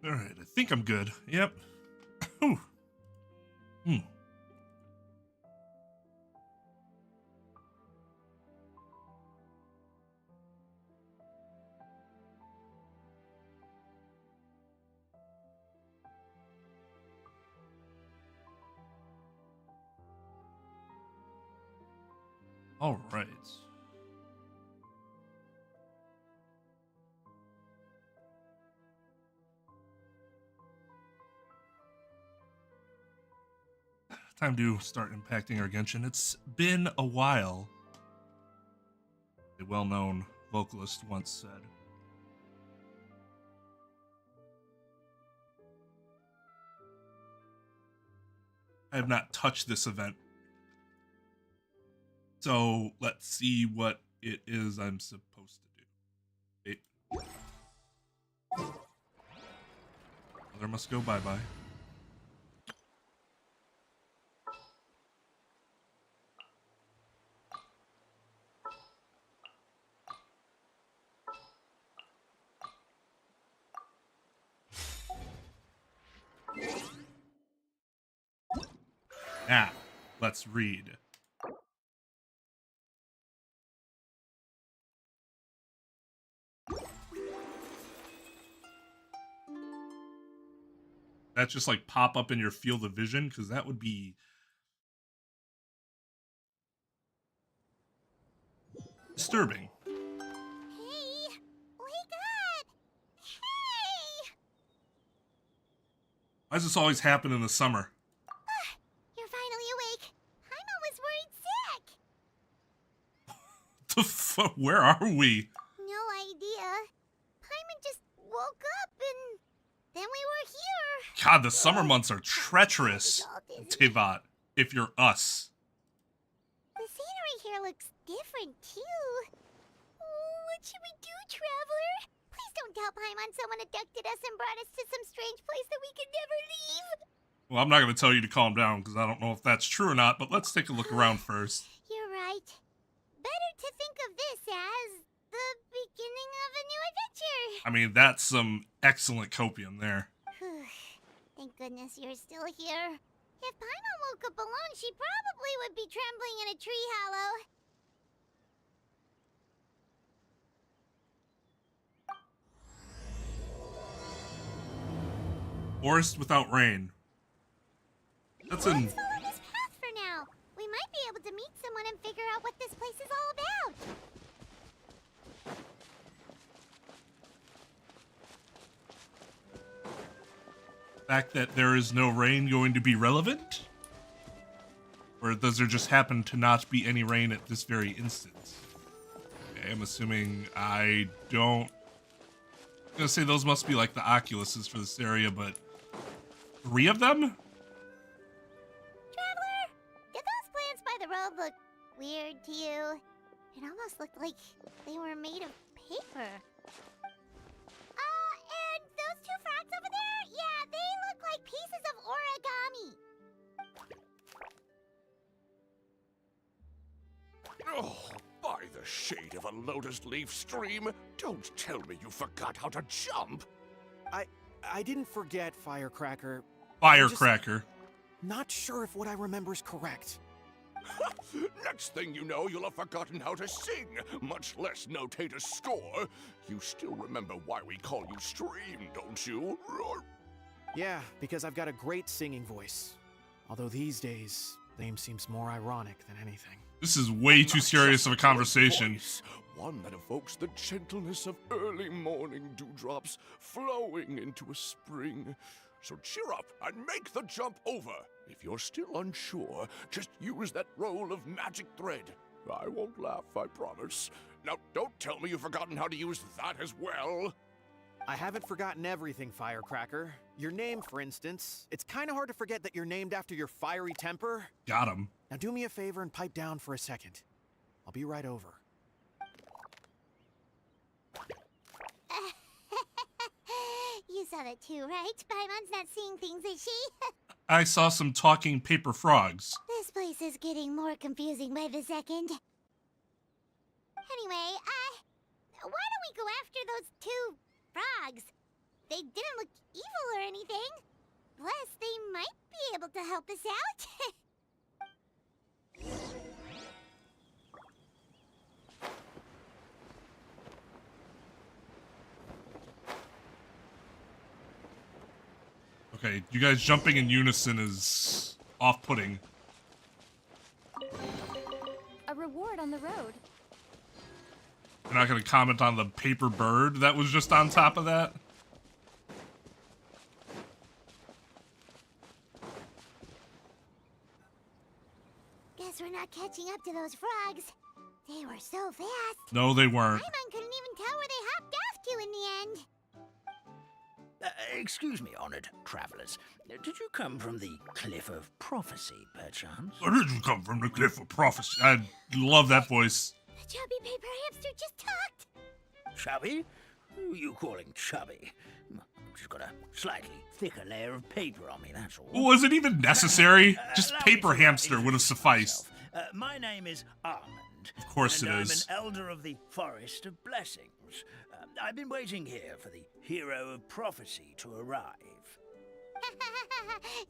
Alright, I think I'm good. Yep. Whew. Hmm. All right. Time to start impacting our Genshin. It's been a while. A well-known vocalist once said. I have not touched this event. So let's see what it is I'm supposed to do. Wait. Mother must go bye-bye. Now, let's read. That just like pop up in your field of vision, because that would be disturbing. Hey, wake up! Hey! Why does this always happen in the summer? You're finally awake. Paimon was worried sick. Where are we? No idea. Paimon just woke up and then we were here. God, the summer months are treacherous, It's all Tevat, if you're us. The scenery here looks different too. Oh, what should we do, Traveler? Please don't tell Paimon someone abducted us and brought us to some strange place that we could never leave. Well, I'm not going to tell you to calm down, because I don't know if that's true or not, but let's take a look around first. You're right. Better to think of this as the beginning of a new adventure. I mean, that's some excellent copium there. Thank goodness you're still here. If Paimon woke up alone, she probably would be trembling in a tree hollow. Forest without rain. That's an... Let's follow this path for now. We might be able to meet someone and figure out what this place is all about. fact that there is no rain going to be relevant? Or does there just happen to not be any rain at this very instance? Okay, I'm assuming I don't... I'm gonna say those must be like the Oculuses for this area, but... 3 of them? Traveler, did those plants by the road look weird to you? It almost looked like they were made of paper. And those 2 frogs over there? Yeah, they look like pieces of origami. Oh, by the shade of a lotus leaf stream, don't tell me you forgot how to jump. I didn't forget, Firecracker. Firecracker. Not sure if what I remember is correct. Next thing you know, you'll have forgotten how to sing, much less notate a score. You still remember why we call you Stream, don't you? Yeah, because I've got a great singing voice. Although these days, name seems more ironic than anything. This is way too serious of a conversation. Voice, one that evokes the gentleness of early morning dewdrops flowing into a spring. So cheer up and make the jump over. If you're still unsure, just use that roll of magic thread. I won't laugh, I promise. Now, don't tell me you've forgotten how to use that as well. I haven't forgotten everything, Firecracker. Your name, for instance. It's kind of hard to forget that you're named after your fiery temper. Got him. Now do me a favor and pipe down for a second. I'll be right over. You saw that too, right? Paimon's not seeing things, is she? I saw some talking paper frogs. This place is getting more confusing by the second. Anyway, why don't we go after those 2 frogs? they didn't look evil or anything. Plus, they might be able to help us out. Okay, you guys jumping in unison is off-putting. A reward on the road. You're not gonna comment on the paper bird that was just on top of that? Guess we're not catching up to those frogs. They were so fast. No, they weren't. Paimon couldn't even tell where they hopped off to in the end. Excuse me, honored travelers. Did you come from the Cliff of Prophecy, perchance? Where did you come from, the Cliff of Prophecy? I love that voice. The chubby paper hamster just talked. Chubby? Who are you calling chubby? She's got a slightly thicker layer of paper on me, that's all. Was it even necessary? Just Allow me paper to hamster would have introduce sufficed. myself. My name is Armand. Of course and it I'm is. an elder of the Forest of Blessings. I've been waiting here for the hero of prophecy to arrive.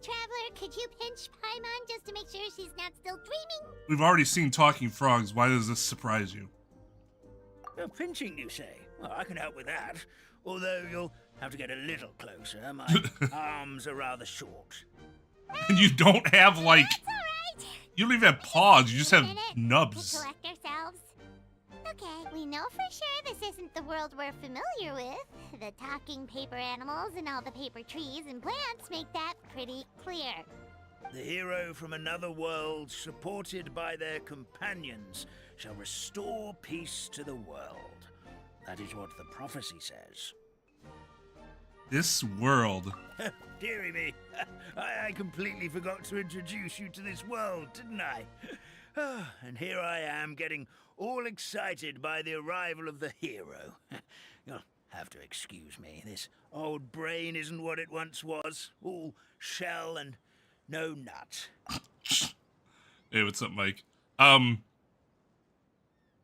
Traveler, could you pinch Paimon just to make sure she's not still dreaming? We've already seen talking frogs. Why does this surprise you? Pinching, you say? Well, I can help with that. Although you'll have to get a little closer. My arms are rather short. And you don't have, like... That's alright. You don't even have paws. You just have To nubs. collect ourselves. Okay, we know for sure this isn't the world we're familiar with. The talking paper animals and all the paper trees and plants make that pretty clear. The hero from another world, supported by their companions, shall restore peace to the world. That is what the prophecy says. This world. Dearie me, I completely forgot to introduce you to this world, didn't I? And here I am, getting all excited by the arrival of the hero. You'll have to excuse me. This old brain isn't what it once was. All shell and no nut. Hey, what's up, Mike? I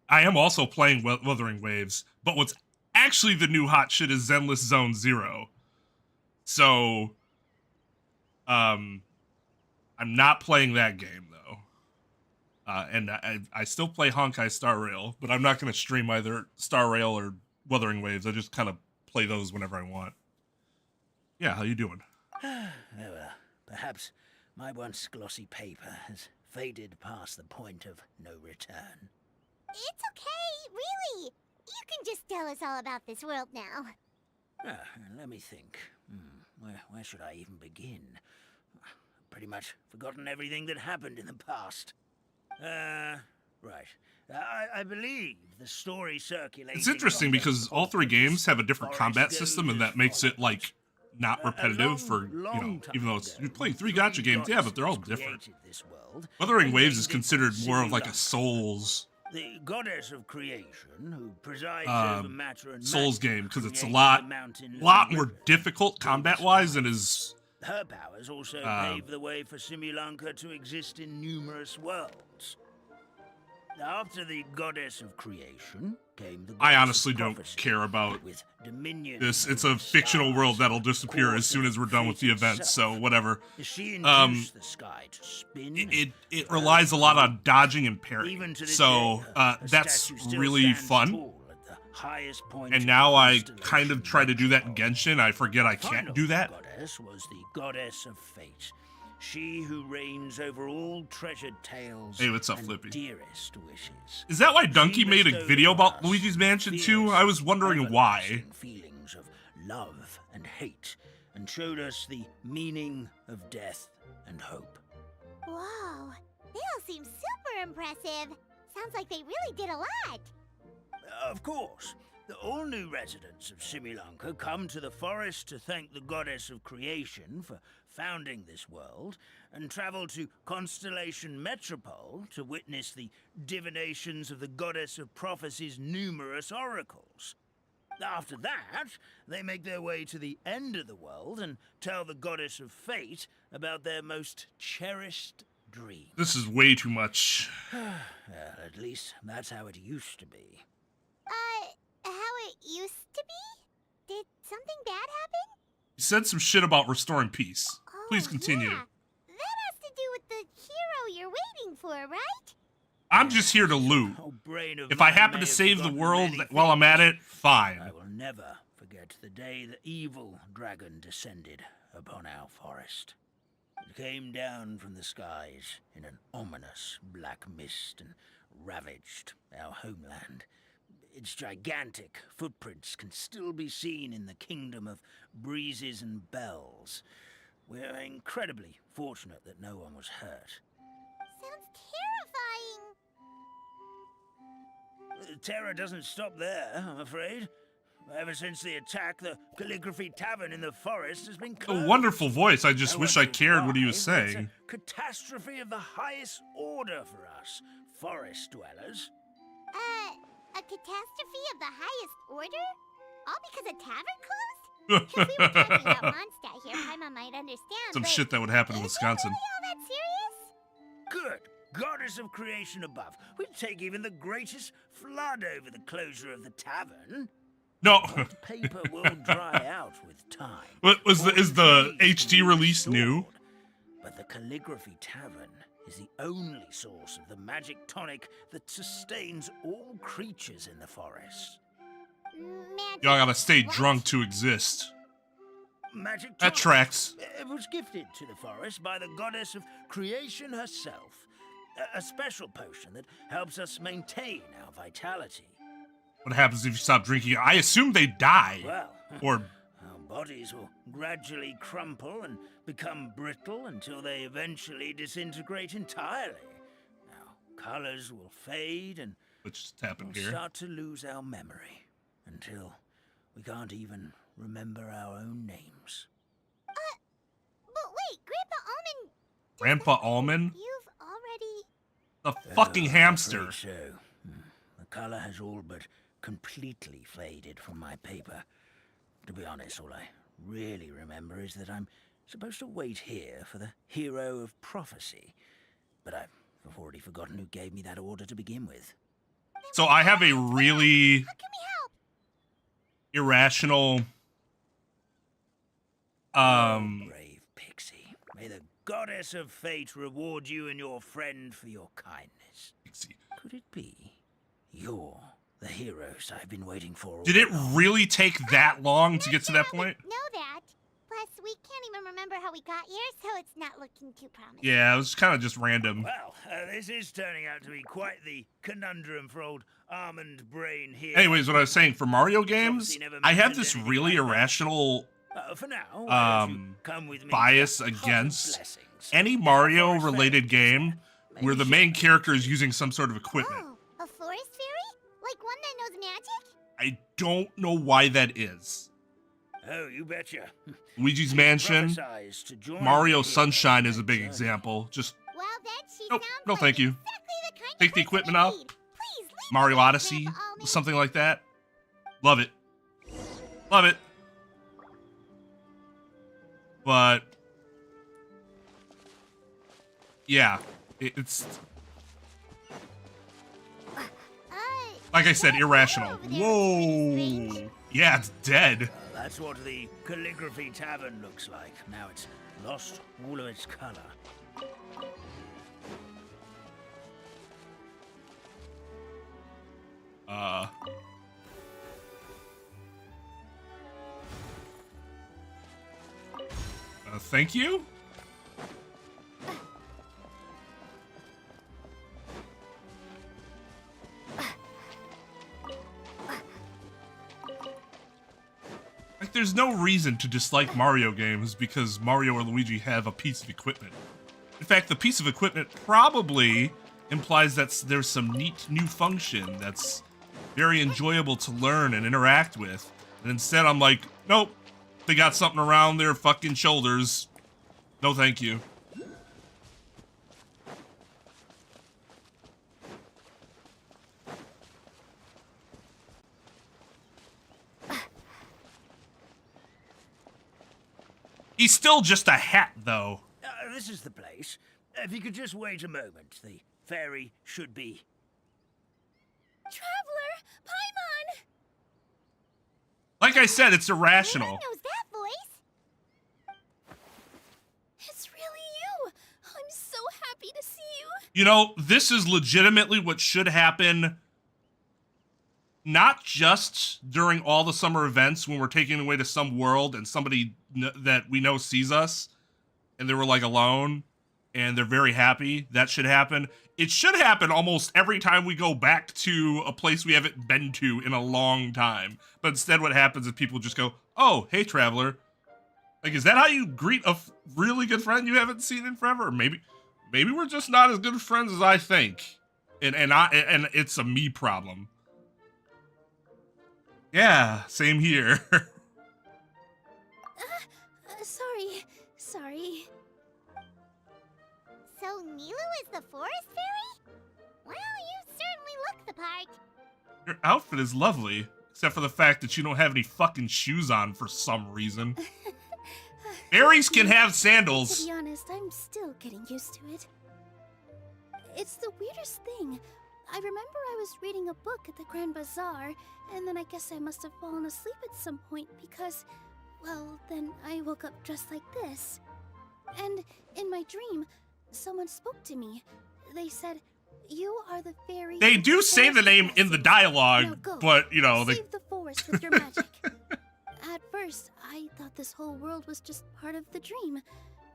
am also playing Wuthering Waves, but what's actually the new hot shit is Zenless Zone Zero. So, I'm not playing that game, though. And I still play Honkai Star Rail, but I'm not going to stream either Star Rail or Wuthering Waves. I just kind of play those whenever I want. Yeah, how you doing? Oh, well, perhaps my once glossy paper has faded past the point of no return. It's okay, really. You can just tell us all about this world now. Let me think. Where should I even begin? Pretty much forgotten everything that happened in the past. Right. I believe the story circulating... It's interesting because all three games have a different combat system, and that makes it, like, not repetitive for, you know, even though you're playing three gacha games, yeah, but they're all different. Wuthering Waves is considered more of like a Souls... The goddess of creation, who presides over matter and Souls magic, game, because it's a created lot the mountains and more rivers. difficult combat-wise and is... Her powers also paved the way for Simulanka to exist in numerous worlds. After the goddess of creation came the I goddess honestly of don't prophecy, care about with dominion this. over It's a the fictional stars, world that'll disappear as course soon as we're done with the fate event, itself. so whatever. She induced the sky to spin. It relies a lot on dodging and Even parrying, to this so day, her that's statue still really stands fun. tall at the highest point And of now the I kind constellation of try to do that in Metropole. Genshin. I forget I can't Final do that. goddess was the goddess of fate. She who reigns over all treasured tales Hey, what's up, and Flippy? dearest wishes. Is that why Donkey She made a bestowed video on about us Luigi's Mansion fierce, 2? I was wondering why. everlasting feelings of love and hate, and showed us the meaning of death and hope. Whoa, they all seem super impressive. Sounds like they really did a lot. Of course, the all-new residents of Simulanka come to the forest to thank the goddess of creation for founding this world, and travel to Constellation Metropole to witness the divinations of the goddess of prophecy's numerous oracles. After that, they make their way to the end of the world and tell the goddess of fate about their most cherished dreams. This is way too much. At least that's how it used to be. How it used to be? Did something bad happen? You said some shit about restoring peace. Oh, Please continue. Yeah. That has to do with the hero you're waiting for, right? I'm just here to loot. Oh, brain of If I mine happen may to have save the forgotten world many while I'm at things. it, fine. I will never forget the day the evil dragon descended upon our forest. It came down from the skies in an ominous black mist and ravaged our homeland. Its gigantic footprints can still be seen in the kingdom of breezes and bells. We're incredibly fortunate that no one was hurt. Sounds terrifying. The terror doesn't stop there, I'm afraid. Ever since the attack, the Calligraphy Tavern in the forest has been A closed. wonderful voice. I just No wish one I knows cared what he why, was but it's saying. a catastrophe of the highest order for us, forest dwellers. A catastrophe of the highest order? All because a tavern closed? If we were talking about Mondstadt here, Paimon might understand, Some but shit that would happen in is it Wisconsin. really all that serious? Good. Goddess of creation above. We'd take even the greatest flood over the closure of the tavern. No. Paper will dry out with time. What is the Trees HD will be release new? restored. But the Calligraphy Tavern is the only source of the magic tonic that sustains all creatures in the forest. Magic. Y'all gotta stay what? drunk to exist. Magic That tonic. tracks. It was gifted to the forest by the goddess of creation herself. A special potion that helps us maintain our vitality. What happens if you stop drinking? I assume they die. Well, Or our bodies will gradually crumple and become brittle until they eventually disintegrate entirely. Our colors will fade and what just happened we'll here? start to lose our memory until we can't even remember our own names. But wait, Grandpa Almond, Grandpa Almond? you've already... The fucking I'm hamster. afraid so. The color has all but completely faded from my paper. To be honest, all I really remember is that I'm supposed to wait here for the hero of prophecy. But I've already forgotten who gave me that order to begin with. So I have a really How can we help? irrational Brave pixie. May the goddess of fate reward you and your friend for your kindness. Could it be you're the heroes I've been waiting for all Did it along? really take that long to get to that point? Know that. Plus, we can't even remember how we got here, so it's not looking too promising. Yeah, it was kind of just random. Well, this is turning out to be quite the conundrum for old almond brain here. Anyways, what I was saying, for Mario games, Obviously never I have mentioned this anything really like that. irrational For now, why don't you um, come with me bias to the Hut of against Blessings? any Our Mario forest related fairies. game Maybe where the share main with character is you. using some sort of equipment. Oh, a forest fairy? Like one that knows magic? I don't know why that is. Oh, you betcha. Luigi's Mansion, Prophesize to join Mario me Sunshine on is a that big journey. example. Just Well, then she Nope, sounds no like thank you. exactly the kind Take of the person equipment we out. need. Please, leave Mario me alone, Odyssey, Grandpa Almond. something like that. Love it. Love it. But yeah, it's like I said, irrational. Whoa. Yeah, it's dead. That's what the Calligraphy Tavern looks like. Now it's lost all of its color. Thank you? Like, there's no reason to dislike Mario games because Mario or Luigi have a piece of equipment. In fact, the piece of equipment probably implies that there's some neat new function that's very enjoyable to learn and interact with. And instead, I'm like, nope, they got something around their fucking shoulders. No, thank you. He's still just a hat, though. This is the place. If you could just wait a moment, the fairy should be. Traveler! Paimon! like I said, it's No irrational. one knows that voice. It's really you. I'm so happy to see you. You know, this is legitimately what should happen, not just during all the summer events when we're taking away to some world and somebody that we know sees us and they were like alone and they're very happy. That should happen. It should happen almost every time we go back to a place we haven't been to in a long time. But instead what happens is people just go, oh, hey, traveler. Like, is that how you greet a really good friend you haven't seen in forever? Or maybe we're just not as good friends as I think. And it's a me problem. Yeah, same here. Sorry. So Nilu is the forest fairy? Well, you certainly look the part. Your outfit is lovely, except for the fact that you don't have any fucking shoes on for some reason. Fairies can have To sandals. be honest, I'm still getting used to it. It's the weirdest thing. I remember I was reading a book at the Grand Bazaar, and then I guess I must have fallen asleep at some point because, well, then I woke up just like this. And in my dream, someone spoke to me. They said, "You are the fairy." They of do the say the forest name of in the blessings. dialogue, Now go. but, you know, they... Save the forest with your magic. At first, I thought this whole world was just part of the dream,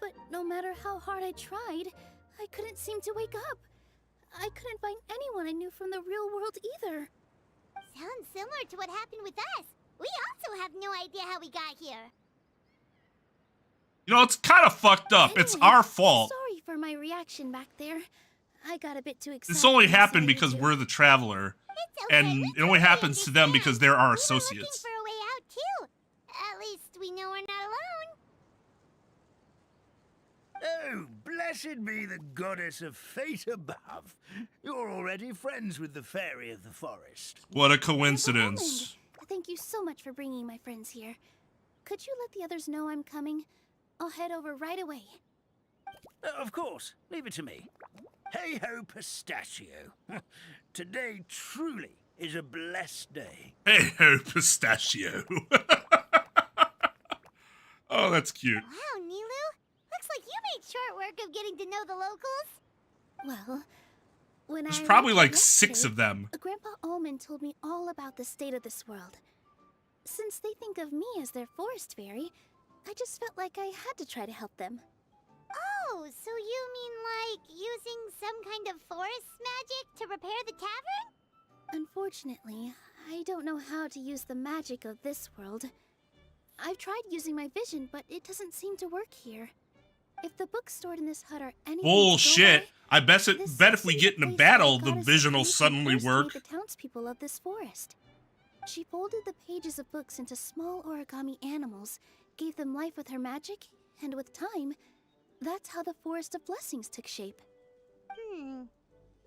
but no matter how hard I tried, I couldn't seem to wake up. I couldn't find anyone I knew from the real world either. Sounds similar to what happened with us. We also have no idea how we got here. You know, it's kind of fucked up. It's Anyway, our fault. Sorry for my reaction back there. I got a bit too excited. This only and happened decided because to- we're the traveler. It's okay, And we it only totally happens to them understand. because they're our We were associates. looking for a way out too. At least we know we're not alone. Oh, blessed be the goddess of fate above. You're already friends with the fairy of the forest. What a Never coincidence. happened. Thank you so much for bringing my friends here. Could you let the others know I'm coming? I'll head over right away. Of course, leave it to me. Hey ho, pistachio. Today truly is a blessed day. Hey ho, pistachio. Oh, that's cute. Wow, Nilu. Looks like you made short work of getting to know the locals. Well, when There's I probably arrived like 6 yesterday, of them. Grandpa Ullman told me all about the state of this world. Since they think of me as their forest fairy, I just felt like I had to try to help them. Oh, so you mean like using some kind of forest magic to repair the tavern? Unfortunately, I don't know how to use the magic of this world. I've tried using my vision, but it doesn't seem to work here. If the books stored in this hut are anything to go Bullshit. by, I bet this if we seems get in the a place battle, where the Goddess vision will Creation suddenly first made work. the townspeople of this forest. She folded the pages of books into small origami animals, gave them life with her magic, and with time, that's how the Forest of Blessings took shape.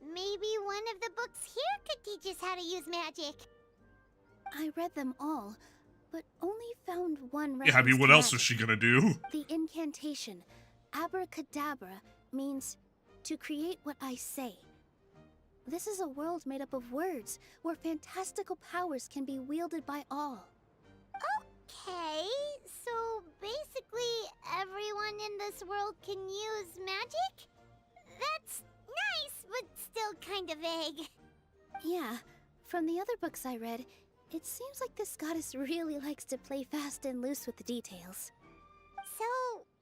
Maybe one of the books here could teach us how to use magic. I read them all, but only found one reference Yeah, I mean, what to else is magic. she gonna do? The incantation, abracadabra, means to create what I say. This is a world made up of words, where fantastical powers can be wielded by all. Okay, so basically everyone in this world can use magic? That's nice, but still kind of vague. Yeah, from the other books I read, it seems like this goddess really likes to play fast and loose with the details. So,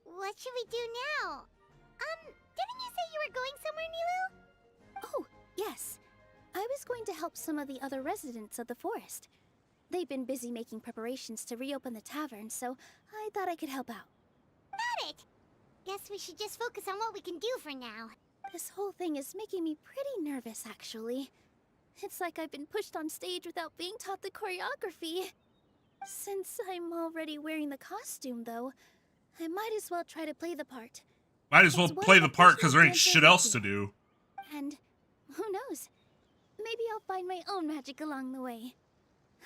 what should we do now? Didn't you say you were going somewhere, Nilu? Oh, yes. I was going to help some of the other residents of the forest. They've been busy making preparations to reopen the tavern, so I thought I could help out. Got it. Guess we should just focus on what we can do for now. This whole thing is making me pretty nervous, actually. It's like I've been pushed on stage without being taught the choreography. Since I'm already wearing the costume, though, I might as well try to play the part. Might as well It's one play of the the part because there ain't personal shit else to fantasy. do. And who knows? Maybe I'll find my own magic along the way.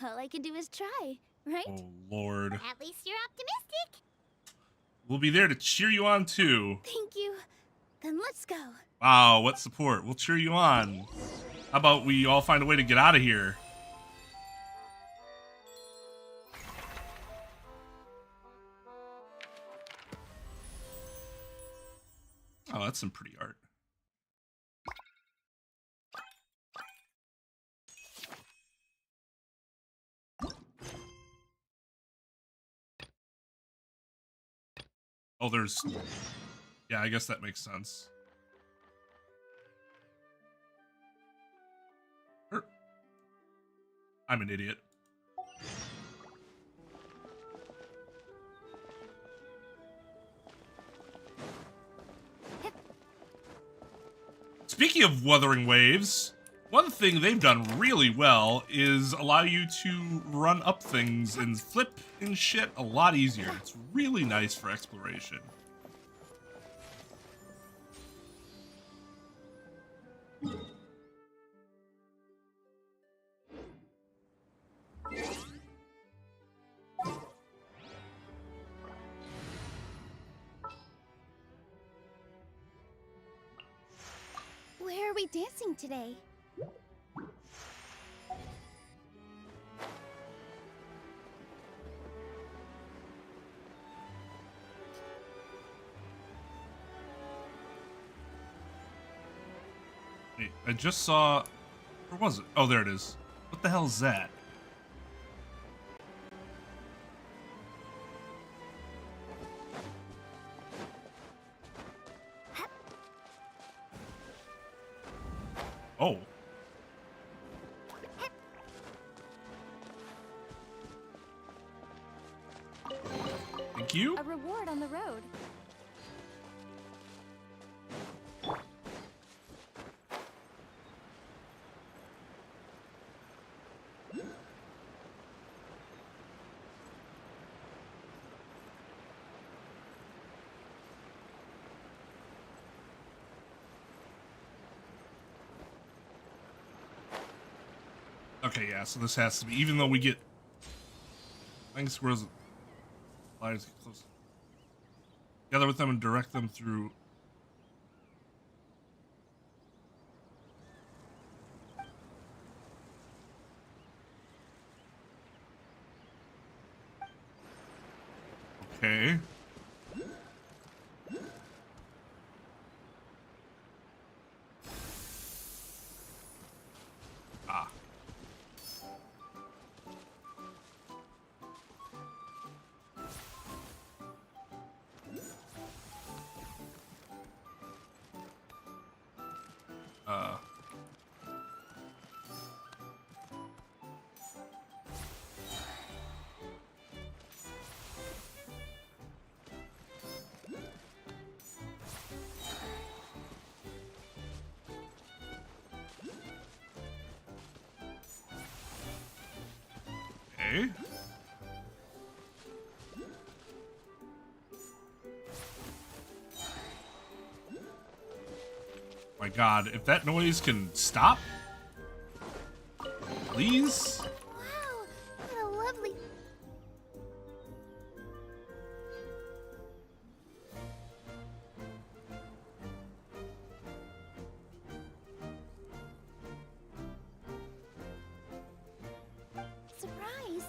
All I can do is try, right? Oh, Lord. At least you're optimistic. We'll be there to cheer you on, too. Thank you. Then let's go. Wow, what support. We'll cheer you on. How about we all find a way to get out of here? Oh, that's some pretty art. Oh, there's... Yeah, I guess that makes sense. I'm an idiot. Speaking of Wuthering Waves, one thing they've done really well is allow you to run up things and flip and shit a lot easier. It's really nice for exploration. Where are we dancing today? Wait, I just saw... Where was it? Oh, there it is. What the hell is that? Oh. Thank you. A reward on the road. Okay, yeah, so this has to be, even though we get flying squirrels, flyers get close. Gather with them and direct them through. Okay. Ah. Okay. My God, if that noise can stop, please. Wow, what a lovely... surprise.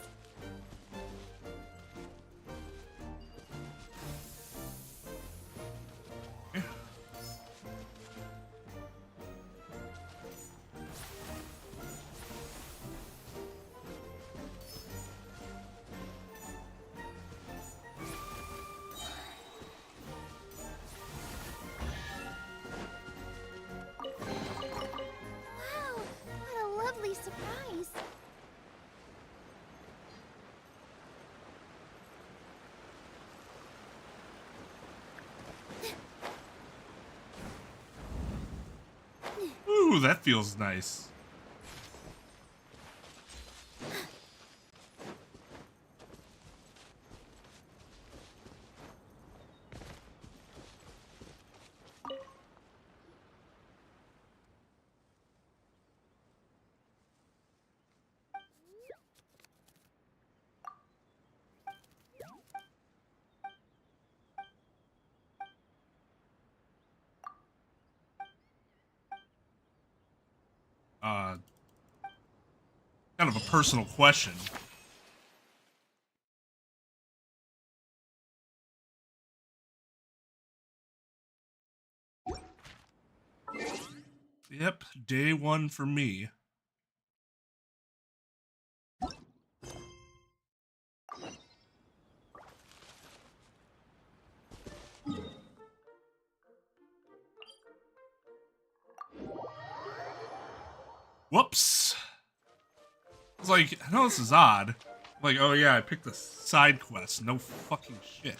Wow, what a lovely surprise. Ooh, that feels nice. Kind of a personal question. Yep, day one for me. Whoops. I was like, I know this is odd. Like, oh yeah, I picked a side quest. No fucking shit.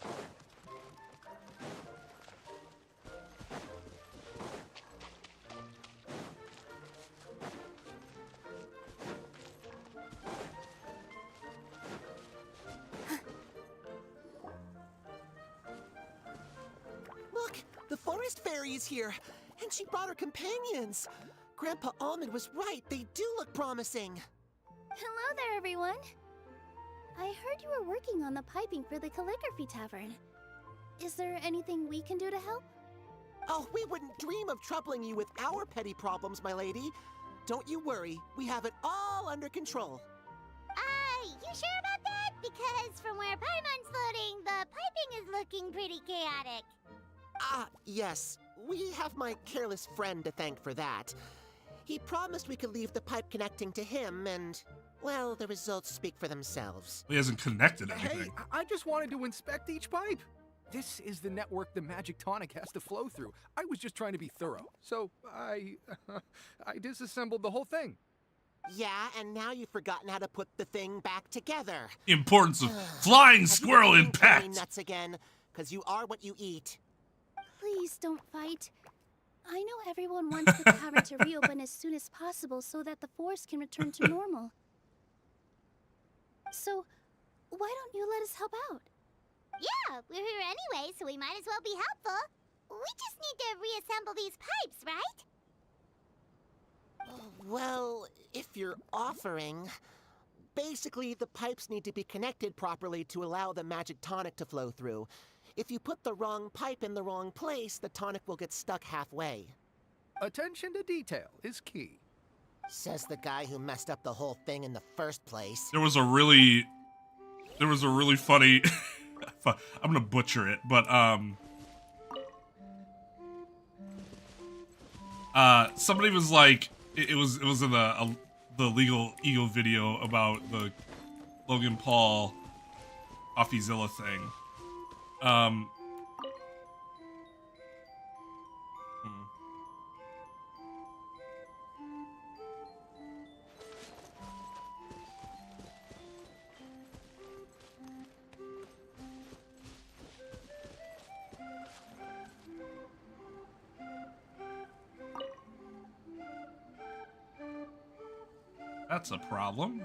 Look, the forest fairy is here, and she brought her companions. Grandpa Almond was right. They do look promising. Hello there, everyone. I heard you were working on the piping for the calligraphy tavern. Is there anything we can do to help? Oh, we wouldn't dream of troubling you with our petty problems, my lady. Don't you worry. We have it all under control. You sure about that? Because from where Paimon's floating, the piping is looking pretty chaotic. Yes. We have my careless friend to thank for that. He promised we could leave the pipe connecting to him, and, well, the results speak for themselves. He hasn't connected Hey, anything. I just wanted to inspect each pipe. This is the network the magic tonic has to flow through. I was just trying to be thorough. So I disassembled the whole thing. Yeah, and now you've forgotten how to put the thing back together. Importance of flying squirrel Have you been impact. going nuts again? Because you are what you eat. Please don't fight. I know everyone wants the tavern to reopen as soon as possible so that the forest can return to normal. So, why don't you let us help out? Yeah, we're here anyway, so we might as well be helpful. We just need to reassemble these pipes, right? Well, if you're offering... Basically, the pipes need to be connected properly to allow the magic tonic to flow through. If you put the wrong pipe in the wrong place, the tonic will get stuck halfway. Attention to detail is key. Says the guy who messed up the whole thing in the first place. There was a really funny. I'm gonna butcher it, but somebody was like, it was in the Legal Eagle video about the Logan Paul Coffeezilla thing. That's a problem.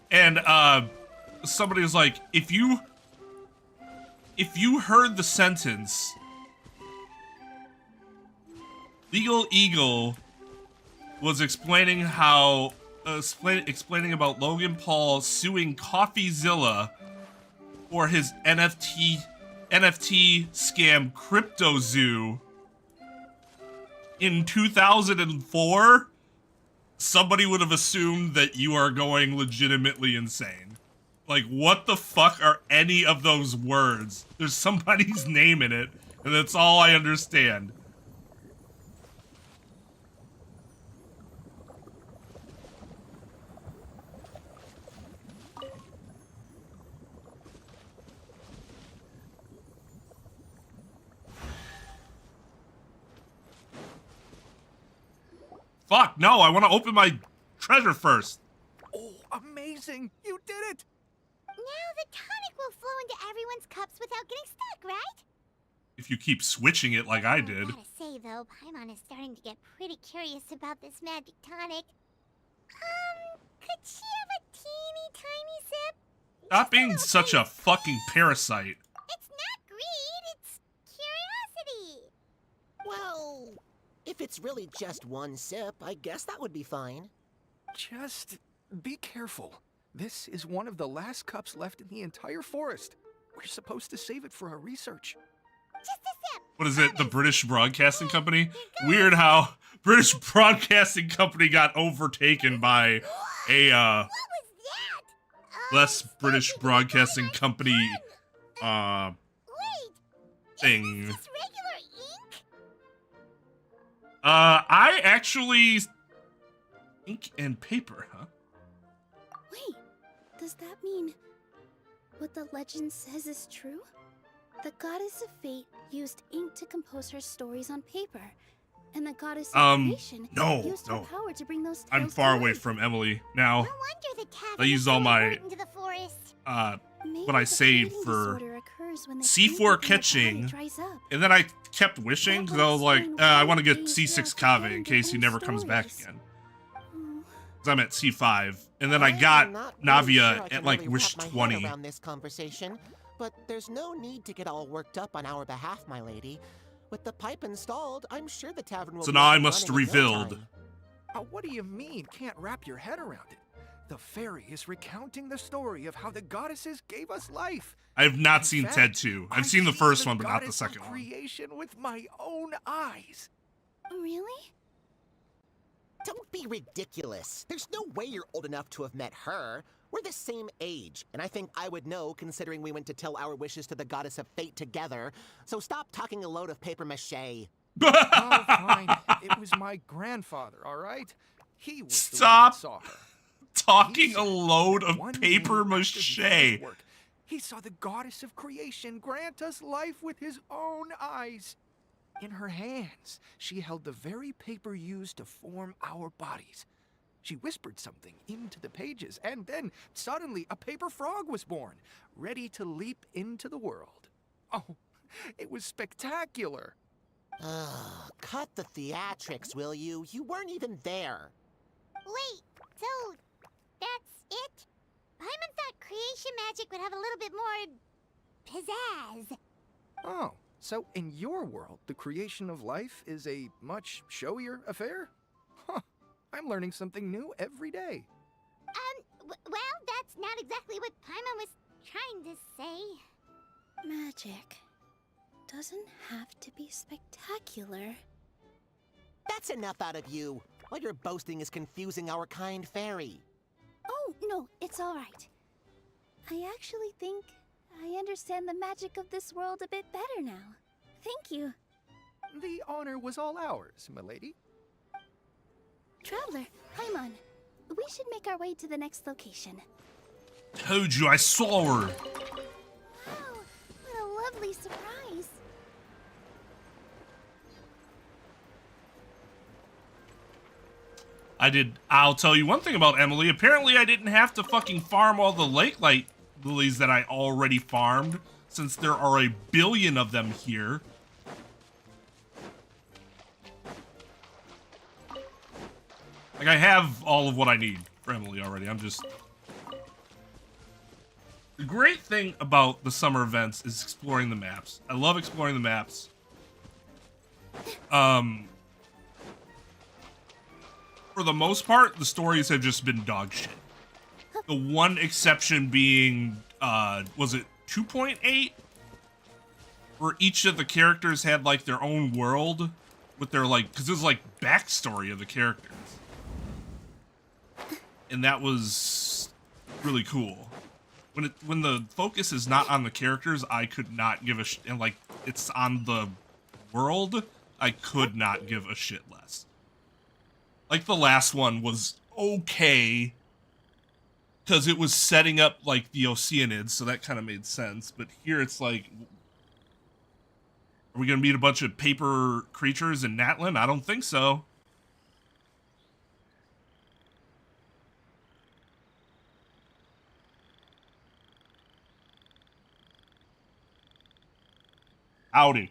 And somebody was like, if you heard the sentence, Legal Eagle was explaining how explaining about Logan Paul suing Coffeezilla for his NFT scam CryptoZoo in 2004, somebody would have assumed that you are going legitimately insane. Like, what the fuck are any of those words? There's somebody's name in it, and that's all I understand. Fuck, no, I want to open my treasure first. Oh, amazing! You did it! Now the tonic will flow into everyone's cups without getting stuck, right? If you keep switching it like I did. Gotta say though, Paimon is starting to get pretty curious about this magic tonic. Could she have a teeny tiny sip? Stop being such a fucking parasite. It's not greed, it's curiosity. Well, if it's really just one sip, I guess that would be fine. Just be careful. This is one of the last cups left in the entire forest. We're supposed to save it for our research. Just a sip. What is it? The British Broadcasting Company? Weird how British Broadcasting Company got overtaken by a What was that? less British Broadcasting Company Wait, thing. is this regular I actually... Ink and paper, huh? Wait, does that mean what the legend says is true? The goddess of fate used ink to compose her stories on paper, and the goddess of creation used her power to bring those tales I'm far to away life. from Emily now. No wonder the tavern I used all my into the forest. Maybe what I the saved fading for disorder occurs when the C4 ink within the body catching, dries up. and then I kept wishing because I was like, I want to get C6 Kave in case he never comes back stories. again. Oh, Because I'm at C5, and then I I'm got not really Navia sure I at can like really wish wrap my 20. head around this conversation, but there's no need to get all worked up on our behalf, my lady. With the pipe installed, I'm sure the tavern will So be now up I and must running in no rebuild. time. What do you mean, can't wrap your head around it? The fairy is recounting the story of how the goddesses gave us life. I have not In seen fact, Ted 2. I've I seen the first the one, but not the goddess second of one. creation with my own eyes. really? Don't be ridiculous. There's no way you're old enough to have met her. We're the same age, and I think I would know considering we went to tell our wishes to the goddess of fate together. So stop talking a load of paper mache. Oh, fine. It was my grandfather, all right? He was Stop the one that saw her. Talking He a said load of one day paper after he finished mache. work, he saw the goddess of creation grant us life with his own eyes. In her hands, she held the very paper used to form our bodies. She whispered something into the pages, and then suddenly a paper frog was born, ready to leap into the world. Oh, it was spectacular. Ugh, cut the theatrics, will you? You weren't even there. Wait, so that's it? Paimon thought creation magic would have a little bit more pizzazz. Oh, so in your world, the creation of life is a much showier affair? Huh, I'm learning something new every day. Well, that's not exactly what Paimon was trying to say. Magic doesn't have to be spectacular. That's enough out of you. All your boasting is confusing our kind fairy. Oh, no, it's all right. I actually think I understand the magic of this world a bit better now. Thank you. The honor was all ours, milady. Traveler, Paimon, we should make our way to the next location. Told you, I saw her. Wow, what a lovely surprise. I'll tell you one thing about Emily. Apparently I didn't have to fucking farm all the lake light lilies that I already farmed, since there are a billion of them here. Like, I have all of what I need for Emily already. I'm just... The great thing about the summer events is exploring the maps. I love exploring the maps. For the most part, the stories have just been dog shit. The one exception being, was it 2.8? Where each of the characters had, like, their own world with their, like, because it was, like, backstory of the characters. And that was really cool. When the focus is not on the characters, I could not give a shit. And, like, it's on the world, I could not give a shit less. Like, the last one was okay, because it was setting up, like, the Oceanids, so that kind of made sense. But here it's like, are we going to meet a bunch of paper creatures in Natlan? I don't think so. Howdy.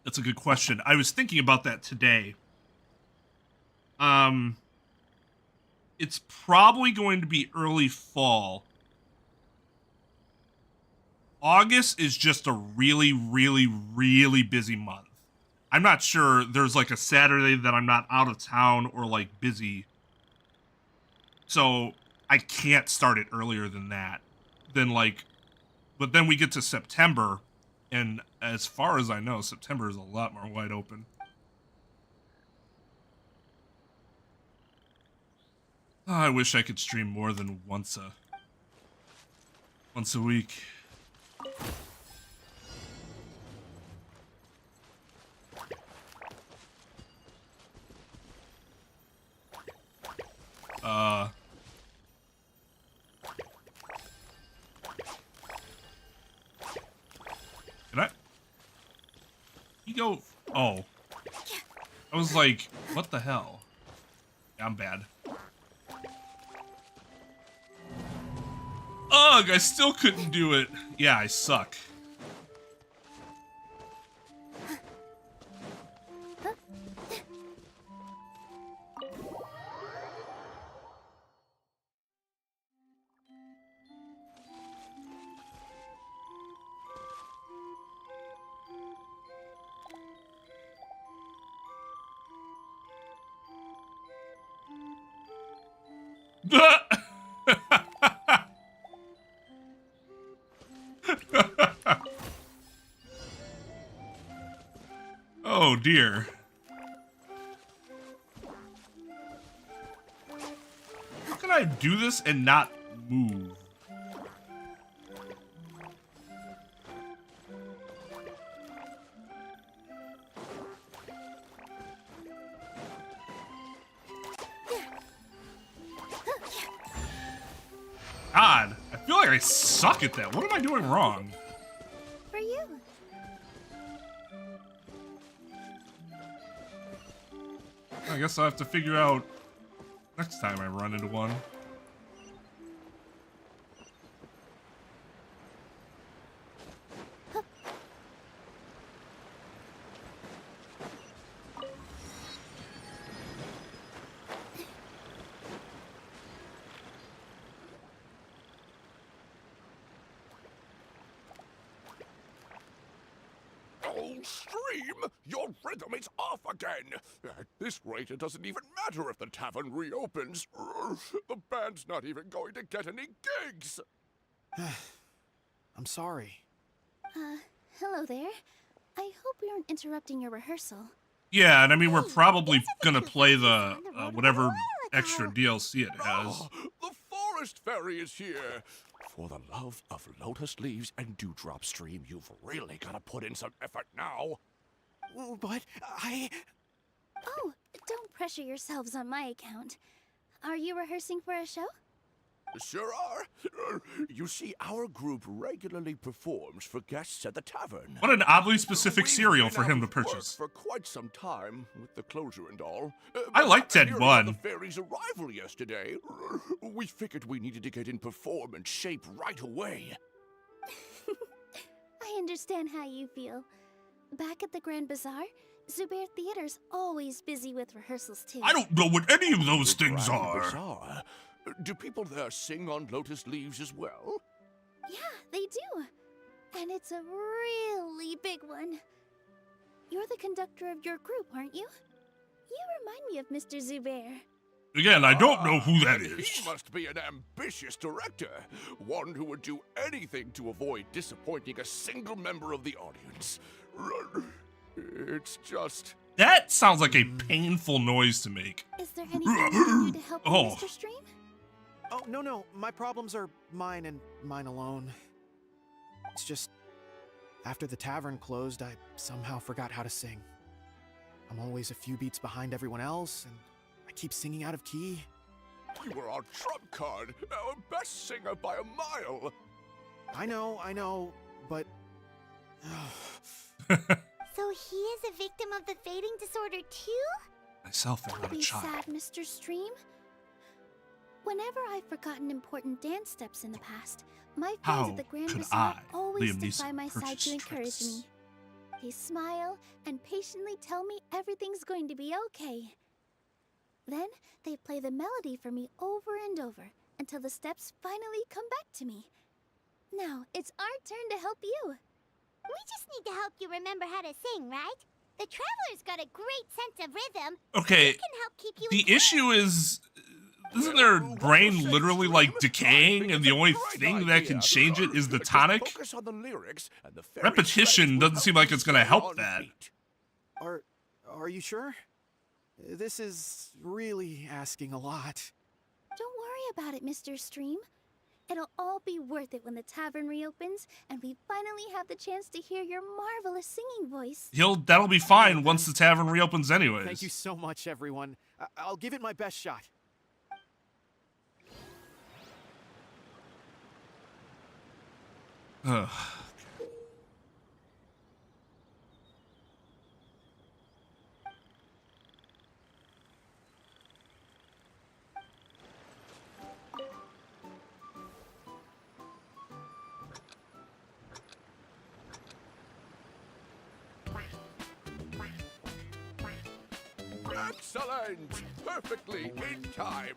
That's a good question. I was thinking about that today. It's probably going to be early fall. August is just a really, really, really busy month. I'm not sure there's like a Saturday that I'm not out of town or like busy. So I can't start it earlier than that. But then we get to September, and as far as I know, September is a lot more wide open. Oh, I wish I could stream more than once a week. Can I? You go. Oh. I was like, what the hell? Yeah, I'm bad. Ugh, I still couldn't do it. Yeah, I suck. Oh dear. How can I do this and not move? God, I feel like I suck at that. What am I doing wrong? For you. I guess I'll have to figure out next time I run into one. Oh, Stream! Your rhythm is off again! At this rate, it doesn't even matter if the tavern reopens. The band's not even going to get any gigs! I'm sorry. Hello there. I hope we aren't interrupting your rehearsal. Yeah, and I mean, we're probably gonna play the whatever extra DLC it has. Oh, the Forest Fairy is here! For the love of Lotus Leaves and Dewdrop Stream, you've really got to put in some effort now. But Oh, don't pressure yourselves on my account. Are you rehearsing for a show? Sure are. You see, our group regularly performs for guests at the tavern. What an oddly specific We've cereal been for out him to of work purchase. for quite some time, with the closure and all. I But liked after Ted hearing Bunn. of the fairy's arrival yesterday, we figured we needed to get in performance shape right away. I understand how you feel. Back at the Grand Bazaar, Zubair Theater's always busy with rehearsals too. I don't know what any of those The things Grand are. Bazaar. Do people there sing on Lotus Leaves as well? Yeah, they do. And it's a really big one. You're the conductor of your group, aren't you? You remind me of Mr. Zubair. Again, I don't know who that And is. He must be an ambitious director, one who would do anything to avoid disappointing a single member of the audience. It's just... That sounds like a painful noise to make. Is there anything we can do to help you, Oh. Mr. Stream? Oh, no. My problems are mine and mine alone. It's just, after the tavern closed, I somehow forgot how to sing. I'm always a few beats behind everyone else, and I keep singing out of key. You were our trump card, our best singer by a mile. I know, but... So he is a victim of the fading disorder too? Myself am not a Be child. sad, Mr. Stream. Whenever I've forgotten important dance steps in the past, my friends How at the Grand could Bazaar I, always Liam stick Neeson, by my side purchase to encourage tricks? me. They smile and patiently tell me everything's going to be okay. Then they play the melody for me over and over until the steps finally come back to me. Now it's our turn to help you. We just need to help you remember how to sing, right? The Traveler's got a great sense of rhythm. Okay, He can help keep you the issue is, isn't their brain literally like decaying, and the only thing that can change it is the tonic? Focus on the lyrics, and the fairy's Repetition friends will doesn't help seem like you it's gonna stay help on that. beat. Are you sure? This is really asking a lot. Don't worry about it, Mr. Stream. It'll all be worth it when the tavern reopens and we finally have the chance to hear your marvelous singing voice. That'll be fine once the tavern reopens anyways. Thank you so much, everyone. I'll give it my best shot. Ugh. Excellent! Perfectly in time.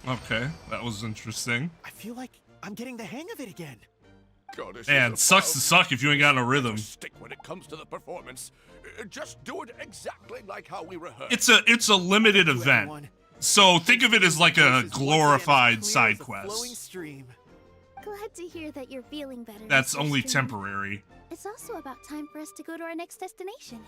Okay, that was interesting. I feel like I'm getting the hang of it again. Goddesses And sucks to above, suck if you ain't got no rhythm. stick when it comes to the performance. Just do it exactly like how we rehearsed. It's a limited To event. everyone. So think of it as like a Voices once again glorified as clear side as a flowing quest. stream. Glad to hear that you're feeling better. That's Mr. only Stream. temporary. It's also about time for us to go to our next destination.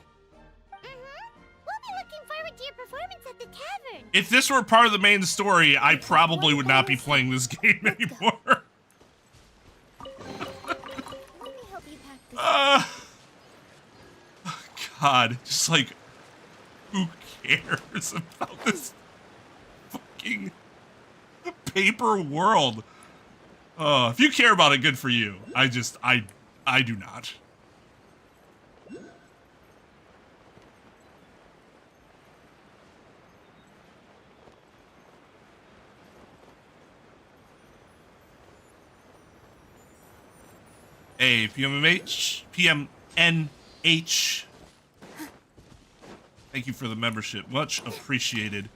We'll be looking forward to your performance at the tavern. If this were part of the main story, I probably would not be playing this game anymore. Let me help you pack this. God, just like, who cares about this fucking paper world? If you care about it, good for you. I do not. Hey, PMMH, PMNH. Thank you for the membership. Much appreciated.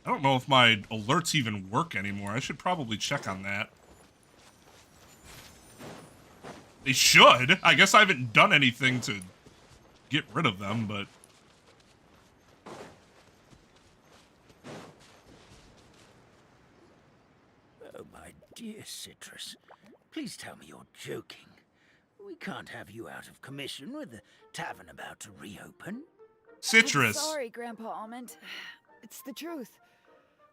I don't know if my alerts even work anymore. I should probably check on that. They should. I guess I haven't done anything to get rid of them, but... Oh, my dear Citrus, please tell me you're joking. We can't have you out of commission with the tavern about to reopen. Citrus. Sorry, Grandpa Almond. It's the truth.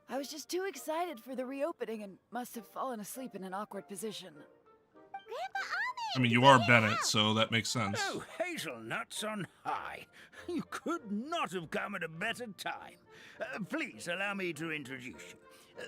I was just too excited for the reopening and must have fallen asleep in an awkward position. Grandpa Almond! I mean, you are Bennett, so that makes sense. Oh, hazelnuts on high. You could not have come at a better time. Please allow me to introduce you.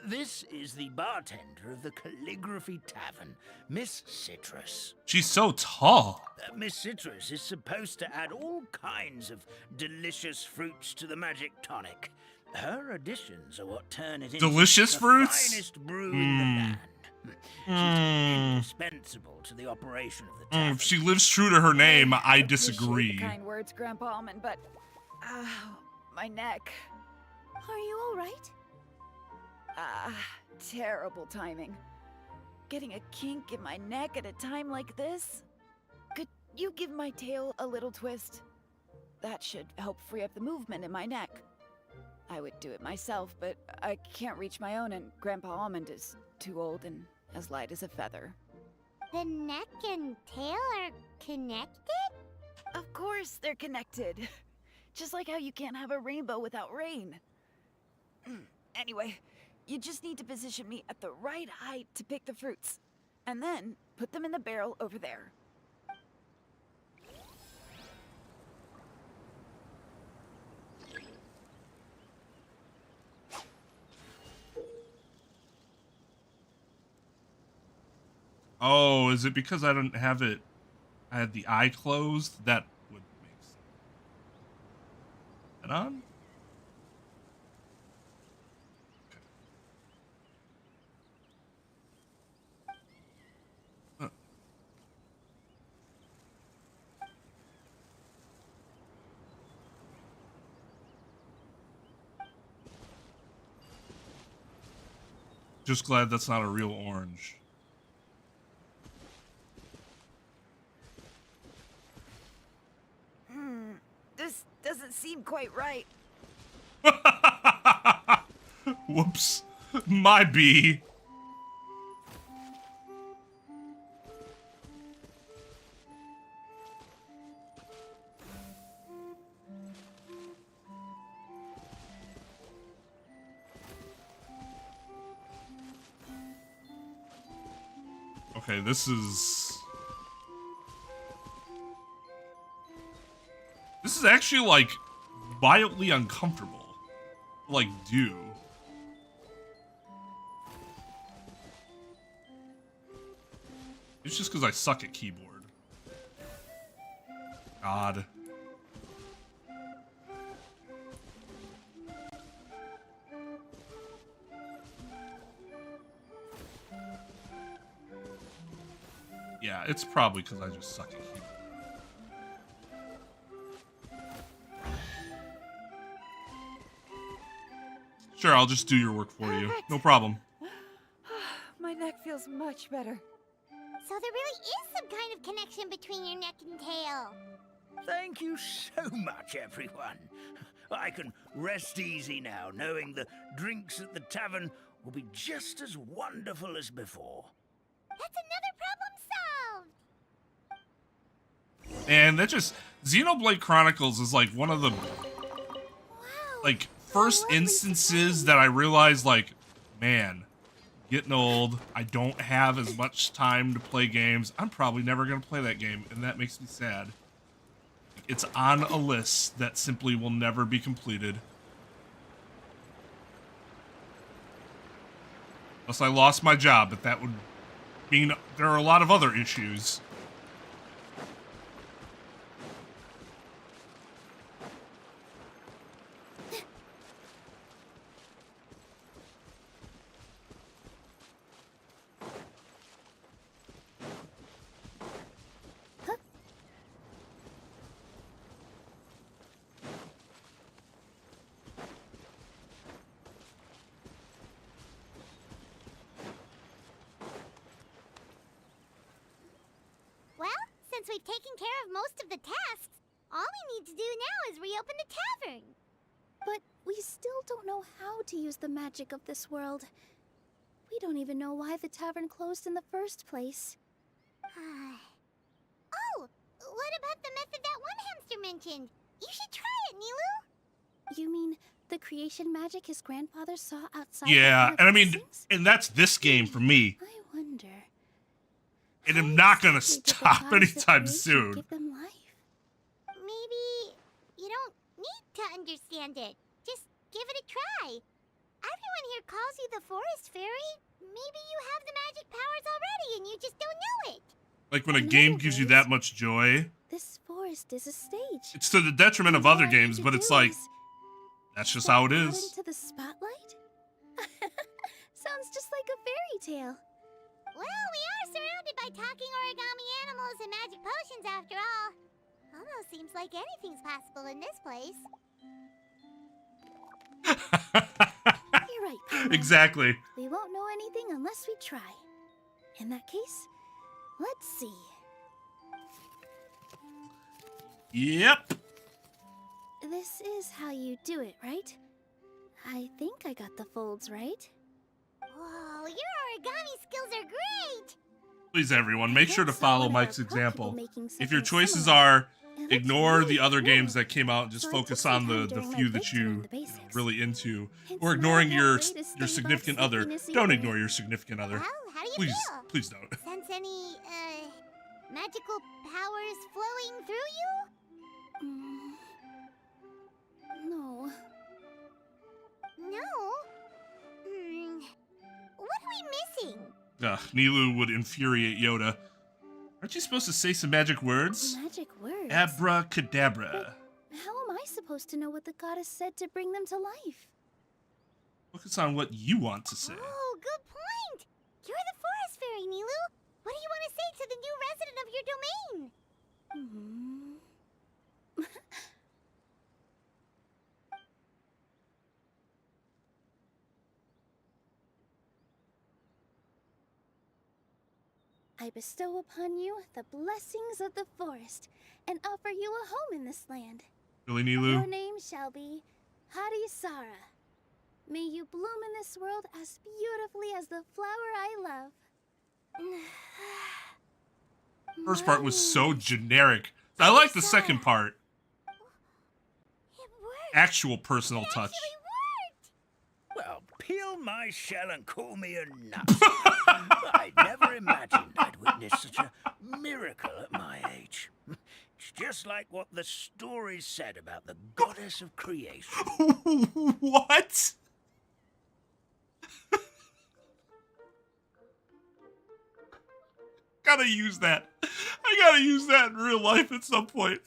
This is the bartender of the Calligraphy Tavern, Miss Citrus. She's so tall. Miss Citrus is supposed to add all kinds of delicious fruits to the magic tonic. Her additions are what turn it into Delicious the fruits? finest brew in the land. She's indispensable to the operation of the tavern. If she lives true to her name, I appreciate disagree. The kind words, Grandpa Almond, but my neck. Are you all right? Terrible timing. Getting a kink in my neck at a time like this? Could you give my tail a little twist? That should help free up the movement in my neck. I would do it myself, but I can't reach my own, and Grandpa Almond is too old and as light as a feather. The neck and tail are connected? Of course they're connected. Just like how you can't have a rainbow without rain. Anyway, you just need to position me at the right height to pick the fruits. And then put them in the barrel over there. Oh, is it because I don't have it? I had the eye closed? That would make sense. That on? Huh. Just glad that's not a real orange. quite right. Whoops. My bee. Okay, this is actually like mildly uncomfortable. Like, do. It's just because I suck at keyboard. God. Yeah, it's probably because I just suck at keyboard. Sure, I'll just do your work for you. No problem. My neck feels much better. So there really is some kind of connection between your neck and tail. Thank you so much, everyone. I can rest easy now, knowing the drinks at the tavern will be just as wonderful as before. That's another problem solved. And that just Xenoblade Chronicles is like one of the like first instances that I realized, like, man, getting old, I don't have as much time to play games. I'm probably never gonna play that game, and that makes me sad. It's on a list that simply will never be completed. Unless I lost my job, but that would mean there are a lot of other issues. Well, since we've taken care of most of the tasks, all we need to do now is reopen the tavern. But we still don't know how to use the magic of this world. We don't even know why the tavern closed in the first place. Oh, what about the method that one hamster mentioned? You should try it, Nilu. You mean the creation magic his grandfather saw outside? Yeah, the and I mean, blessings? and that's this game for me. I wonder. And I'm how not gonna exactly did the stop goddess of anytime creation soon. Give them life? Maybe you don't need to understand it. Just give it a try. Everyone here calls you the Forest Fairy. Maybe you have the magic powers already and you just don't know it. Like when a In game other gives you words, that much joy, This forest is a stage. it's to the detriment of And other all I need games, to but it's do like, is that's just step how it out is. into the spotlight? Sounds just like a fairy tale. Well, we are surrounded by talking origami animals and magic potions after all. Almost seems like anything's possible in this place. You're right, Paimon. Exactly. We won't know anything unless we try. In that case, let's see. Yep. This is how you do it, right? I think I got the folds right. Whoa, your origami skills are great! Please, everyone, make sure to That's follow one of Mike's our pro example. people making If your something choices similar. are It looks ignore really the other cool. games that came out and just So I took focus some on time the during my few break that to learn you the basics. really into, It's or not ignoring that your way to stay above significant other. sleepiness Don't either. ignore your significant other. Well, how do you Please, feel? please don't. Sense any, magical powers flowing through you? No. No? What are we missing? Ugh, Nilu would infuriate Yoda. Aren't you supposed to say some magic words? Magic words. Abracadabra. How am I supposed to know what the goddess said to bring them to life? Focus on what you want to say. Oh, good point! You're the Forest Fairy, Nilu! What do you want to say to the new resident of your domain? I bestow upon you the blessings of the forest and offer you a home in this land. Really, Your Nilu? name shall be Harisara. May you bloom in this world as beautifully as the flower I love. First part was so My generic. I like the second part. It worked. Actual personal It touch. actually worked. Well, peel my shell and call me a nut. I never imagined I'd witness such a miracle at my age. It's just like what the stories said about the goddess of creation. What? Gotta use that. I gotta use that in real life at some point.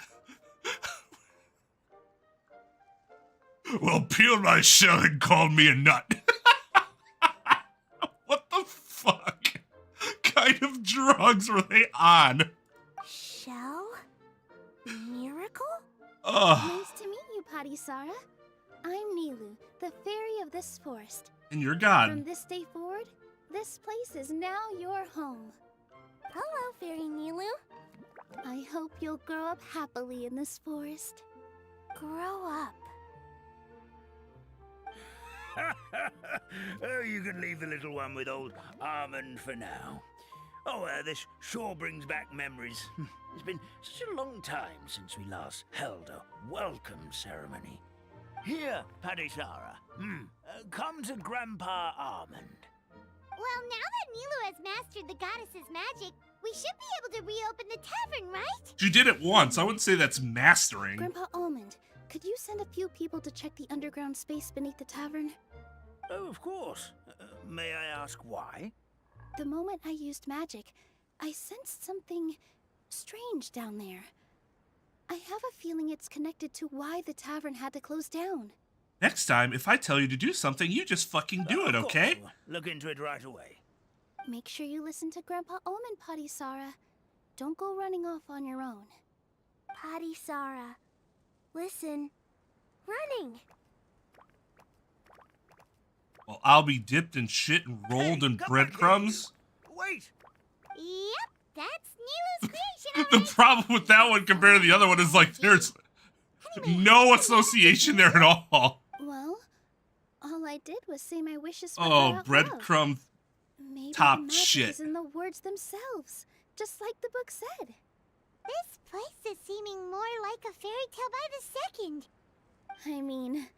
Well, peel my shell and call me a nut. What the fuck kind of drugs were they on? Shell? Miracle? Ugh. Nice to meet you, Parisara. I'm Nilu, the fairy of this forest. And you're From God. this day forward, this place is now your home. Hello, Fairy Nilu. I hope you'll grow up happily in this forest. Grow up. Oh, you can leave the little one with old Armand for now. Oh, this sure brings back memories. It's been such a long time since we last held a welcome ceremony. Here, Padisara. Come to Grandpa Armand. Well, now that Nilu has mastered the goddess's magic, we should be able to reopen the tavern, right? She did it once. I wouldn't say that's mastering. Grandpa Almond, could you send a few people to check the underground space beneath the tavern? Oh, of course. May I ask why? The moment I used magic, I sensed something strange down there. I have a feeling it's connected to why the tavern had to close down. Next time, if I tell you to do something, you just fucking do it, Of course, okay? we'll look into it right away. Make sure you listen to Grandpa Almond, Patisara. Don't go running off on your own. Patisara. Listen. Running. Well, I'll be dipped in shit and rolled Hey, in come back breadcrumbs. here, you. Wait! Yep, that's Nilu's creation The already. problem with that one compared to the other one is like there's no association there at all. Well, all I did was say my wishes for her Oh, out breadcrumb. loud. Maybe top the magic shit. is in the words themselves, just like the book said. This place is seeming more like a fairy tale by the second. I mean,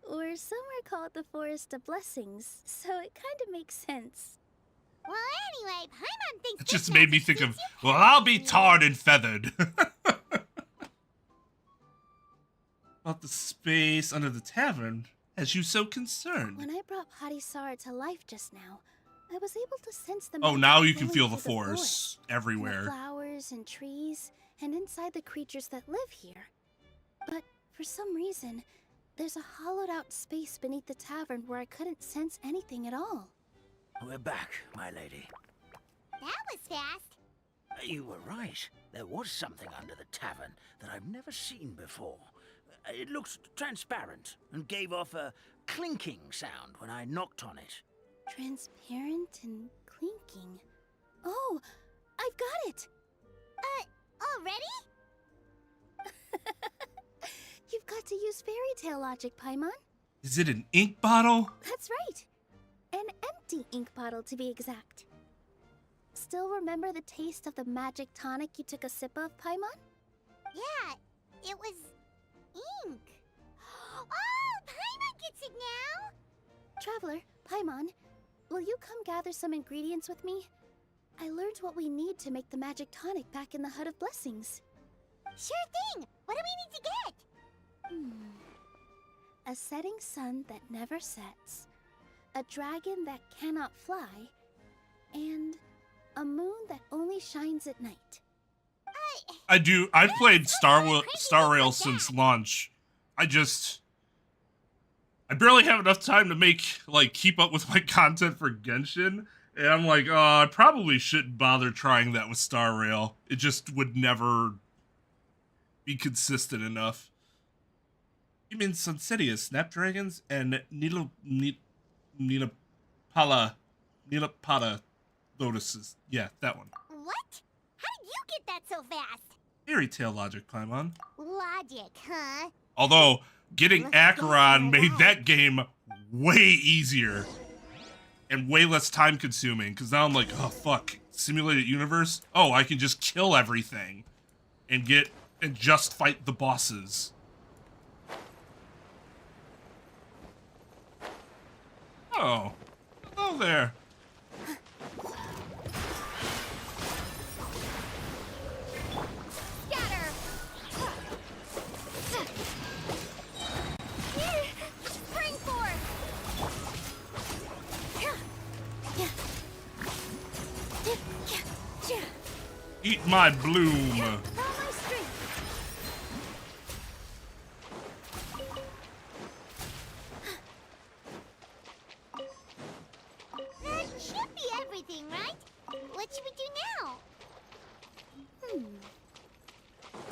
or somewhere called the Forest of Blessings, so it kind of makes sense. Well, anyway, Paimon thinks It this just made me magic think of, suits you well, I'll be perfectly. tarred and feathered. About the space under the tavern, as you so concerned. When I brought Patisara to life just now, I was able to sense the Oh, magic now you can flowing feel the through forest and the everywhere. flowers and trees, and inside the creatures that live here. But for some reason, there's a hollowed out space beneath the tavern where I couldn't sense anything at all. We're back, my lady. That was fast. You were right. There was something under the tavern that I've never seen before. It looked transparent and gave off a clinking sound when I knocked on it. Transparent and clinking. Oh, I've got it! Already? You've got to use fairy tale logic, Paimon. Is it an ink bottle? That's right. An empty ink bottle, to be exact. Still remember the taste of the magic tonic you took a sip of, Paimon? Yeah, it was ink. Oh, Paimon gets it now. Traveler, Paimon, will you come gather some ingredients with me? I learned what we need to make the magic tonic back in the Hut of Blessings. Sure thing. What do we need to get? A setting sun that never sets, a dragon that cannot fly, and a moon that only shines at night. I've played Star crazy Rail like since that. launch. I barely have enough time to keep up with my content for Genshin. And I'm like, I probably shouldn't bother trying that with Star Rail. It just would never be consistent enough. You mean Sunsettia, Snapdragons, and Nilapala lotuses. Yeah, that one. What? How did you get that so fast? Fairy tale logic, Paimon. Logic, huh? Although, getting Let's get Acheron to made that. that game way easier and way less time consuming, because now I'm like, oh fuck, simulated universe? Oh, I can just kill everything and just fight the bosses. Oh. Hello there. Scatter! Spring force! Eat my bloom. Follow my strength! That should be everything, right? What should we do now?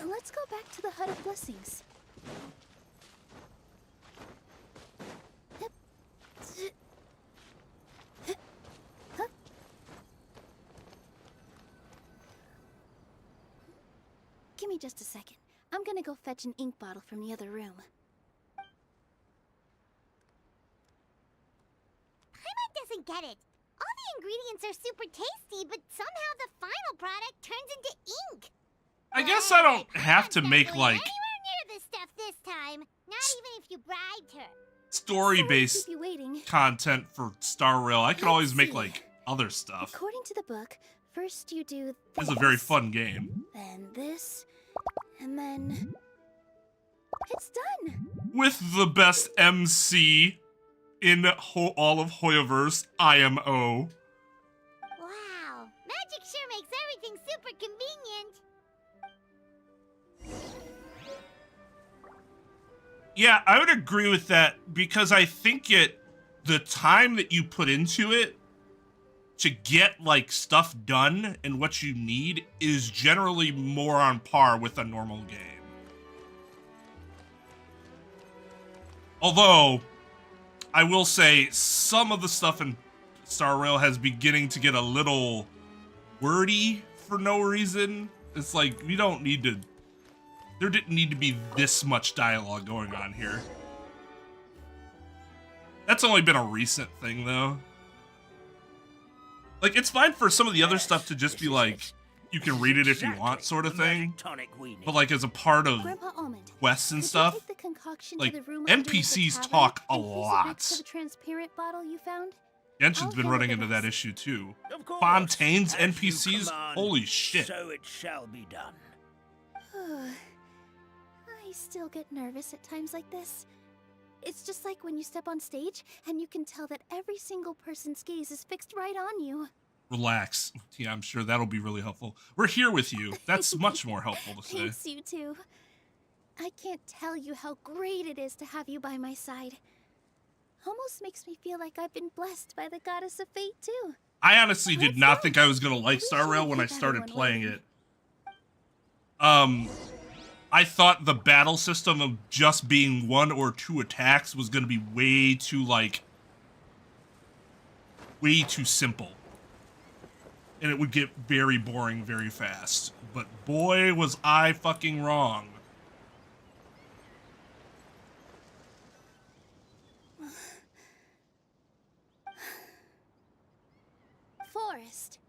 Let's go back to the Hut of Blessings. Yep. Huh? Give me just a second. I'm gonna go fetch an ink bottle from the other room. Paimon doesn't get it. All the ingredients are super tasty, but somehow the final product turns into ink. I guess I don't have to make Definitely like anywhere near this stuff this time. Not even if you bribed her. story-based Keep you waiting. content for Star Rail. I could Let's always make see. like other stuff. According to the book, first you do It's this, a very fun game. then this, and then it's done. With the best MC in all of Hoyoverse, IMO. Wow. Magic sure makes everything super convenient. Yeah, I would agree with that because I think the time that you put into it to get like stuff done and what you need is generally more on par with a normal game. Although, I will say some of the stuff in Star Rail has beginning to get a little wordy for no reason. It's like, we don't need to... There didn't need to be this much dialogue going on here. That's only been a recent thing, though. Like, it's fine for some of the other stuff to just be like, you can read it if you want sort of thing. But like, as a part of Grandpa Almond, quests and could you stuff, take the concoction like, to the room underneath the NPCs tavern talk a and place it lot. next to the transparent bottle you found? Genshin's I'll been handle running the into that rest. issue too. Of course, Fontaine's as you NPCs? command, Holy shit. So it shall be done. I still get nervous at times like this. It's just like when you step on stage and you can tell that every single person's gaze is fixed right on you. Relax. Yeah, I'm sure that'll be really helpful. We're here with you. That's much more helpful to say. Thanks, you too. I can't tell you how great it is to have you by my side. Almost makes me feel like I've been blessed by the goddess of fate too. I honestly did Let's not go. think I was gonna like We Star Rail should when I keep started everyone playing waiting. it. I thought the battle system of just being 1 or 2 attacks was gonna be way too simple. And it would get very boring very fast. But boy, was I fucking wrong. Forest,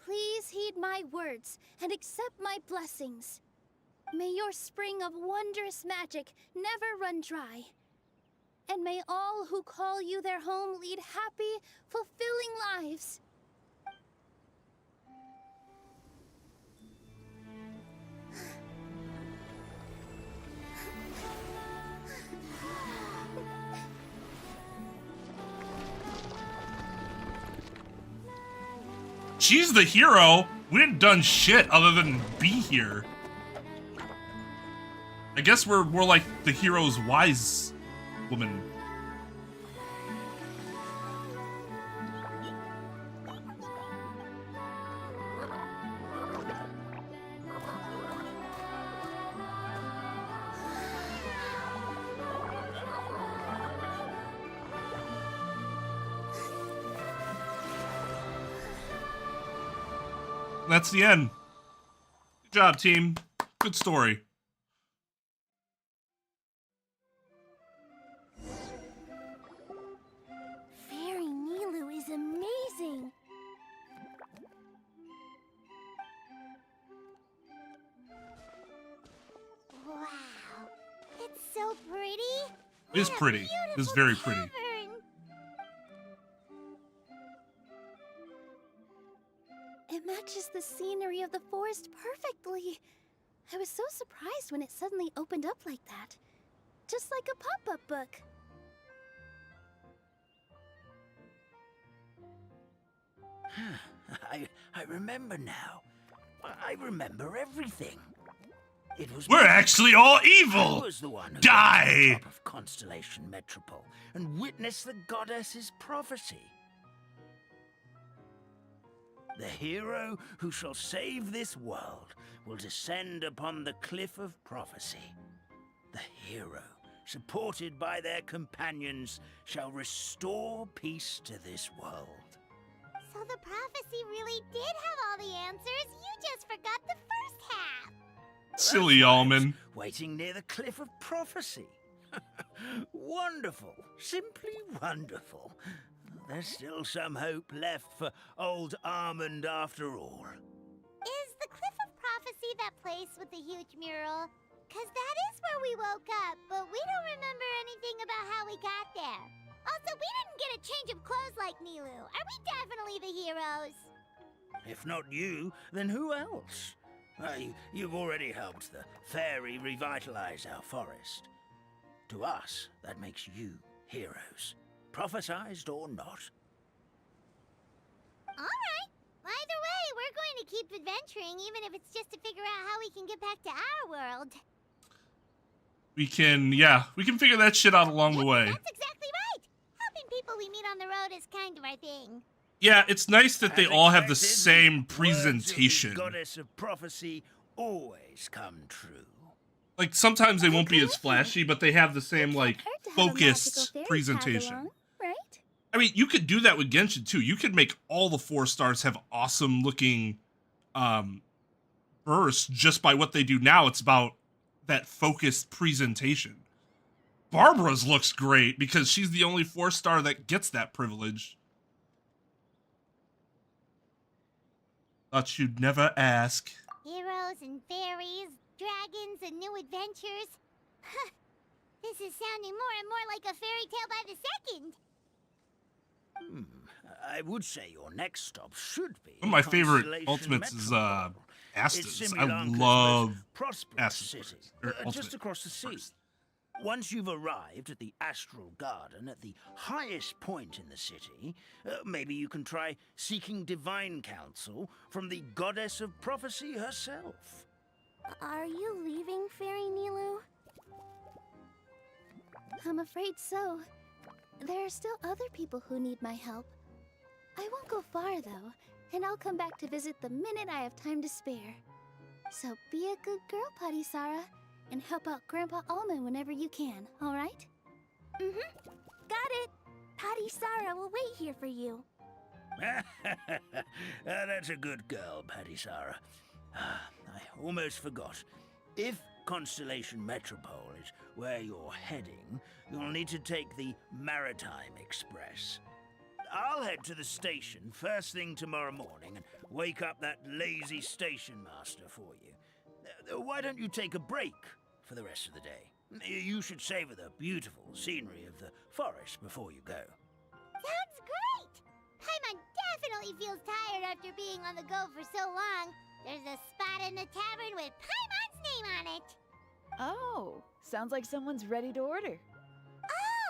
please heed my words and accept my blessings. May your spring of wondrous magic never run dry. And may all who call you their home lead happy, fulfilling lives. She's the hero. We didn't done shit other than be here. I guess we're like the hero's wise woman. That's the end. Good job, team. Good story. Fairy Nilu is amazing. Wow. It's so pretty. It is What a pretty. It is beautiful very pretty. cavern. It matches the scenery of the forest perfectly. I was so surprised when it suddenly opened up like that. Just like a pop-up book. I remember now. I remember everything. It was We're me. actually all I evil! was the one who Die! got to the top of Constellation Metropole and witnessed the goddess's prophecy. The hero who shall save this world will descend upon the cliff of prophecy. The hero, supported by their companions, shall restore peace to this world. So the prophecy really did have all the answers. You just forgot the first half. Silly That's why I was almond. waiting near the cliff of prophecy. Wonderful. Simply wonderful. There's still some hope left for old Almond after all. Is the Cliff of Prophecy that place with the huge mural? 'Cause that is where we woke up, but we don't remember anything about how we got there. Also, we didn't get a change of clothes like Nilu. Are we definitely the heroes? If not you, then who else? You've already helped the fairy revitalize our forest. To us, that makes you heroes. Prophesized or not. Alright. Either way, we're going to keep adventuring, even if it's just to figure out how we can get back to our world. We can figure that shit out along the way. That's exactly right. Helping people we meet on the road is kind of our thing. Yeah, it's nice that they As all have the expected, same words of the presentation. goddess of prophecy always come true. Like, sometimes they won't be as flashy, but they have the same, like, Hard to have a focused magical fairy tag presentation. along, right? I mean, you could do that with Genshin, too. You could make all the 4 stars have awesome-looking bursts just by what they do now. It's about that focused presentation. Barbara's looks great because she's the only 4-star that gets that privilege. Thought you'd never ask. Heroes and fairies, dragons and new adventures. Huh. This is sounding more and more like a fairy tale by the second. I would say your next stop should be One of my favorite Constellation ultimates is Metropole. Astas. It's I Similanka's love most prosperous Astas city, first, or just ultimate across the sea. first. Once you've arrived at the Astral Garden at the highest point in the city, maybe you can try seeking divine counsel from the goddess of prophecy herself. Are you leaving, Fairy Nilu? I'm afraid so. There are still other people who need my help. I won't go far, though, and I'll come back to visit the minute I have time to spare. So be a good girl, Patisara, and help out Grandpa Almond whenever you can, all right? Mm-hmm. Got it. Patisara will wait here for you. That's a good girl, Patisara. I almost forgot. If Constellation Metropole is where you're heading, you'll need to take the Maritime Express. I'll head to the station first thing tomorrow morning and wake up that lazy station master for you. Why don't you take a break for the rest of the day? You should savor the beautiful scenery of the forest before you go. Sounds great! Paimon definitely feels tired after being on the go for so long. There's a spot in the tavern with Paimon's name on it. Oh, sounds like someone's ready to order.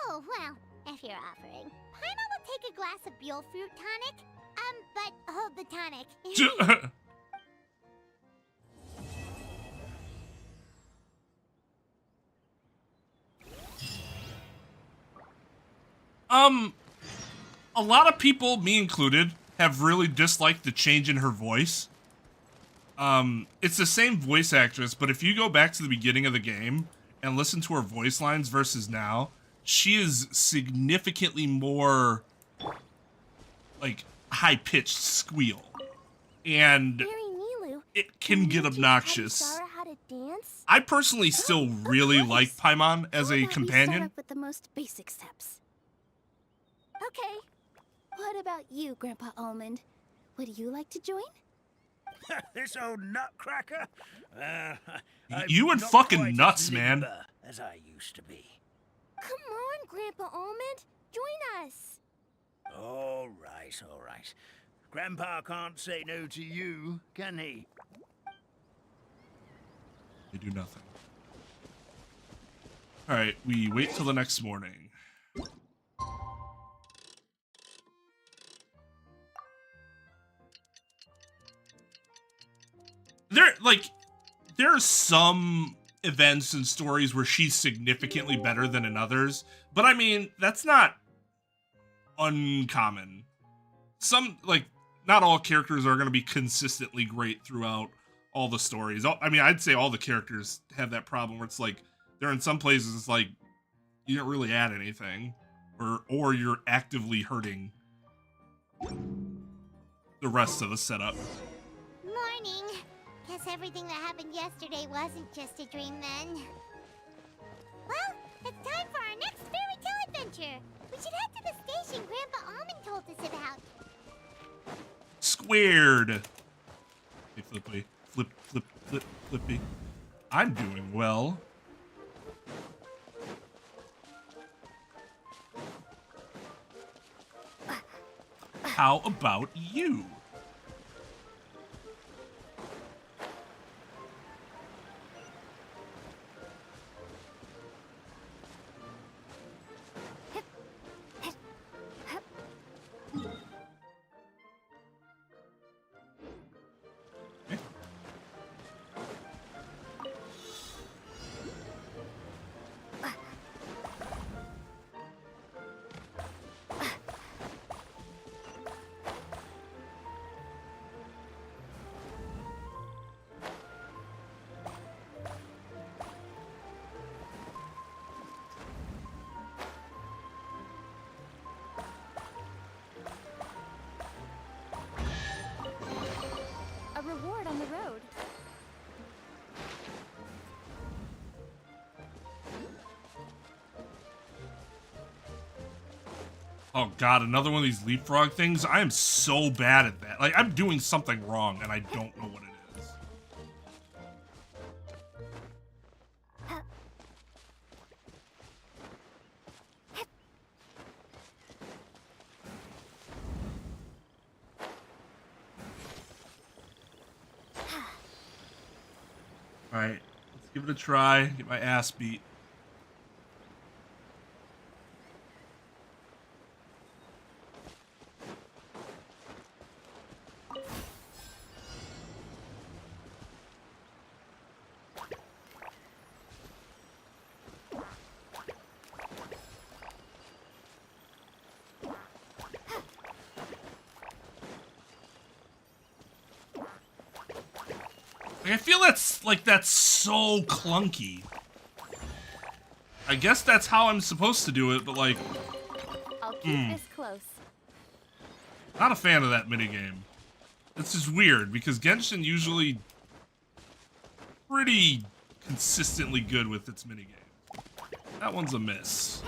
Oh, well, if you're offering. Paimon will take a glass of Buell fruit tonic. But hold the tonic. A lot of people, me included, have really disliked the change in her voice. It's the same voice actress, but if you go back to the beginning of the game and listen to her voice lines versus now, she is significantly more, like, high-pitched squeal. And Fairy Nilu, it can get obnoxious. Patisara how to dance? I personally still really like Paimon as How a about we start companion. up with the most basic steps. Okay. What about you, Grandpa Almond? Would you like to join? This old nutcracker? I'm You and not fucking quite as nuts, man. limber as I used to be. Come on, Grandpa Almond. Join us. All right, all right. Grandpa can't say no to you, can he? They do nothing. Alright, we wait till the next morning. There are some events and stories where she's significantly better than in others, but I mean, that's not uncommon. Not all characters are going to be consistently great throughout all the stories. I mean, I'd say all the characters have that problem where it's like, they're in some places, it's like, you don't really add anything, or you're actively hurting the rest of the setup. Morning. Guess everything that happened yesterday wasn't just a dream then. Well, it's time for our next fairy tale adventure. We should head to the station Grandpa Almond told us about. Squared. Hey, Flippy. Flippy. I'm doing well. How about you? A reward on the road. Oh god, another one of these leapfrog things? I am so bad at that. Like, I'm doing something wrong and I don't know what it is. Alright, let's give it a try. Get my ass beat. Like, I feel that's so clunky. I guess that's how I'm supposed to do it, but like, I'll keep this close. not a fan of that minigame. This is weird because Genshin usually pretty consistently good with its minigame. That one's a miss.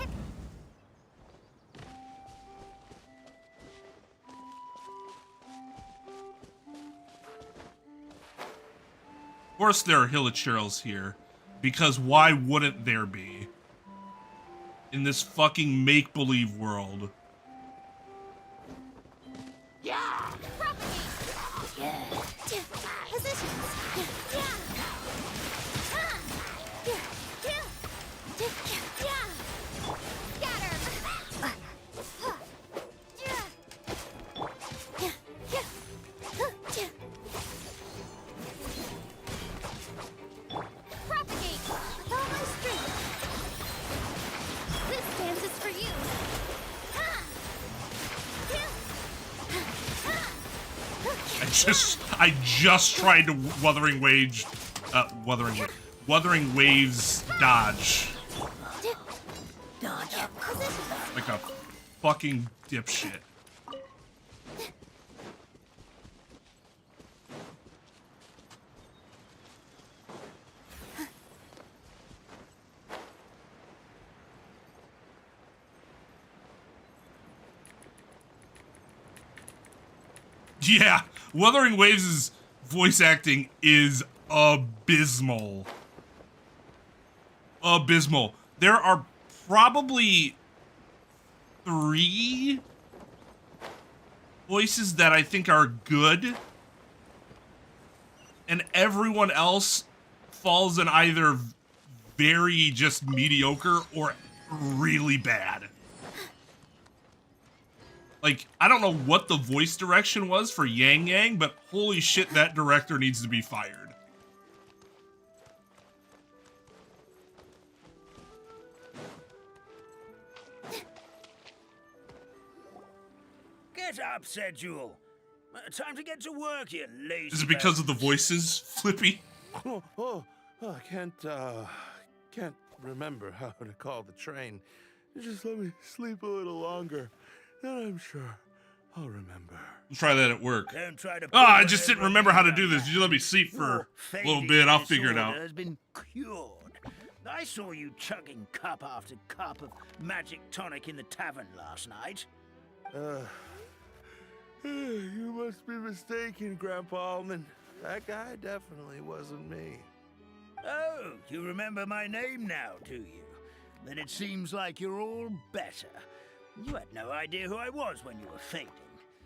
Of course there are Hilichurls here, because why wouldn't there be? In this fucking make-believe world. Yeah! I just tried to Wuthering Waves dodge. Like a fucking dipshit. Yeah, Wuthering Waves' voice acting is abysmal. Abysmal. There are probably 3 voices that I think are good, and everyone else falls in either very just mediocre or really bad. Like, I don't know what the voice direction was for Yang Yang, but holy shit, that director needs to be fired. Get up, said Jewel. Time to get to work, you lazy. Is it because of the voices, Flippy? I can't remember how to call the train. Just let me sleep a little longer, then I'm sure I'll remember. Let's try that at work. Don't try to I just didn't remember how to do this. You let me sleep for a little bit. I'll figure it out. Has been cured. I saw you chugging cup after cup of magic tonic in the tavern last night. You must be mistaken, Grandpa Almond. That guy definitely wasn't me. Oh, you remember my name now, do you? Then it seems like you're all better. You had no idea who I was when you were fading.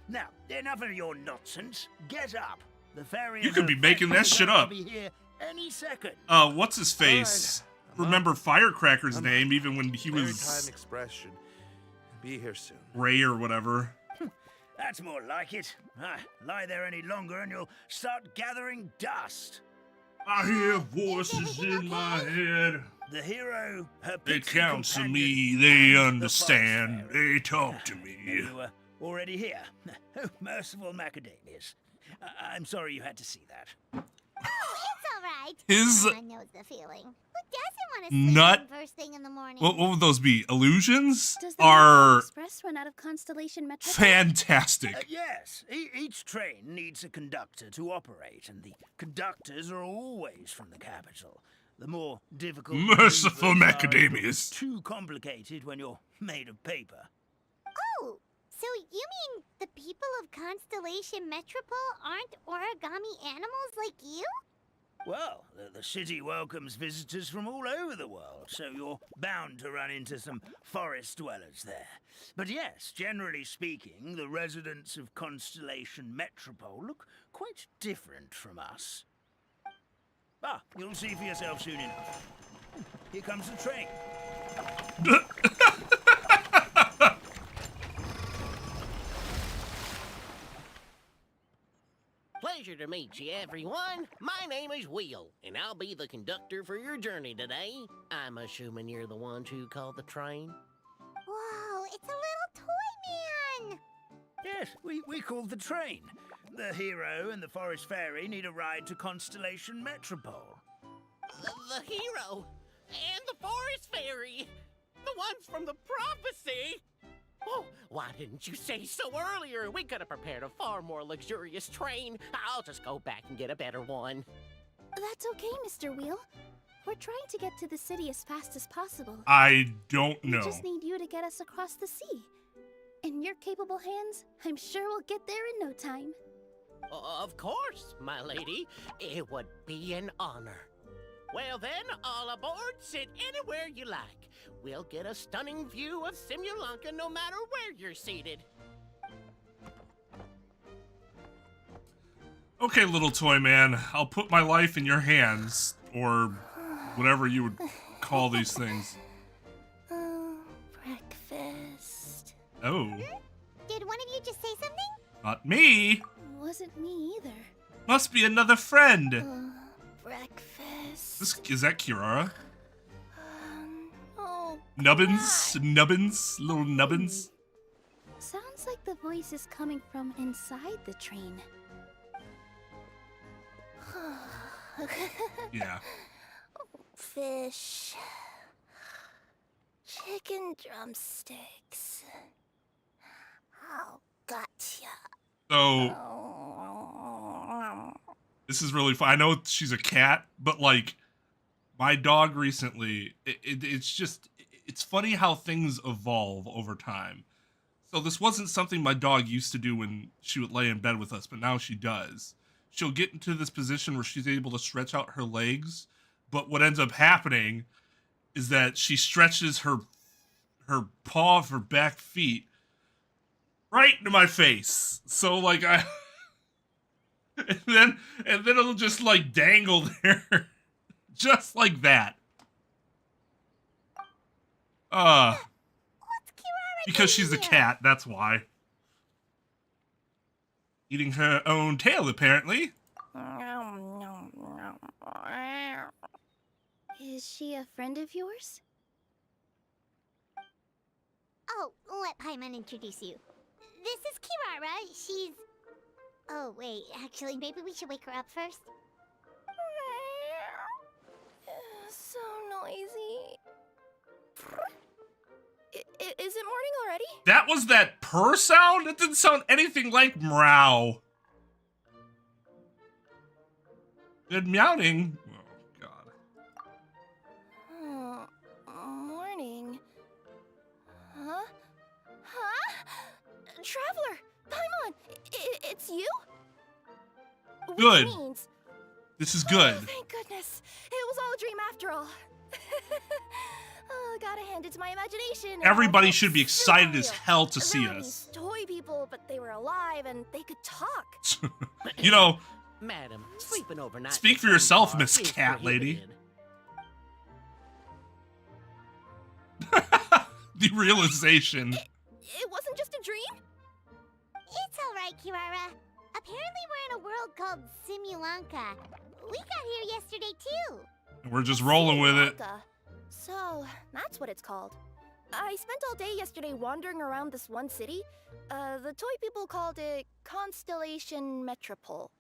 Now, enough of your nonsense. Get up. The fairy. You could be making that shit up. Be here any second. What's his face? Right. Remember Firecracker's name even when he was time expression. Be here soon. Ray or whatever. That's more like it. Lie there any longer and you'll start gathering dust. I hear voices in my head. The hero, her They pixie counsel companion, me, they and the understand, forest fairy. they talk to me. You were already here. Oh, merciful macadamias. I'm sorry you had to see that. Oh, it's all right. His Everyone knows the feeling. Who doesn't want to sleep nut. first thing in the morning? What would those be? Illusions Does the are Express run out of Constellation Metro? fantastic. Yes, each train needs a conductor to operate, and the conductors are always from the capital. The more difficult... Merciful maneuvers are macadamias. Too complicated when you're made of paper. Oh, so you mean the people of Constellation Metropole aren't origami animals like you? Well, the city welcomes visitors from all over the world, so you're bound to run into some forest dwellers there. But yes, generally speaking, the residents of Constellation Metropole look quite different from us. You'll see for yourself soon enough. Here comes the train. Pleasure to meet you, everyone. My name is Will, and I'll be the conductor for your journey today. I'm assuming you're the ones who called the train? Whoa, it's a little toy man! Yes, we called the train. The hero and the forest fairy need a ride to Constellation Metropole. The hero and the forest fairy, the ones from the prophecy. Oh, why didn't you say so earlier? We could have prepared a far more luxurious train. I'll just go back and get a better one. That's okay, Mr. Wheel. We're trying to get to the city as fast as possible. I don't know. We just need you to get us across the sea. In your capable hands, I'm sure we'll get there in no time. Of course, my lady. It would be an honor. Well then, all aboard, sit anywhere you like. We'll get a stunning view of Simulanka no matter where you're seated. Okay, little toy man, I'll put my life in your hands, or whatever you would call these things. Breakfast. Oh. Did one of you just say something? Not me. Wasn't me either. Must be another friend. Breakfast. Is that Kirara? Oh, Nubbins? Nubbins? Little Nubbins? sounds like the voice is coming from inside the train. Yeah. Fish. Chicken drumsticks. Oh, gotcha. So, this is really fun. I know she's a cat, but like, my dog recently, it's funny how things evolve over time. So this wasn't something my dog used to do when she would lay in bed with us, but now she does. She'll get into this position where she's able to stretch out her legs, but what ends up happening is that she stretches her paw of her back feet right into my face. So like and then it'll just like dangle there just like that. What's Kirara Because doing she's a here? cat, that's why. Eating her own tail, apparently. Is she a friend of yours? Oh, let Paimon introduce you. This is Kirara. She's... Oh, wait. Actually, maybe we should wake her up first. So noisy. Is it morning already? That was that purr sound? It didn't sound anything like meow. Good meowing. Oh, God. Morning. Huh? Traveler! Paimon! It's you? Good. Which means... This is good. Oh, thank goodness. It was all a dream after all. Oh, gotta hand it to my imagination. Everybody should be excited as hell to see There were us. these toy people, but they were alive and they could talk. You know, Madam, sleeping overnight. speak for yourself, Miss Cat Lady. The realization. It wasn't just a dream? It's alright, Kirara. Apparently we're in a world called Simulanka. We got here yesterday, too. We're just rolling with it. So, that's what it's called. I spent all day yesterday wandering around this one city. The toy people called it Constellation Metropole.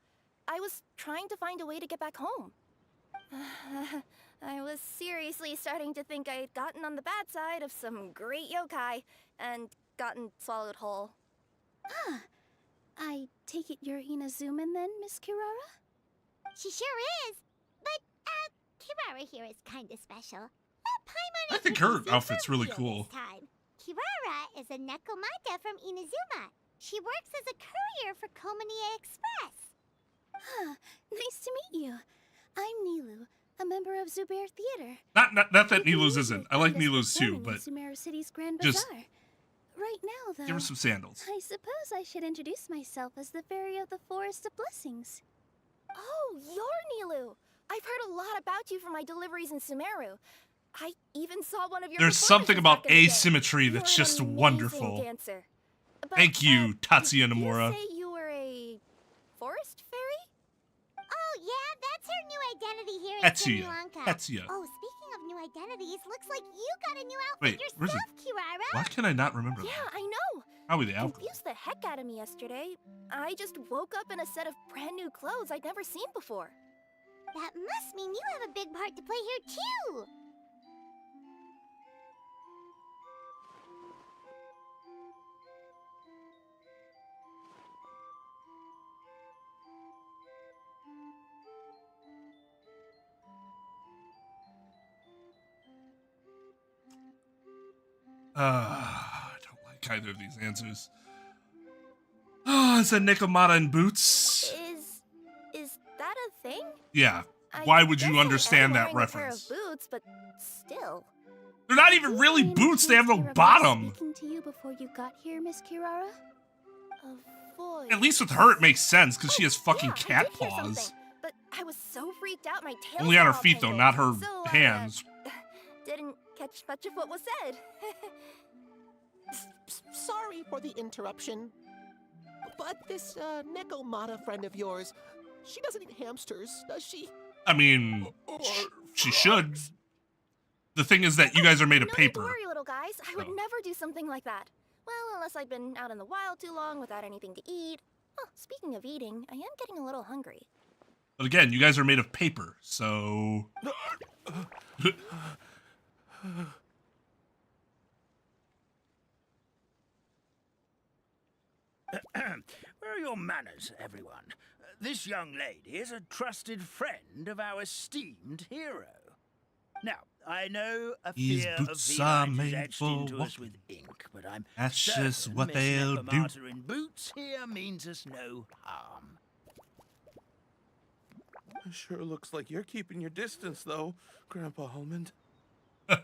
I was trying to find a way to get back home. I was seriously starting to think I had gotten on the bad side of some great yokai and gotten swallowed whole. I take it you're Inazuman then, Miss Kirara? She sure is. But, Kirara here is kinda special. Paimon I is think with her the outfit's really Super cool. this time. Kirara is a Nekomata from Inazuma. She works as a courier for Komanie Express. Nice to meet you. I'm Nilu, a member of Zubair Theater. Not that You can Nilu's usually isn't. I like find us Nilu's too, performing in but Sumeru City's Grand just Bazaar. Right now, though, give her some sandals. I suppose I should introduce myself as the Fairy of the Forest of Blessings. Oh, you're Nilu! I've heard a lot about you from my deliveries in Sumeru. I even saw one of your There's something performances about back in the day. asymmetry that's You're just an amazing wonderful. Dancer. But, Thank you, Tatsuya did Nomura. you say you were a forest fairy? Oh, yeah, that's her new identity here in Tetsuya. Simulanka. Tetsuya. Oh, speaking of new identities, looks like you got a new outfit Wait, where's yourself, Kirara. Why can I not remember Yeah, that? I know. Probably the alcohol. Confused the heck out of me yesterday. I just woke up in a set of brand new clothes I'd never seen before. That must mean you have a big part to play here, too. I don't like either of these answers. It's a Nekomata in boots. Is that a thing? Yeah. I Why would guess you I am understand that wearing a pair reference? of boots, but still. They're not even really boots, they have no bottom. Speaking to you before you got here, Miss Kirara? A voice. At least with her it makes sense, because she has fucking Yeah, I cat did hear paws. something, but I was so freaked out my tail Only on her got all feet, though, tangled, not her so, hands. Didn't catch much of what was said. Sorry for the interruption. But this Nekomata friend of yours, she doesn't eat hamsters, does she? I mean, she should. The thing is that you guys are made of No need to paper. worry, little guys. I would Oh. never do something like that. Well, unless I'd been out in the wild too long without anything to eat. Oh, speaking of eating, I am getting a little hungry. But again, you guys are made of paper, so... Where are your manners, everyone? This young lady is a trusted friend of our esteemed hero. Now, I know a These fear of boots are felines is made etched for into us walking. with ink, but I'm That's certain just what Miss they'll do. Nekomata in boots here means us no harm. It sure looks like you're keeping your distance, though, Grandpa Almond. You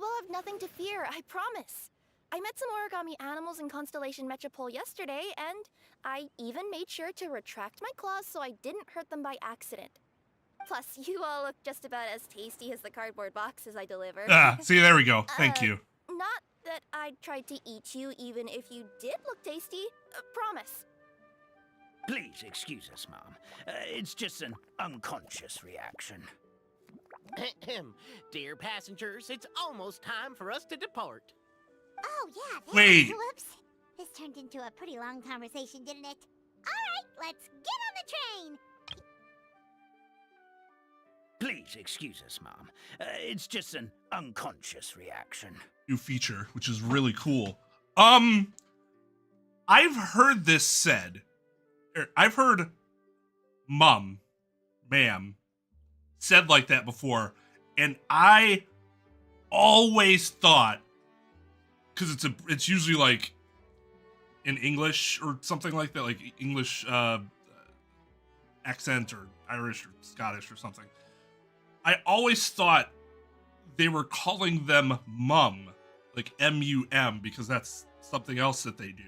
all have nothing to fear, I promise. I met some origami animals in Constellation Metropole yesterday, and I even made sure to retract my claws so I didn't hurt them by accident. Plus, you all look just about as tasty as the cardboard boxes I deliver. Ah, see, there we go. Thank you. Not that I tried to eat you, even if you did look tasty. Promise. Please excuse us, Mom. It's just an unconscious reaction. Dear passengers, it's almost time for us to depart. Oh, yeah, that. Wait. Whoops. This turned into a pretty long conversation, didn't it? All right, let's get on the train. Please excuse us, Mom. It's just an unconscious reaction. New feature, which is really cool. I've heard this said. I've heard ma'am said like that before, and I always thought, because it's usually like in English or something like that, like English accent or Irish or Scottish or something. I always thought they were calling them mum, like M-U-M, because that's something else that they do.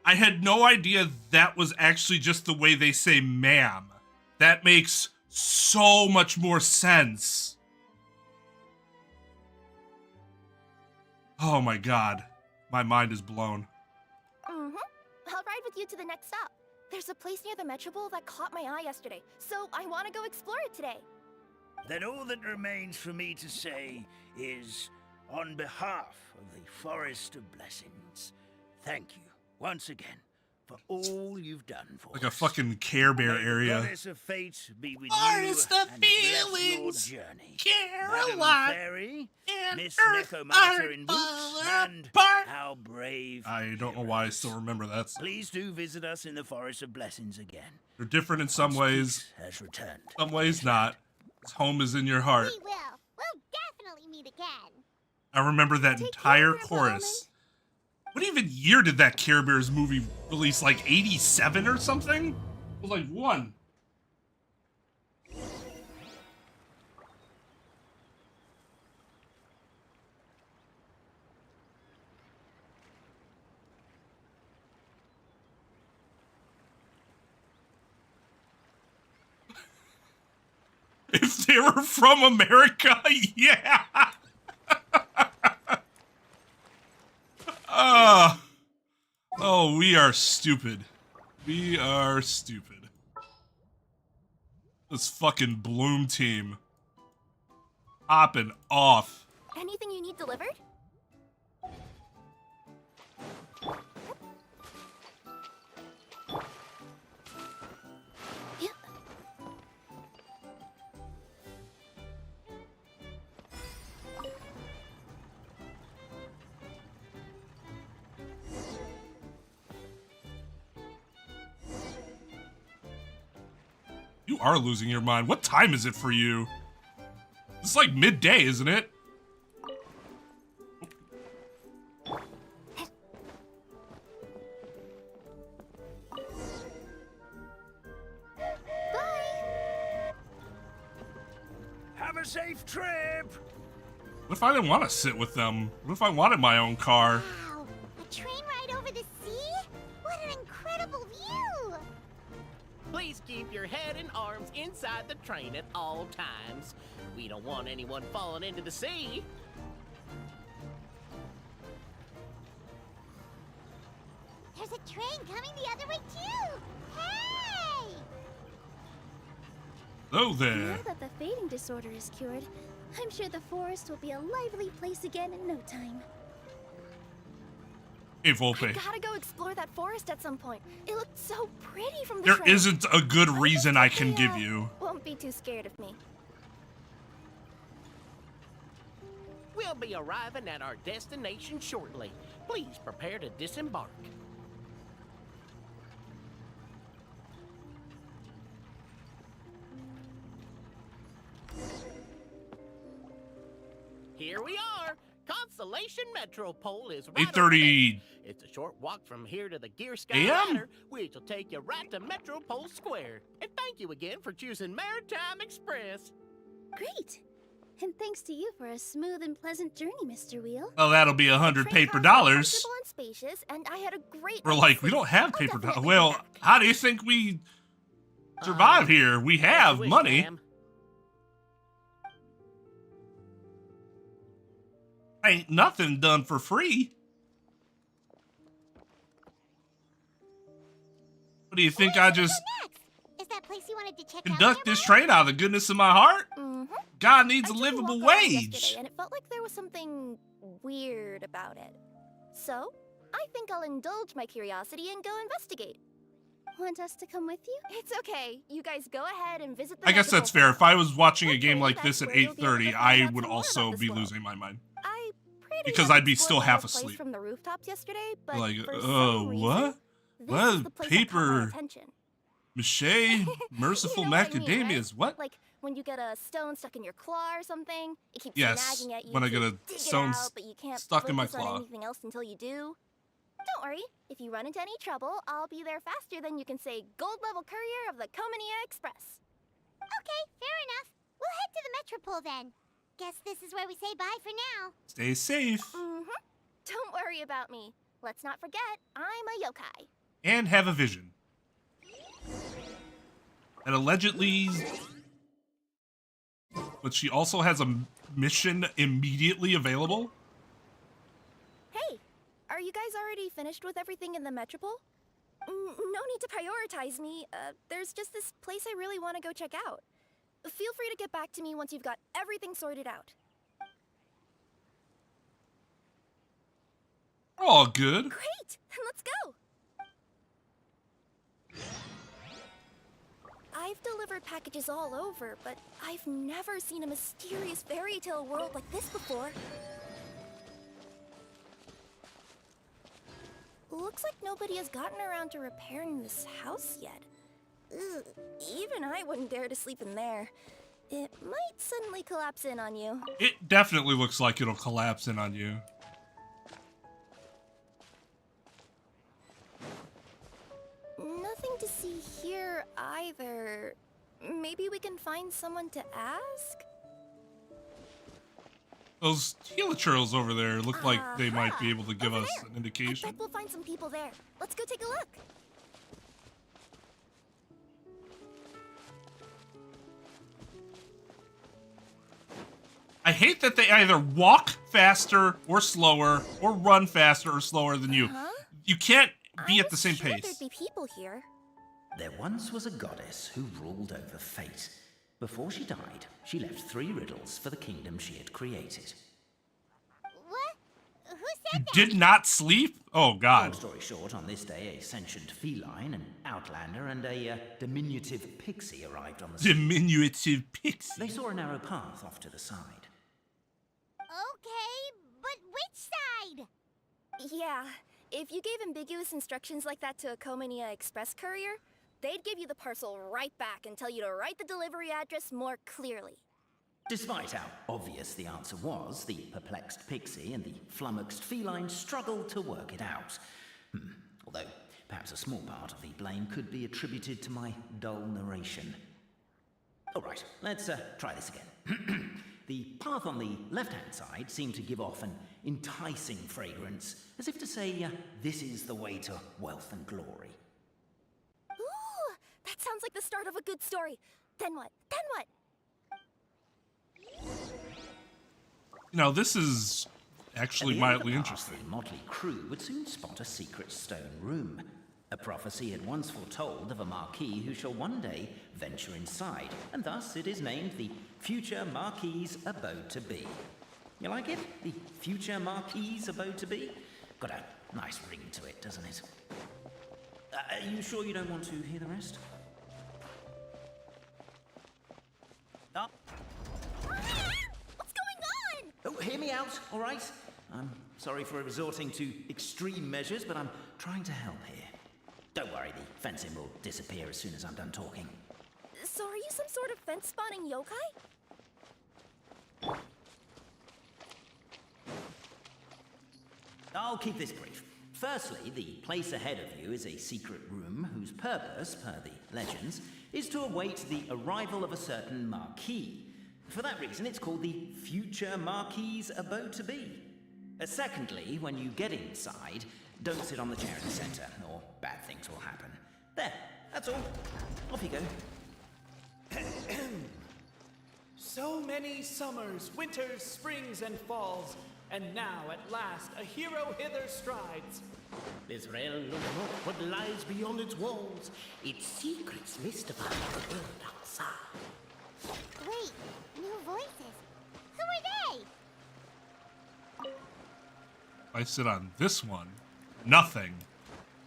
I had no idea that was actually just the way they say ma'am. That makes so much more sense. Oh my god. My mind is blown. Mm-hmm. I'll ride with you to the next stop. There's a place near the Metropole that caught my eye yesterday, so I want to go explore it today. Then all that remains for me to say is, on behalf of the Forest of Blessings, thank you once again for all you've done for Like us. a fucking Care Bear May the area. goddess of fate be with Forest you of and bless feelings, your journey. Caroline, Madam Fairy, and Miss Earth Nekomata are in boots, apart. and our brave I don't know why I still remember that. Please do visit us in the Forest of Blessings again. They're different in some Once ways, peace has returned. some ways not. Home is in your heart. We will. We'll definitely meet again. I remember that Take entire care, Grandpa chorus. What even year did that Care Bears movie release? Like 87 or something? It was like one. If they were from America, yeah. Oh, we are stupid. We are stupid. This fucking Bloom team. Popping off. Anything you need delivered? Yep. You are losing your mind. What time is it for you? It's like midday, isn't it? Have a safe trip! What if I didn't want to sit with them? What if I wanted my own car? Wow, a train ride over the sea? What an incredible view! Please keep your head and arms inside the train at all times. We don't want anyone falling into the sea. There's a train coming the other way too! Hey! Hello there. Now that the fading disorder is cured, I'm sure the forest will be a lively place again in no time. Hey, I Volpe. gotta go explore that forest at some point. It looked so pretty from the There train. isn't a good reason I can give you. Won't be too scared of me. We'll be arriving at our destination shortly. Please prepare to disembark. Constellation Metropole is right over 8:30 there. It's a short walk from here to the Gear Sky AM? Ladder, which will take you right to Metropole Square. And thank you again for choosing Maritime Express. Great. And thanks to you for a smooth and pleasant journey, Mr. Wheel. Well, that'll be 100 Train paper car was dollars. comfortable and spacious, and I had a great We're night's like, we sleep. don't have I'll paper dollars. definitely Well, be back. how do you think we survive here? We As you have wish, money. ma'am. Ain't nothing done for free. What do you think? I just Next, is that place you wanted to check conduct out this train out of the goodness of my heart? Mm-hmm. God needs I a took livable walk around wage. yesterday, and it felt like there was something weird about it. So, I think I'll indulge my curiosity and go investigate. Want us to come with you? It's okay. You guys go ahead and visit the I guess that's fair. If I was watching a game like Hopefully this at that's where you'll be able to 8:30, find I out would some more also about this be world. losing my mind. I pretty Because much I'd be explored still the half whole place asleep. from the rooftops yesterday, but Like, for some reason, what? this What? is the place that caught my Paper? attention. Mache? Merciful You know what I mean, macadamias? right? What? Like when you get a stone stuck in your claw or something, it keeps Yes, nagging at you. when I to get a dig it stone out, but you can't stuck in my focus on claw. anything else until you do. Don't worry, if you run into any trouble, I'll be there faster than you can say gold level courier of the Comania Express. Okay, fair enough. We'll head to the Metropole then. Guess this is where we say bye for now. Stay safe. Mm-hmm. Don't worry about me. Let's not forget, I'm a yokai. And have a vision. And allegedly... But she also has a mission immediately available? Hey, are you guys already finished with everything in the Metropole? No need to prioritize me. There's just this place I really want to go check out. Feel free to get back to me once you've got everything sorted out. All good. Great! Then let's go! I've delivered packages all over, but I've never seen a mysterious fairy tale world like this before. Looks like nobody has gotten around to repairing this house yet. Ugh, even I wouldn't dare to sleep in there. It might suddenly collapse in on you. It definitely looks like it'll collapse in on you. Nothing to see here either. Maybe we can find someone to ask? Those helichurls over there look like they might be able to give Over us there. an indication. I bet we'll find some people there. Let's go take a look. I hate that they either walk faster or slower or run faster or slower than you. Huh? You can't be I at the was same sure pace. There'd be people here. There once was a goddess who ruled over fate. Before she died, she left 3 riddles for the kingdom she had created. What? Who You said that? did not sleep? Oh, Long God. story short, on this day, a sentient feline, an outlander, and a diminutive pixie arrived on the scene. Diminutive pixie. They saw a narrow path off to the side. Okay, but which side? Yeah, if you gave ambiguous instructions like that to a Comania Express courier, they'd give you the parcel right back and tell you to write the delivery address more clearly. Despite how obvious the answer was, the perplexed pixie and the flummoxed feline struggled to work it out. Although, perhaps a small part of the blame could be attributed to my dull narration. All right, let's try this again. The path on the left-hand side seemed to give off an enticing fragrance, as if to say, this is the way to wealth and glory. Ooh, that sounds like the start of a good story. Then what? Then what? You know, this is actually At the end of mildly the path, interesting. The motley crew would soon spot a secret stone room. A prophecy had once foretold of a marquis who shall one day venture inside, and thus it is named the Future Marquis's Abode to Be. You like it? The Future Marquis's Abode to Be? Got a nice ring to it, doesn't it? Are you sure you don't want to hear the rest? Oh, What's going on? oh, hear me out, all right? I'm sorry for resorting to extreme measures, but I'm trying to help here. Don't worry, the fencing will disappear as soon as I'm done talking. So are you some sort of fence-spawning yokai? I'll keep this brief. Firstly, the place ahead of you is a secret room whose purpose, per the legends, is to await the arrival of a certain Marquis. For that reason, it's called the future Marquis's abode to be. Secondly, when you get inside, don't sit on the chair in the center, or bad things will happen. There, that's all. Off you go. So many summers, winters, springs, and falls, and now at last a hero hither strides. This realm knows not what lies beyond its walls. Its secrets mystify the world outside. Wait, new voices. Who are they? If I sit on this one, nothing.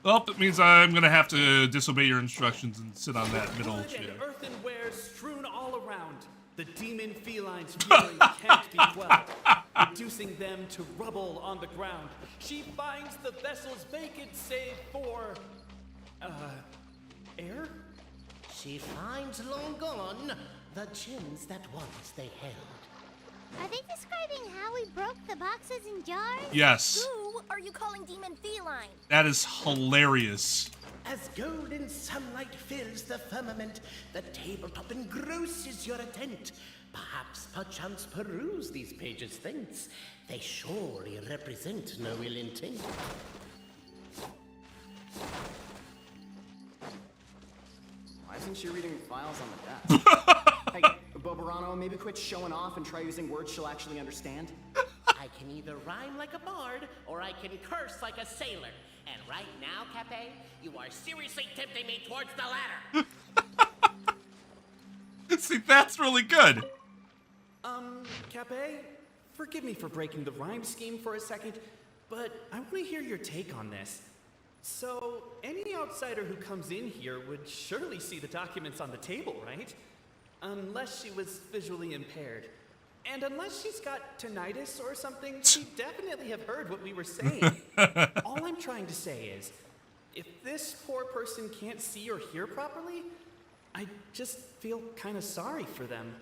Well, that means I'm gonna have to disobey your instructions and sit on that middle Wood chair. and earthenware strewn all around. The demon feline's fury can't be quelled, reducing them to rubble on the ground. She finds the vessels vacant save for, air? She finds long gone the gems that once they held. Are they describing how we broke the boxes and jars? Yes, Who are you calling demon feline? that is hilarious. As golden sunlight fills the firmament, the tabletop engrosses your attent. Perchance peruse these pages thence. They surely represent no ill intent. Why isn't she reading files on the desk? Hey, Bobarano, maybe quit showing off and try using words she'll actually understand. I can either rhyme like a bard, or I can curse like a sailor. And right now, Cape, you are seriously tempting me towards the latter. See, that's really good. Cape, forgive me for breaking the rhyme scheme for a second, but I want to hear your take on this. So, any outsider who comes in here would surely see the documents on the table, right? Unless she was visually impaired. And unless she's got tinnitus or something, she'd definitely have heard what we were saying. All I'm trying to say is, if this poor person can't see or hear properly, I just feel kind of sorry for them.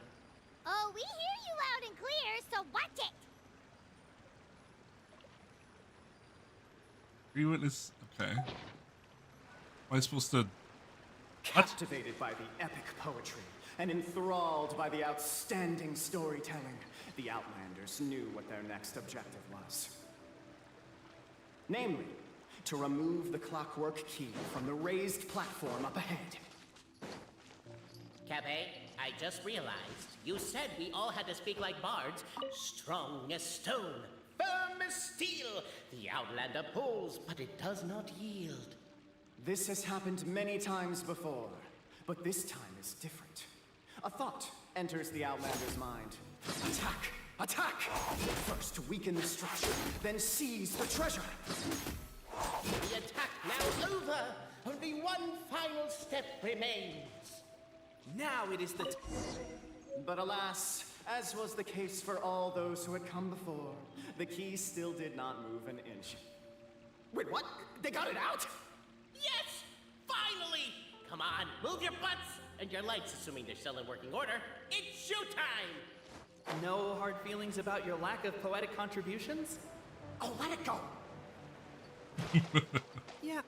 Oh, we hear you loud and clear, so watch it! Rewitness. Okay. Am I supposed to? What? Captivated by the epic poetry and enthralled by the outstanding storytelling, the Outlanders knew what their next objective was. Namely, to remove the clockwork key from the raised platform up ahead. Cape, I just realized you said we all had to speak like bards. Strong as stone, firm as steel. The Outlander pulls, but it does not yield. This has happened many times before, but this time is different. A thought enters the Outlander's mind. Attack! Attack! First weaken the structure, then seize the treasure. The attack now over. Only one final step remains. Now it is the But alas, as was the case for all those who had come before, the key still did not move an inch. Wait, what? They got it out? Yes! Finally! Come on, move your butts and your legs, assuming they're still in working order. It's showtime! No hard feelings about your lack of poetic contributions? Oh, let it go! Yeah.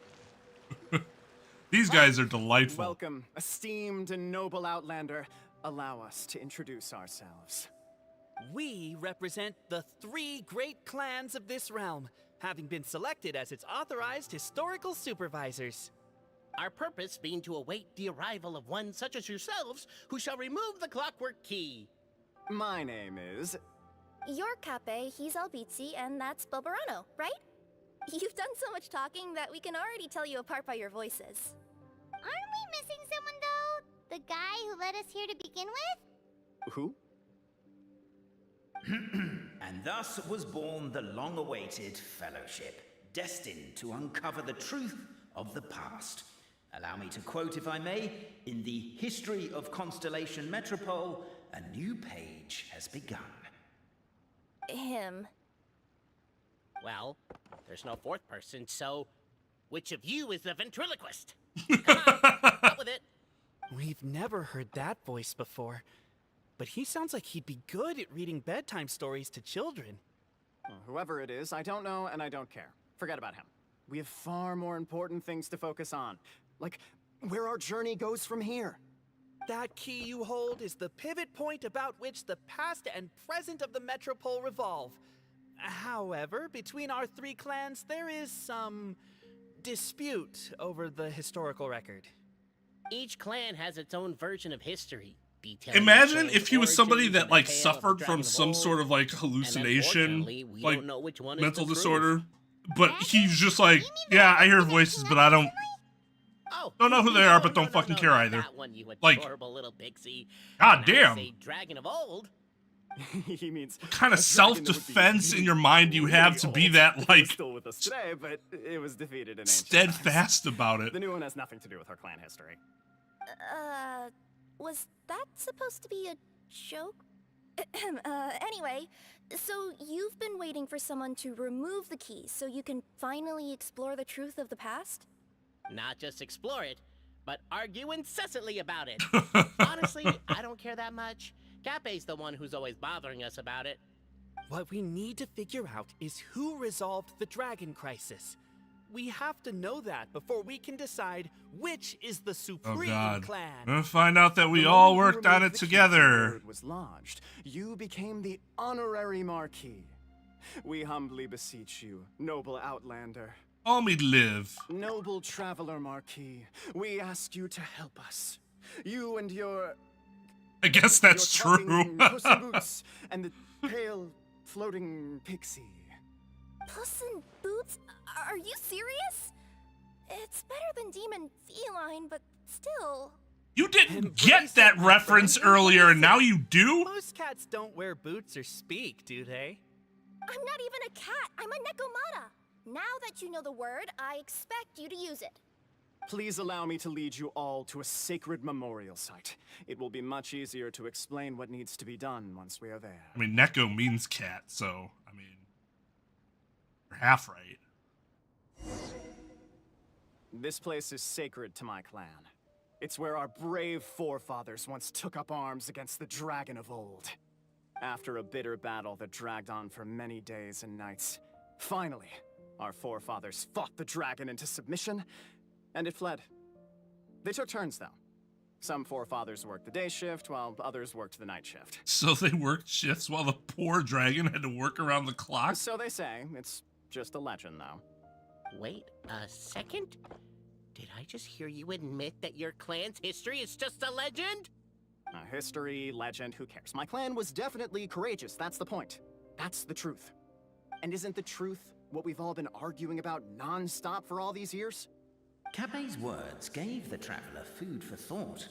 These guys are delightful. Welcome, esteemed and noble Outlander. Allow us to introduce ourselves. We represent the 3 great clans of this realm, having been selected as its authorized historical supervisors. Our purpose being to await the arrival of one such as yourselves who shall remove the clockwork key. My name is... You're Cape, he's Albizzi, and that's Bobarano, right? You've done so much talking that we can already tell you apart by your voices. Aren't we missing someone, though? The guy who led us here to begin with? Who? And thus was born the long-awaited fellowship, destined to uncover the truth of the past. Allow me to quote, if I may, in the history of Constellation Metropole, a new page has begun. Him. Well, there's no 4th person, so which of you is the ventriloquist? Come on, out with it. We've never heard that voice before, but he sounds like he'd be good at reading bedtime stories to children. Well, whoever it is, I don't know and I don't care. Forget about him. We have far more important things to focus on. Like, where our journey goes from here. That key you hold is the pivot point about which the past and present of the Metropole revolve. However, between our three clans, there is some dispute over the historical record. Each clan has its own version of history. detailing Imagine the if he was origins somebody and that the like tale of the suffered Dragon from of some Old, sort of like and hallucination, unfortunately, we like don't know which one is mental the truth. disorder. But he's just like, yeah, I hear voices, but I don't know who they are, but don't fucking care not either. That one, you Like, adorable little pixie. God When I damn. say Dragon of Old. He means What kind of a dragon that would be self-defense in your mind do you have really to be old. that It was like still with us today, but it was defeated in ancient steadfast times. about it? The new one has nothing to do with our clan history. Was that supposed to be a joke? Anyway, so you've been waiting for someone to remove the key so you can finally explore the truth of the past? Not just explore it, but argue incessantly about it. Honestly, I don't care that much. Cape's the one who's always bothering us about it. What we need to figure out is who resolved the dragon crisis. We have to know that before we can decide which is the Oh supreme god. clan. I'm gonna find out that we The all moment you worked on removed it the key together. word was lodged, you became the honorary Marquis. We humbly beseech you, noble outlander. All me live. Noble traveler Marquis, we ask you to help us. You and your... I guess that's your true. talking Puss in Boots and the pale floating pixie. Puss in Boots? Are you serious? It's better than Demon Feline, but still. You didn't get that reference earlier, and now you do? Most cats don't wear boots or speak, do they? I'm not even a cat. I'm a Nekomata. Now that you know the word, I expect you to use it. Please allow me to lead you all to a sacred memorial site. It will be much easier to explain what needs to be done once we are there. I mean, Neko means cat, so, I mean, you're half right. This place is sacred to my clan. It's where our brave forefathers once took up arms against the Dragon of Old. After a bitter battle that dragged on for many days and nights, finally, our forefathers fought the dragon into submission, and it fled. They took turns, though. Some forefathers worked the day shift, while others worked the night shift. So they worked shifts while the poor dragon had to work around the clock? So they say. It's just a legend, though. Wait a second. Did I just hear you admit that your clan's history is just a legend? History, legend, who cares? My clan was definitely courageous, that's the point. That's the truth. And isn't the truth what we've all been arguing about non-stop for all these years? Cape's words gave the traveler food for thought.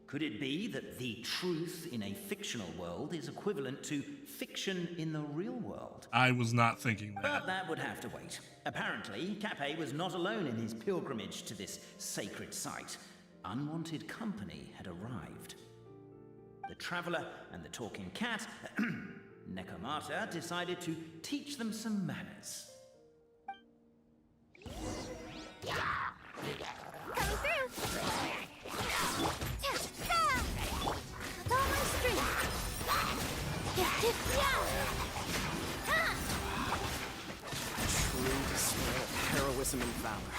Could it be that the truth in a fictional world is equivalent to fiction in the real world? I was not thinking that. But that would have to wait. Apparently, Cape was not alone in his pilgrimage to this sacred site. Unwanted company had arrived. The traveler and the talking cat, Nekomata, decided to teach them some manners. Coming through! With all my strength! True display of heroism and valor.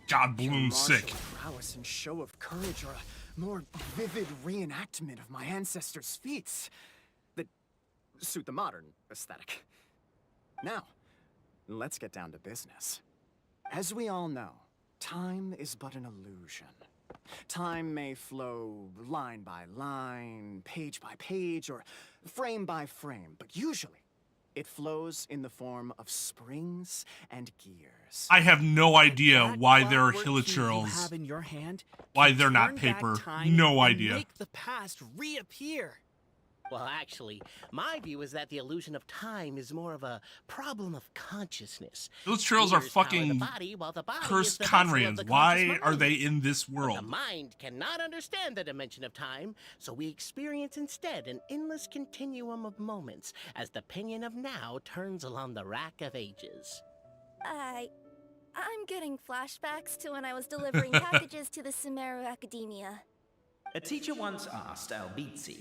God, Your Bloom's martial sick. prowess and show of courage are a more vivid reenactment of my ancestors' feats that suit the modern aesthetic. Now, let's get down to business. As we all know, time is but an illusion. Time may flow line by line, page by page, or frame by frame, but usually it flows in the form of springs and gears. I have no idea That why there are clockwork key you hilichurls. have in your hand Why can they're not turn back paper. time No and idea. Make the past reappear. Well, actually, my view is that the illusion of time is more of a problem of consciousness. Those trails are Gears power the fucking body, while the body is cursed the vessel of Conrians. the Why conscious are mind. they in this The world? mind cannot understand the dimension of time, so we experience instead an endless continuum of moments as the pinion of now turns along the rack of ages. I'm getting flashbacks to when I was delivering packages to the Sumeru Academia. A teacher once asked Albizzi,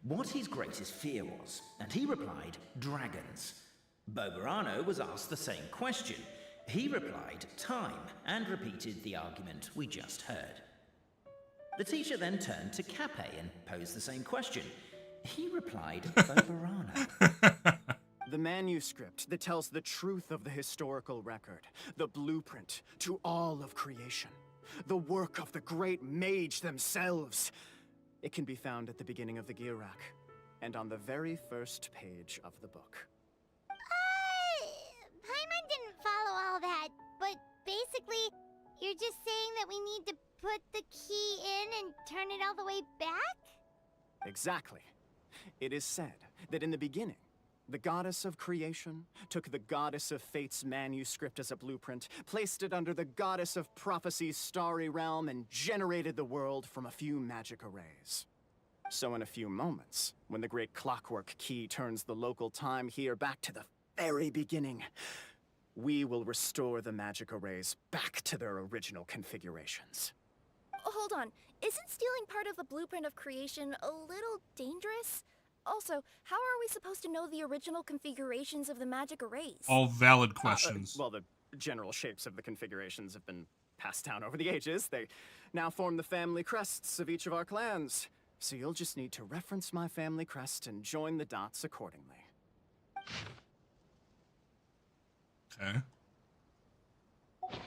what his greatest fear was, and he replied, dragons. Boberano was asked the same question. He replied, time, and repeated the argument we just heard. The teacher then turned to Cape and posed the same question. He replied, Boberano. The manuscript that tells the truth of the historical record, the blueprint to all of creation, the work of the great mage themselves. It can be found at the beginning of the Girak, and on the very first page of the book. Paimon didn't follow all that, but basically, you're just saying that we need to put the key in and turn it all the way back? Exactly. It is said that in the beginning, the goddess of creation took the goddess of fate's manuscript as a blueprint, placed it under the goddess of prophecy's starry realm, and generated the world from a few magic arrays. So in a few moments, when the great clockwork key turns the local time here back to the very beginning, we will restore the magic arrays back to their original configurations. Hold on, isn't stealing part of the blueprint of creation a little dangerous? Also, how are we supposed to know the original configurations of the magic arrays? All valid questions. Well, the general shapes of the configurations have been passed down over the ages. They now form the family crests of each of our clans. So you'll just need to reference my family crest and join the dots accordingly. Okay.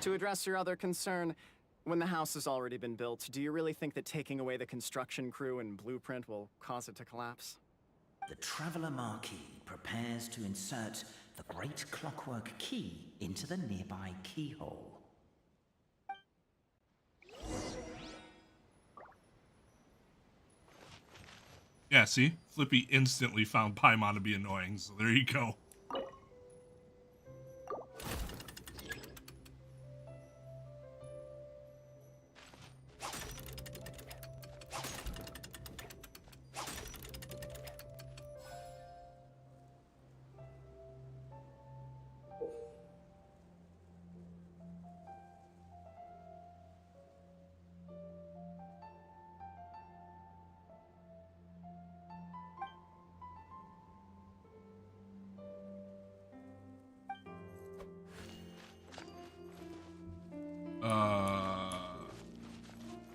To address your other concern, when the house has already been built, do you really think that taking away the construction crew and blueprint will cause it to collapse? The Traveler Marquis prepares to insert the great clockwork key into the nearby keyhole. Yeah, see? Flippy instantly found Paimon to be annoying, so there you go.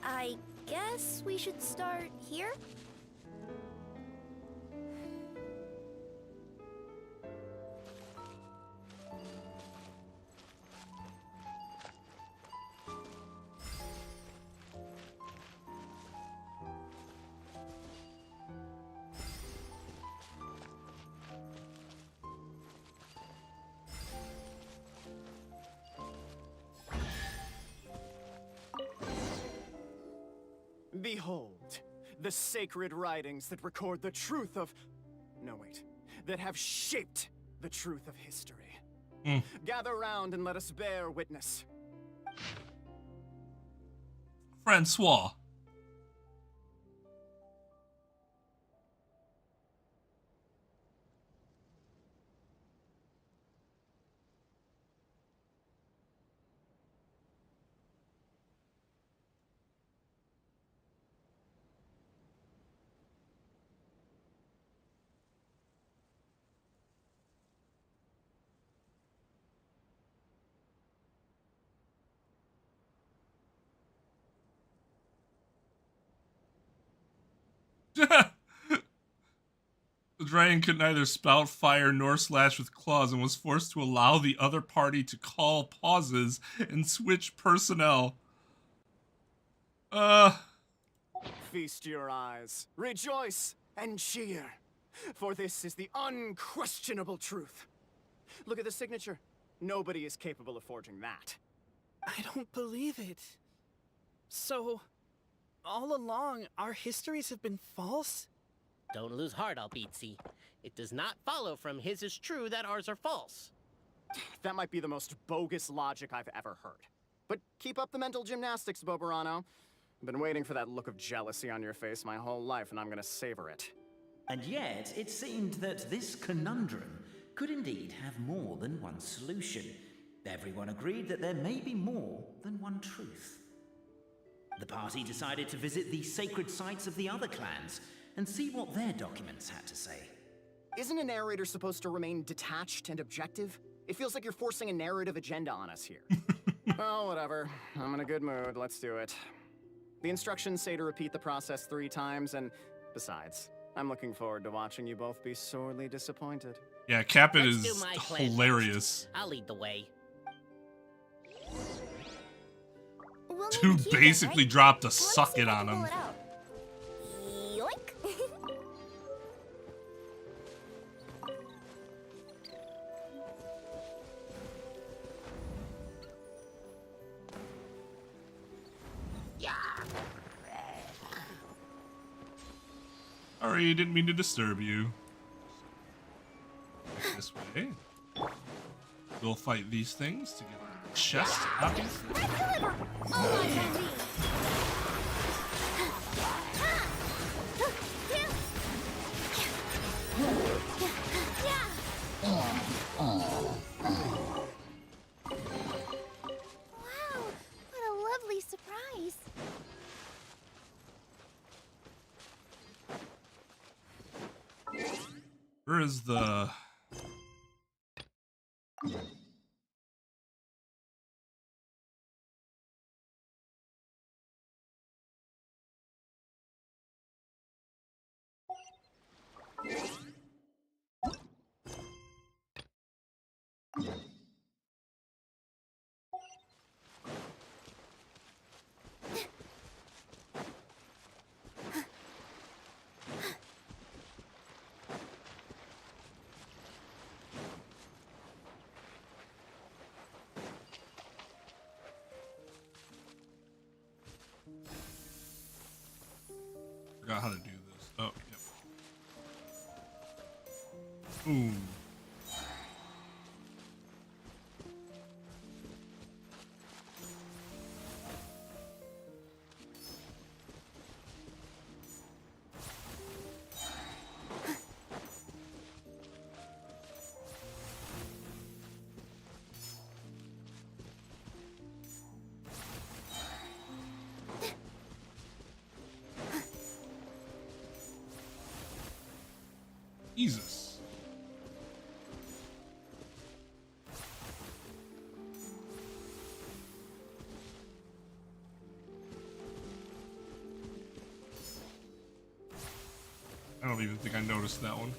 I guess we should start here? Behold, the sacred writings that record the truth of... No, wait. That have shaped the truth of history. Gather round and let us bear witness. Francois. The dragon could neither spout fire nor slash with claws and was forced to allow the other party to call pauses and switch personnel. Feast your eyes, rejoice, and cheer, for this is the unquestionable truth. Look at the signature. Nobody is capable of forging that. I don't believe it. So, all along, our histories have been false? Don't lose heart, Albizzi. It does not follow from his is true that ours are false. That might be the most bogus logic I've ever heard. But keep up the mental gymnastics, Boberano. I've been waiting for that look of jealousy on your face my whole life, and I'm gonna savor it. And yet, it seemed that this conundrum could indeed have more than one solution. Everyone agreed that there may be more than one truth. The party decided to visit the sacred sites of the other clans, and see what their documents had to say. Isn't a narrator supposed to remain detached and objective? It feels like you're forcing a narrative agenda on us here. Well, whatever. I'm in a good mood. Let's do it. The instructions say to repeat the process 3 times, and besides, I'm looking forward to watching you both be sorely disappointed. Yeah, Capit Let's do is my plan hilarious. first. I'll lead the way. We'll need Dude a key then, basically right? dropped a Let's suck see it if I on can pull him. it out. Yoink. Sorry, didn't mean to disturb you. This way. We'll fight these things to get the chest, obviously. Wow, what a lovely surprise. Where is the... Forgot how to do this. Oh, yep. Ooh. Jesus. I don't even think I noticed that one.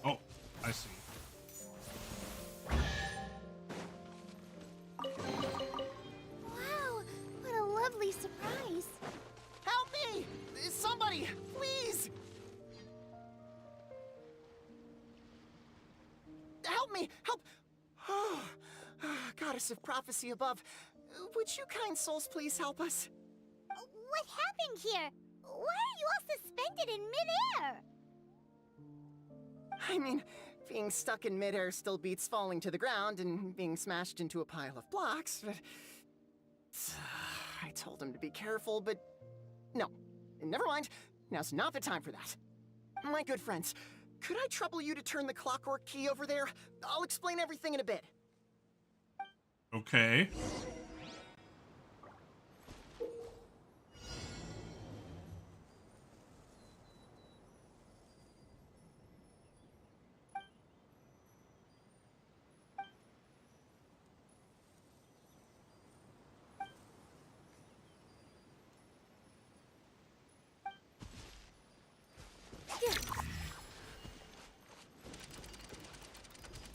Oh, I see. Wow, what a lovely surprise. Help me! Somebody, please! Help me! Help! Oh, Goddess of Prophecy above, would you kind souls please help us? What happened here? Why are you all suspended in midair? I mean, being stuck in midair still beats falling to the ground and being smashed into a pile of blocks, but... I told him to be careful, but... No. Never mind. Now's not the time for that. My good friends, could I trouble you to turn the clockwork key over there? I'll explain everything in a bit. Okay.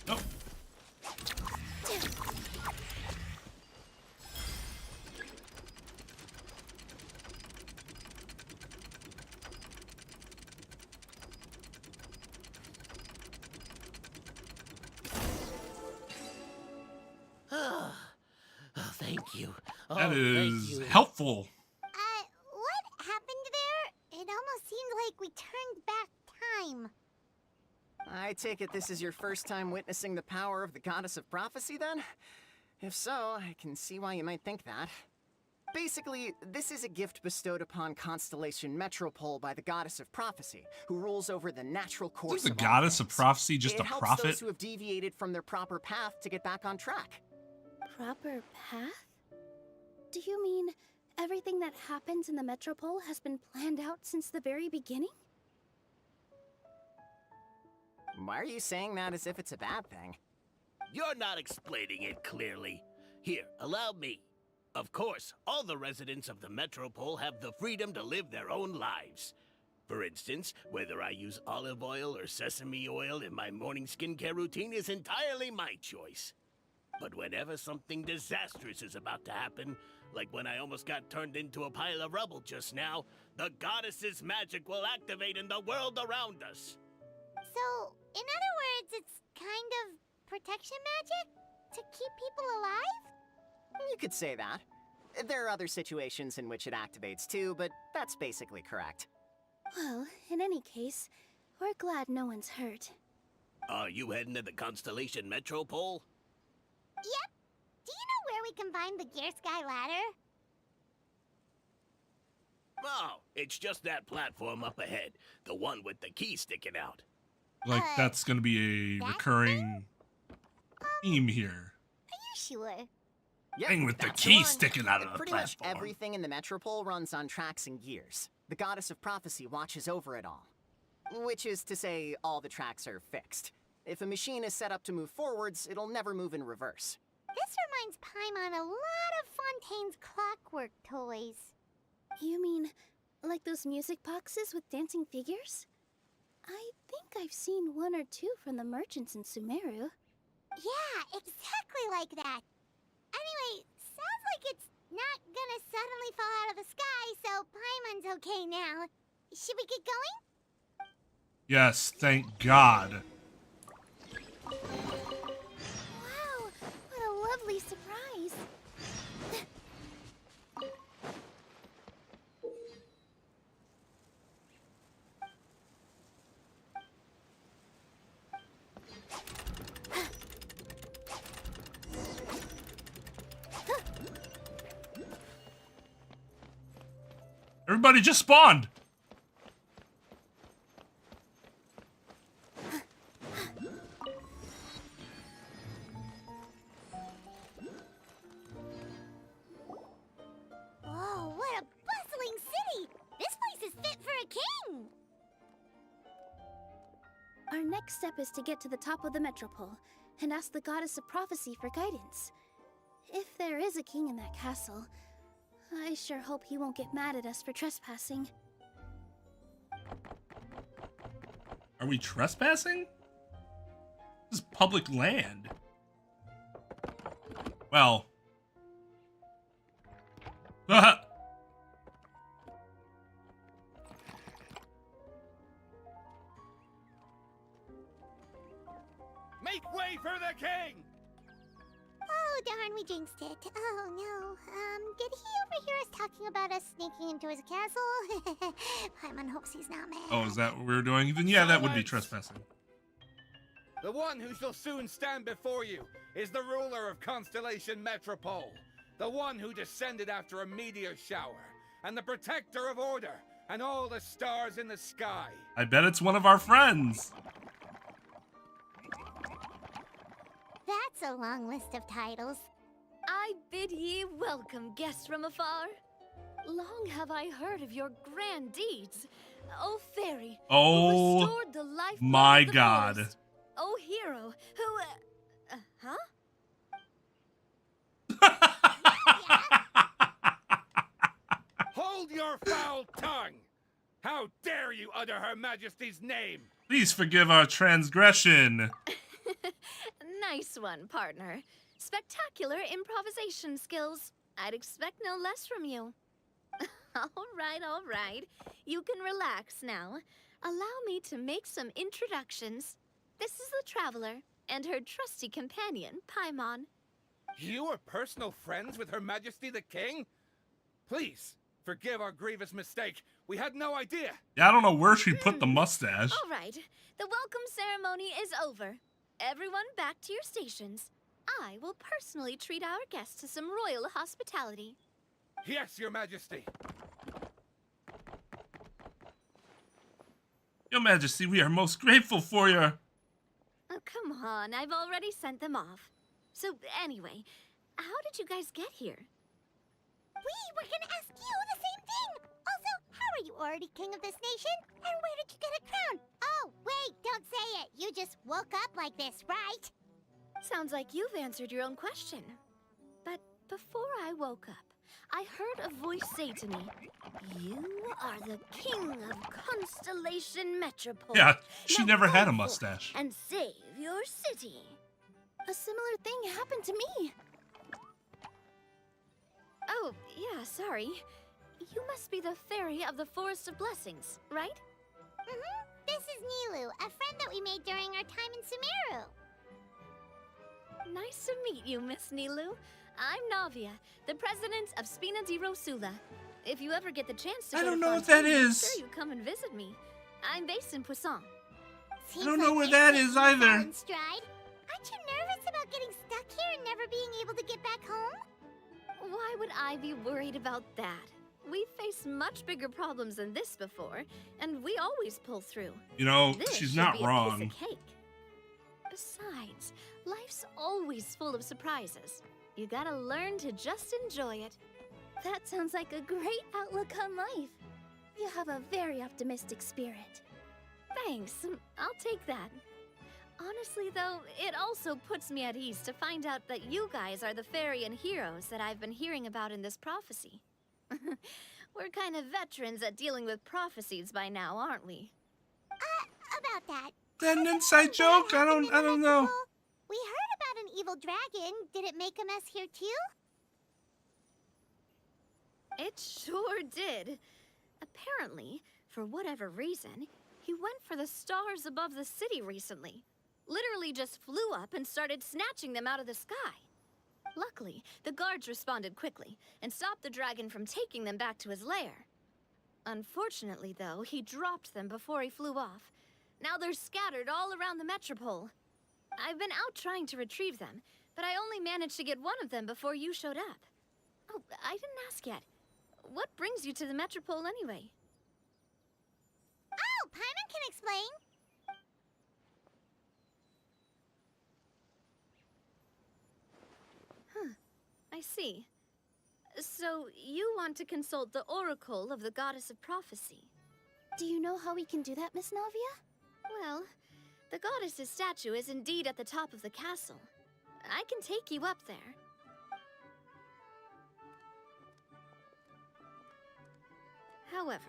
Nope. Oh, thank you. Oh, That thank is you. helpful. What happened there? It almost seemed like we turned back time. I take it this is your first time witnessing the power of the Goddess of Prophecy, then? If so, I can see why you might think that. Basically, this is a gift bestowed upon Constellation Metropole by the Goddess of Prophecy, who rules over the natural course Is the of all Goddess of things. Prophecy just It a helps prophet? those who have deviated from their proper path to get back on track. Proper path? Do you mean everything that happens in the Metropole has been planned out since the very beginning? Why are you saying that as if it's a bad thing? You're not explaining it clearly. Here, allow me. Of course, all the residents of the Metropole have the freedom to live their own lives. For instance, whether I use olive oil or sesame oil in my morning skincare routine is entirely my choice. But whenever something disastrous is about to happen, like when I almost got turned into a pile of rubble just now, the goddess's magic will activate in the world around us. So, in other words, it's kind of protection magic? To keep people alive? You could say that. There are other situations in which it activates too, but that's basically correct. Well, in any case, we're glad no one's hurt. Are you heading to the Constellation Metropole? Yep. Do you know where we can find the Gear Sky Ladder? Oh, it's just that platform up ahead. The one with the key sticking out. Like, that's gonna be a recurring theme here. Are you sure? Yep, Thing with the that's key one. sticking out of the Pretty platform. much everything in the Metropole runs on tracks and gears. The Goddess of Prophecy watches over it all. Which is to say, all the tracks are fixed. If a machine is set up to move forwards, it'll never move in reverse. This reminds Paimon a lot of Fontaine's clockwork toys. You mean, like those music boxes with dancing figures? I think I've seen one or two from the merchants in Sumeru. Yeah, exactly like that. Anyway, sounds like it's not gonna suddenly fall out of the sky, so Paimon's okay now. Should we get going? Yes, thank God. Wow, what a lovely surprise. Everybody just spawned. Whoa, what a bustling city! This place is fit for a king! Our next step is to get to the top of the Metropole and ask the Goddess of Prophecy for guidance. If there is a king in that castle, I sure hope he won't get mad at us for trespassing. Are we trespassing? This is public land. Well. Make way for the king! Oh, darn, we jinxed it. Oh, no. Did he overhear us talking about us sneaking into his castle? Paimon hopes he's not mad. Oh, is that what we were doing? Then yeah, that would be trespassing. The one who shall soon stand before you is the ruler of Constellation Metropole, the one who descended after a meteor shower, and the protector of order and all the stars in the sky. I bet it's one of our friends. That's a long list of titles. I bid ye welcome, guests from afar. Long have I heard of your grand deeds, O fairy, Oh, who restored the life my of the God. forest. O hero, who, huh? Hold your foul tongue! How dare you utter Her Majesty's name? Please forgive our transgression. Nice one, partner. Spectacular improvisation skills. I'd expect no less from you. All right. You can relax now. Allow me to make some introductions. This is the Traveler and her trusty companion, Paimon. You are personal friends with Her Majesty the King? Please, forgive our grievous mistake. We had no idea. Yeah, I don't know where she put the mustache. All right, the welcome ceremony is over. Everyone back to your stations. I will personally treat our guests to some royal hospitality. Yes, Your Majesty. Your Majesty, we are most grateful for your... Oh, come on, I've already sent them off. So, anyway, how did you guys get here? We were gonna ask you the same thing! Also, how are you already king of this nation? And where did you get a crown? Oh, wait, don't say it! You just woke up like this, right? Sounds like you've answered your own question. But before I woke up, I heard a voice say to me, "You are the king of Constellation Metropole. Yeah, she Now never go had a forth mustache. and save your city." A similar thing happened to me. Oh, yeah, sorry. You must be the fairy of the Forest of Blessings, right? Mm-hmm. This is Nilu, a friend that we made during our time in Sumeru. Nice to meet you, Miss Nilu. I'm Navia, the president of Spina di Rosula. If you ever get the chance to I go don't to know what that Fontaine, is. I'm sure you come and visit me. I'm based in Poisson. I don't know where that is either. Stride. Aren't you nervous about getting stuck here and never being able to get back home? Why would I be worried about that? We've faced much bigger problems than this before, and we always pull through. You know, This she's should not be a piece wrong. of cake. Besides, life's always full of surprises. You gotta learn to just enjoy it. That sounds like a great outlook on life. You have a very optimistic spirit. Thanks, I'll take that. Honestly, though, it also puts me at ease to find out that you guys are the fairy and heroes that I've been hearing about in this prophecy. We're kind of veterans at dealing with prophecies by now, aren't we? About that. That an inside joke? I don't know. We heard about an evil dragon. Did it make a mess here too? It sure did. Apparently, for whatever reason, he went for the stars above the city recently. Literally just flew up and started snatching them out of the sky. Luckily, the guards responded quickly and stopped the dragon from taking them back to his lair. Unfortunately, though, he dropped them before he flew off. Now they're scattered all around the metropole. I've been out trying to retrieve them, but I only managed to get one of them before you showed up. Oh, I didn't ask yet. What brings you to the metropole anyway? Oh, Paimon can explain. Huh, I see. So, you want to consult the oracle of the goddess of prophecy. Do you know how we can do that, Miss Navia? Well, the goddess's statue is indeed at the top of the castle. I can take you up there. However,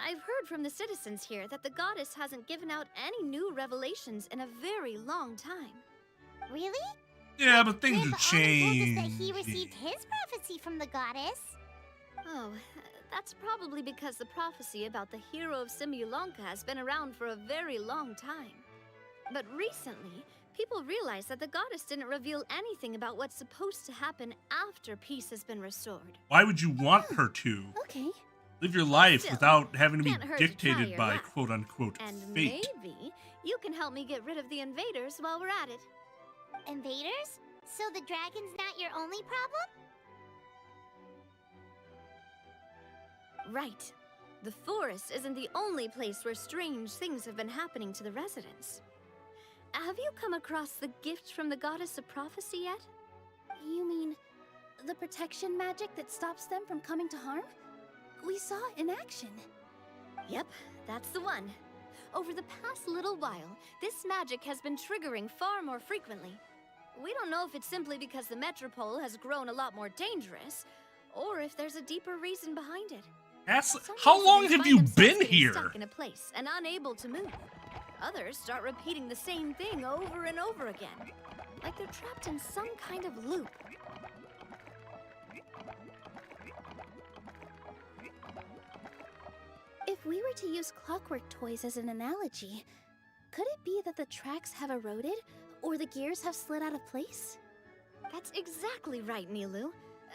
I've heard from the citizens here that the goddess hasn't given out any new revelations in a very long time. Really? Yeah, but things Trep have changed. told us that he received his prophecy from the goddess. Oh, that's probably because the prophecy about the hero of Simulanka has been around for a very long time. But recently, people realized that the goddess didn't reveal anything about what's supposed to happen after peace has been restored. Why would you want her to? Okay. Live your life Still, without having to be can't hurt to try dictated your by luck. quote-unquote And fate. maybe you can help me get rid of the invaders while we're at it. Invaders? So the dragon's not your only problem? Right. The forest isn't the only place where strange things have been happening to the residents. Have you come across the gift from the goddess of prophecy yet? You mean the protection magic that stops them from coming to harm? We saw it in action. Yep, that's the one. Over the past little while, this magic has been triggering far more frequently. We don't know if it's simply because the metropole has grown a lot more dangerous, or if there's a deeper reason behind it. How long have you been Getting here? stuck in a place and unable to move. Others start repeating the same thing over and over again, like they're trapped in some kind of loop. If we were to use clockwork toys as an analogy, could it be that the tracks have eroded or the gears have slid out of place? That's exactly right, Nilu.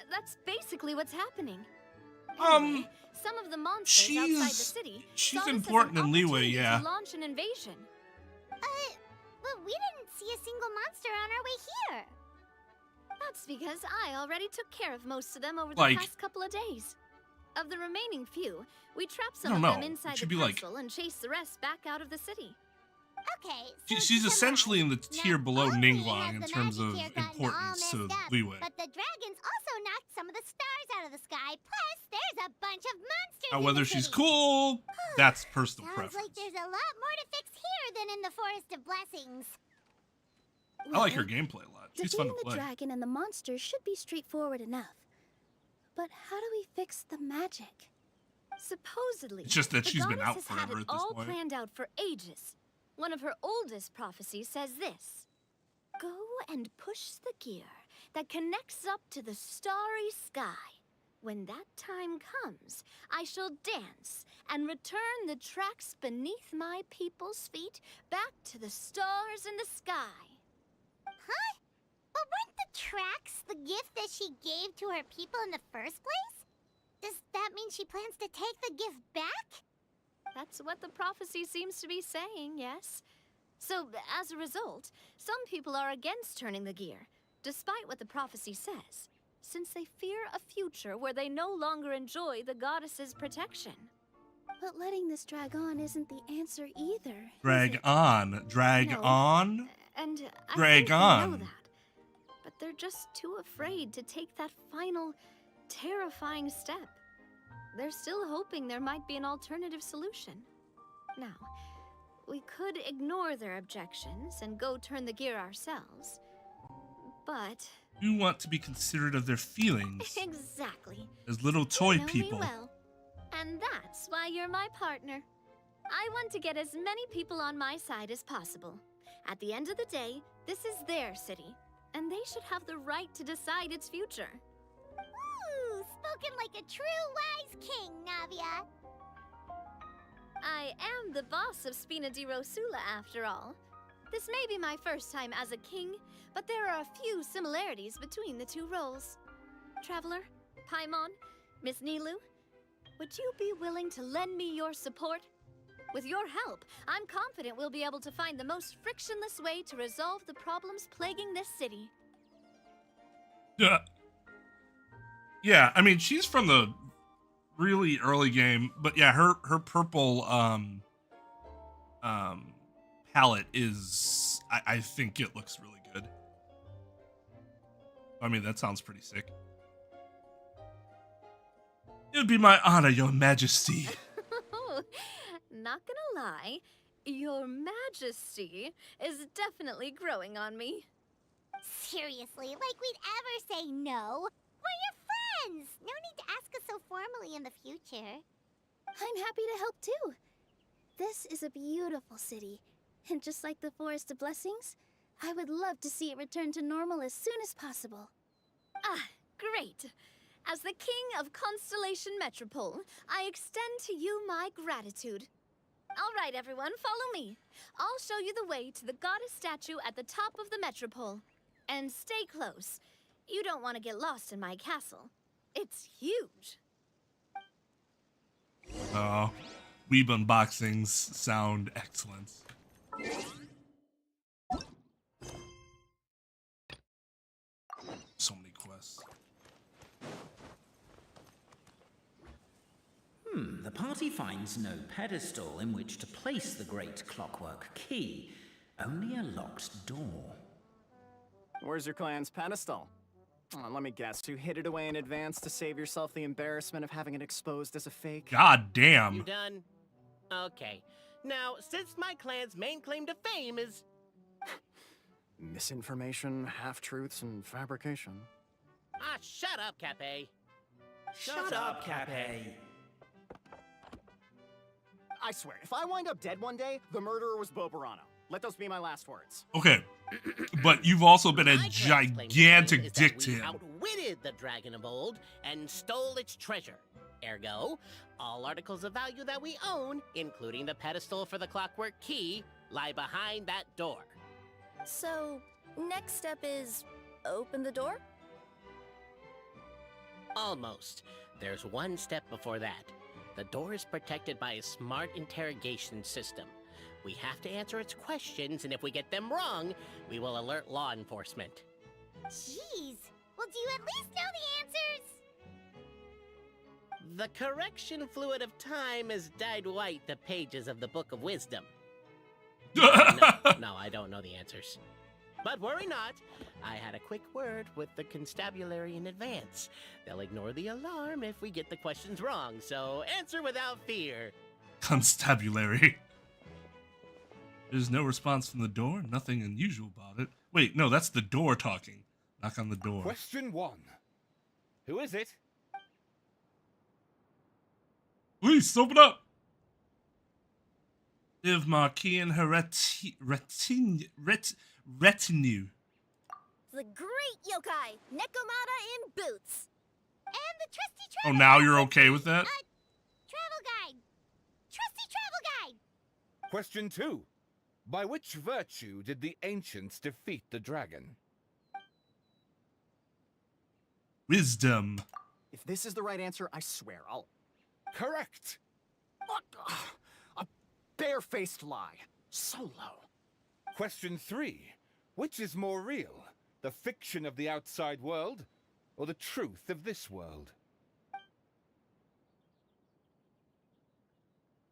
That's basically what's happening. Anyway, some of the monsters outside the city she's saw this as important an in leeway, opportunity yeah. to launch an invasion. But we didn't see a single monster on our way here. That's because I already took care of most of them over the Like- past couple of days. Of the remaining few, we trapped I some don't of them know. It inside should the be like- castle and chased the rest back out of the city. Okay, She's essentially in the tier below Ningguang in the terms magic of here gotten all importance messed to up, leeway. But the dragons also knocked some of the stars out of the Plus, there's a bunch of monsters Now, in whether the she's city. cool, that's personal Sounds preference. like there's a lot more to fix here than in the Forest of Blessings. I like her gameplay a lot. She's fun Defeating to the play. dragon and the monsters should be straightforward enough. But how do we fix the magic? Supposedly, It's just that the she's been goddess out has forever had it at this all point. planned out for ages. One of her oldest prophecies says this: "Go and push the gear that connects up to the starry sky. When that time comes, I shall dance and return the tracks beneath my people's feet back to the stars in the sky." Huh? But weren't the tracks the gift that she gave to her people in the first place? Does that mean she plans to take the gift back? That's what the prophecy seems to be saying, yes. So, as a result, some people are against turning the gear, despite what the prophecy says, since they fear a future where they no longer enjoy the goddess's protection. But letting this drag on isn't the answer either. Drag on. Drag No. on. And I Drag think they on. know that. But they're just too afraid to take that final, terrifying step. They're still hoping there might be an alternative solution. Now, we could ignore their objections and go turn the gear ourselves. But... You want to be considerate of their feelings Exactly. as little toy You know me people. well. And that's why you're my partner. I want to get as many people on my side as possible. At the end of the day, this is their city, and they should have the right to decide its future. Ooh, spoken like a true wise king, Navia. I am the boss of Spina di Rosula, after all. This may be my first time as a king, but there are a few similarities between the two roles. Traveler, Paimon, Miss Nilu, would you be willing to lend me your support? With your help, I'm confident we'll be able to find the most frictionless way to resolve the problems plaguing this city. Yeah, I mean, she's from the really early game, but yeah, her purple palette is, I think it looks really good. I mean, that sounds pretty sick. It would be my honor, your majesty. Not gonna lie, your majesty is definitely growing on me. Seriously, like we'd ever say no. We're your friends. No need to ask us so formally in the future. I'm happy to help too. This is a beautiful city, and just like the Forest of Blessings, I would love to see it return to normal as soon as possible. Ah, great. As the king of Constellation Metropole, I extend to you my gratitude. All right, everyone, follow me. I'll show you the way to the goddess statue at the top of the Metropole. And stay close. You don't want to get lost in my castle. It's huge. Oh, weeb unboxings sound excellent. So many quests. The party finds no pedestal in which to place the great clockwork key, only a locked door. Where's your clan's pedestal? Let me guess, you hid it away in advance to save yourself the embarrassment of having it exposed as a fake? God damn. You done? Okay. Now, since my clan's main claim to fame is... Misinformation, half-truths, and fabrication. Ah, shut up, Cape. Shut up, Cape. I swear, if I wind up dead one day, the murderer was Bobarano. Let those be my last words. Okay, but you've also been a My clan's claim to fame gigantic is dick that to we him. outwitted the dragon of old and stole its treasure. Ergo, all articles of value that we own, including the pedestal for the clockwork key, lie behind that door. So, next step is open the door? Almost. There's one step before that. The door is protected by a smart interrogation system. We have to answer its questions, and if we get them wrong, we will alert law enforcement. Jeez. Well, do you at least know the answers? The correction fluid of time has dyed white the pages of the Book of Wisdom. No, I don't know the answers. But worry not. I had a quick word with the constabulary in advance. They'll ignore the alarm if we get the questions wrong, so answer without fear. Constabulary. There's no response from the door. Nothing unusual about it. Wait, no, that's the door talking. Knock on the door. Question 1. Who is it? Please, open up! Live Marquis and her retinue. The great yokai, Nekomata in boots. And the trusty Oh, travel now guide. you're okay with that? Travel guide. Trusty travel guide. Question 2. By which virtue did the ancients defeat the dragon? Wisdom. If this is the right answer, I swear I'll... Correct! What? A barefaced lie. So low. Question 3. Which is more real? The fiction of the outside world, or the truth of this world?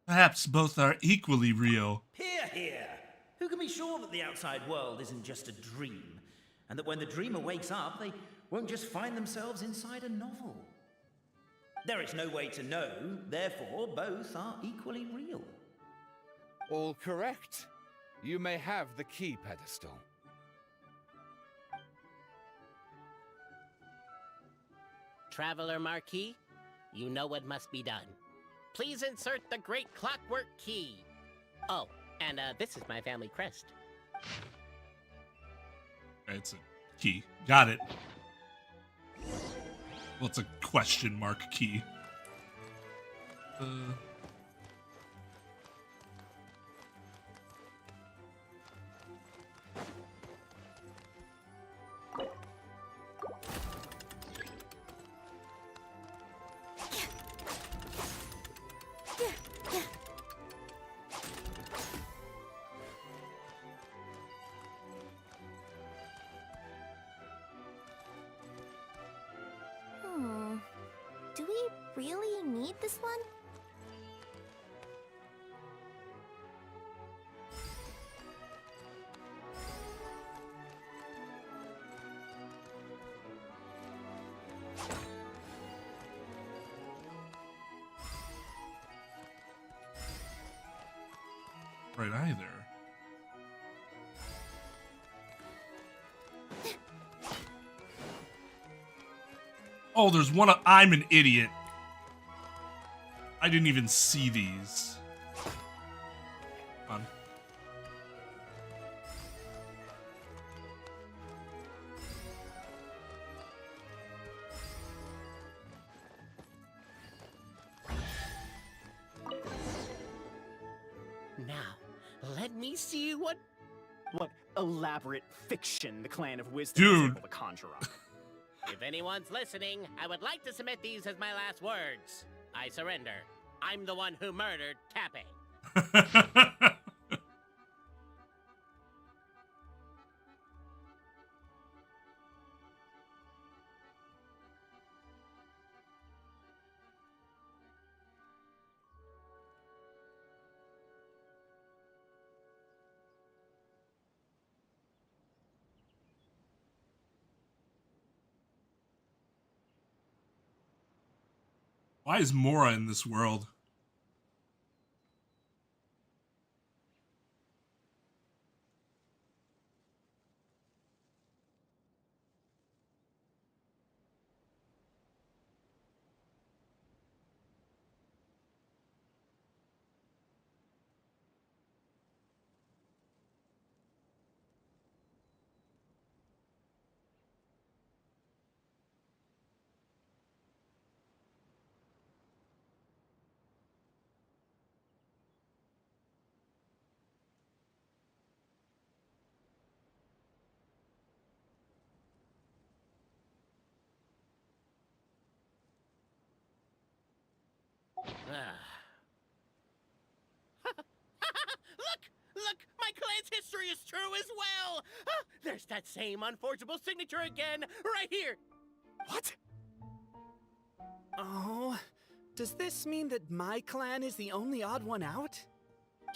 Perhaps both are equally real. Hear, hear! Who can be sure that the outside world isn't just a dream? And that when the dreamer wakes up, they won't just find themselves inside a novel? There is no way to know, therefore both are equally real. All correct. You may have the key pedestal. Traveler Marquis, you know what must be done. Please insert the great clockwork key. Oh, and this is my family crest. It's a key. Got it. Well, it's a question mark key. Do we really need this one? Right either. Oh, there's one. I'm an idiot. I didn't even see these. Come on. Now, let me see what elaborate fiction the Clan of Wisdom is Dude. able to conjure up. If anyone's listening, I would like to submit these as my last words. I surrender. I'm the one who murdered Tappy. Why is Mora in this world? Look! My clan's history is true as well! Ah, there's that same unforgeable signature again, right here! What? Oh, does this mean that my clan is the only odd one out?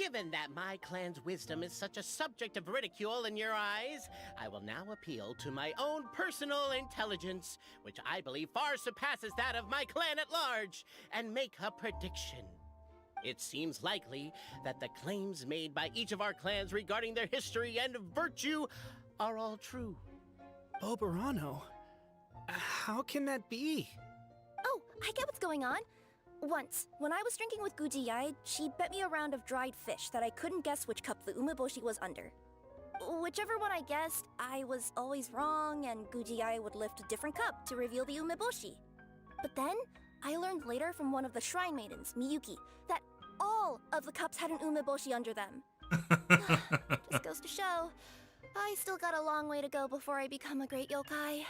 Given that my clan's wisdom is such a subject of ridicule in your eyes, I will now appeal to my own personal intelligence, which I believe far surpasses that of my clan at large, and make a prediction. It seems likely that the claims made by each of our clans regarding their history and virtue are all true. Boberano? How can that be? Oh, I get what's going on. Once, when I was drinking with Gujiyai, she bet me a round of dried fish that I couldn't guess which cup the umeboshi was under. Whichever one I guessed, I was always wrong, and Gujiyai would lift a different cup to reveal the umeboshi. But then, I learned later from one of the shrine maidens, Miyuki, that all of the cups had an umeboshi under them. Just goes to show, I still got a long way to go before I become a great yokai.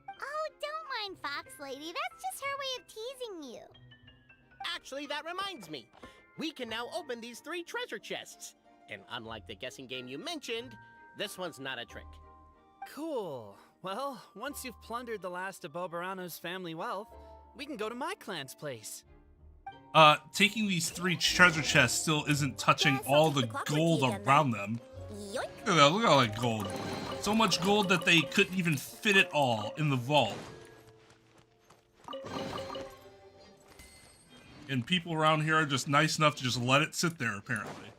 Oh, don't mind Fox Lady. That's just her way of teasing you. Actually, that reminds me. We can now open these 3 treasure chests. And unlike the guessing game you mentioned, this one's not a trick. Cool. Well, once you've plundered the last of Boberano's family wealth, we can go to my clan's place. Taking these 3 treasure chests still isn't touching all the gold around them. Look at that, look at all that gold. So much gold that they couldn't even fit it all in the vault. And people around here are just nice enough to just let it sit there, apparently.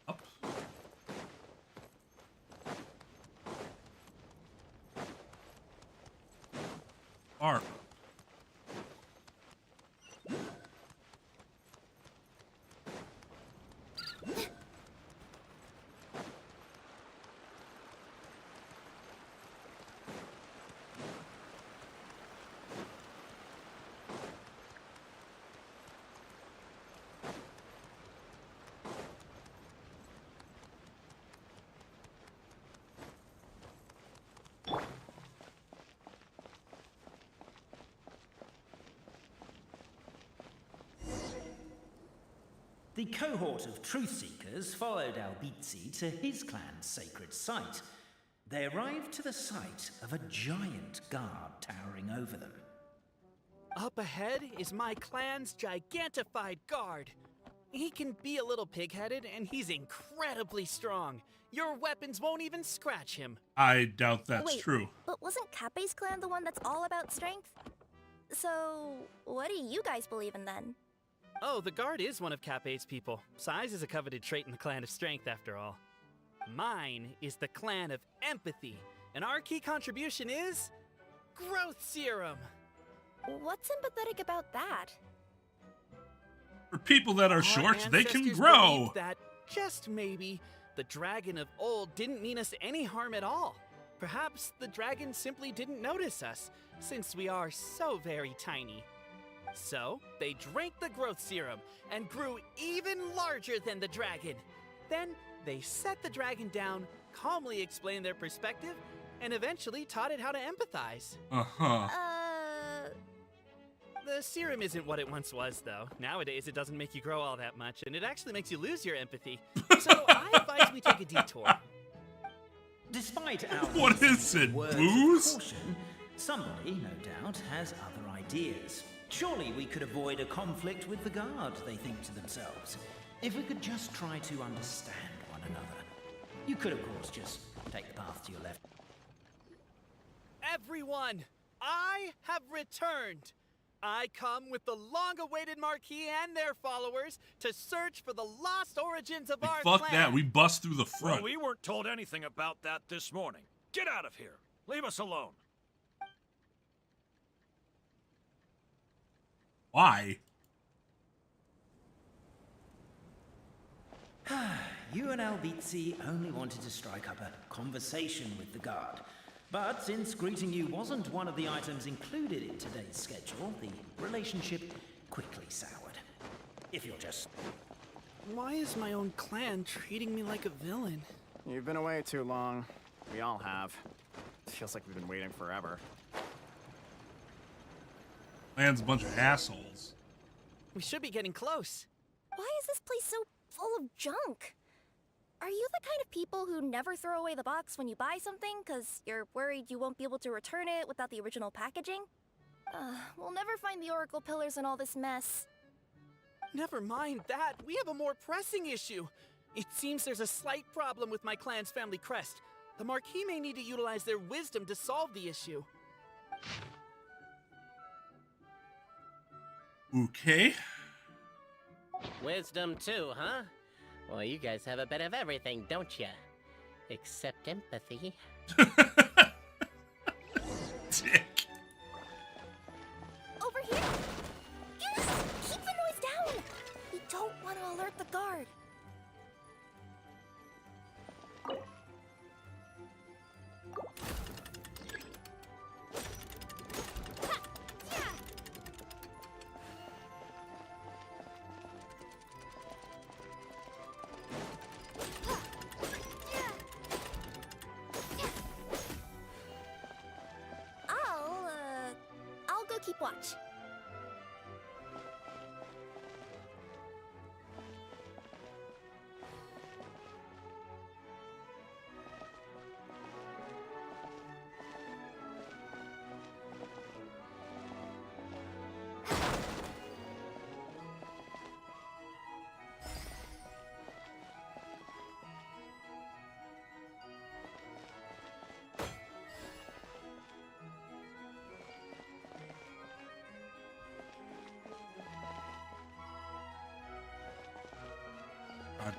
Up. Arp. The cohort of truth seekers followed Albizzi to his clan's sacred site. They arrived to the site of a giant guard towering over them. Up ahead is my clan's gigantified guard. He can be a little pig-headed, and he's incredibly strong. Your weapons won't even scratch him. I doubt that's Wait, true. But wasn't Kappei's clan the one that's all about strength? So, what do you guys believe in then? Oh, the guard is one of Kappei's people. Size is a coveted trait in the clan of strength, after all. Mine is the clan of empathy, and our key contribution is growth serum. What's empathetic about that? For people that are Our short, they can ancestors grow. believed that, just maybe, the dragon of old didn't mean us any harm at all. Perhaps the dragon simply didn't notice us, since we are so very tiny. So, they drank the growth serum and grew even larger than the dragon. Then, they set the dragon down, calmly explained their perspective, and eventually taught it how to empathize. The serum isn't what it once was, though. Nowadays, it doesn't make you grow all that much, and it actually makes you lose your empathy. So, I advise we take a detour. Despite our What is it, words booze? of caution, somebody, no doubt, has other ideas. Surely we could avoid a conflict with the guard, they think to themselves, if we could just try to understand one another. You could, of course, just take the path to your left. Everyone, I have returned. I come with the long-awaited Marquis and their followers to search for the lost origins of our Fuck clan. that, we bust through the front. Well, we weren't told anything about that this morning. Get out of here. Leave us alone. Why? You and Albizzi only wanted to strike up a conversation with the guard. But since greeting you wasn't one of the items included in today's schedule, the relationship quickly soured. If you're just... Why is my own clan treating me like a villain? You've been away too long. We all have. It feels like we've been waiting forever. Man's a bunch of assholes. We should be getting close. Why is this place so full of junk? Are you the kind of people who never throw away the box when you buy something because you're worried you won't be able to return it without the original packaging? We'll never find the Oracle Pillars in all this mess. Never mind that. We have a more pressing issue. It seems there's a slight problem with my clan's family crest. The Marquis may need to utilize their wisdom to solve the issue. Okay. Wisdom too, huh? Well, you guys have a bit of everything, don't you? Except empathy. Dick. Over here! Yes! Keep the noise down! We don't want to alert the guard. I'll go keep watch.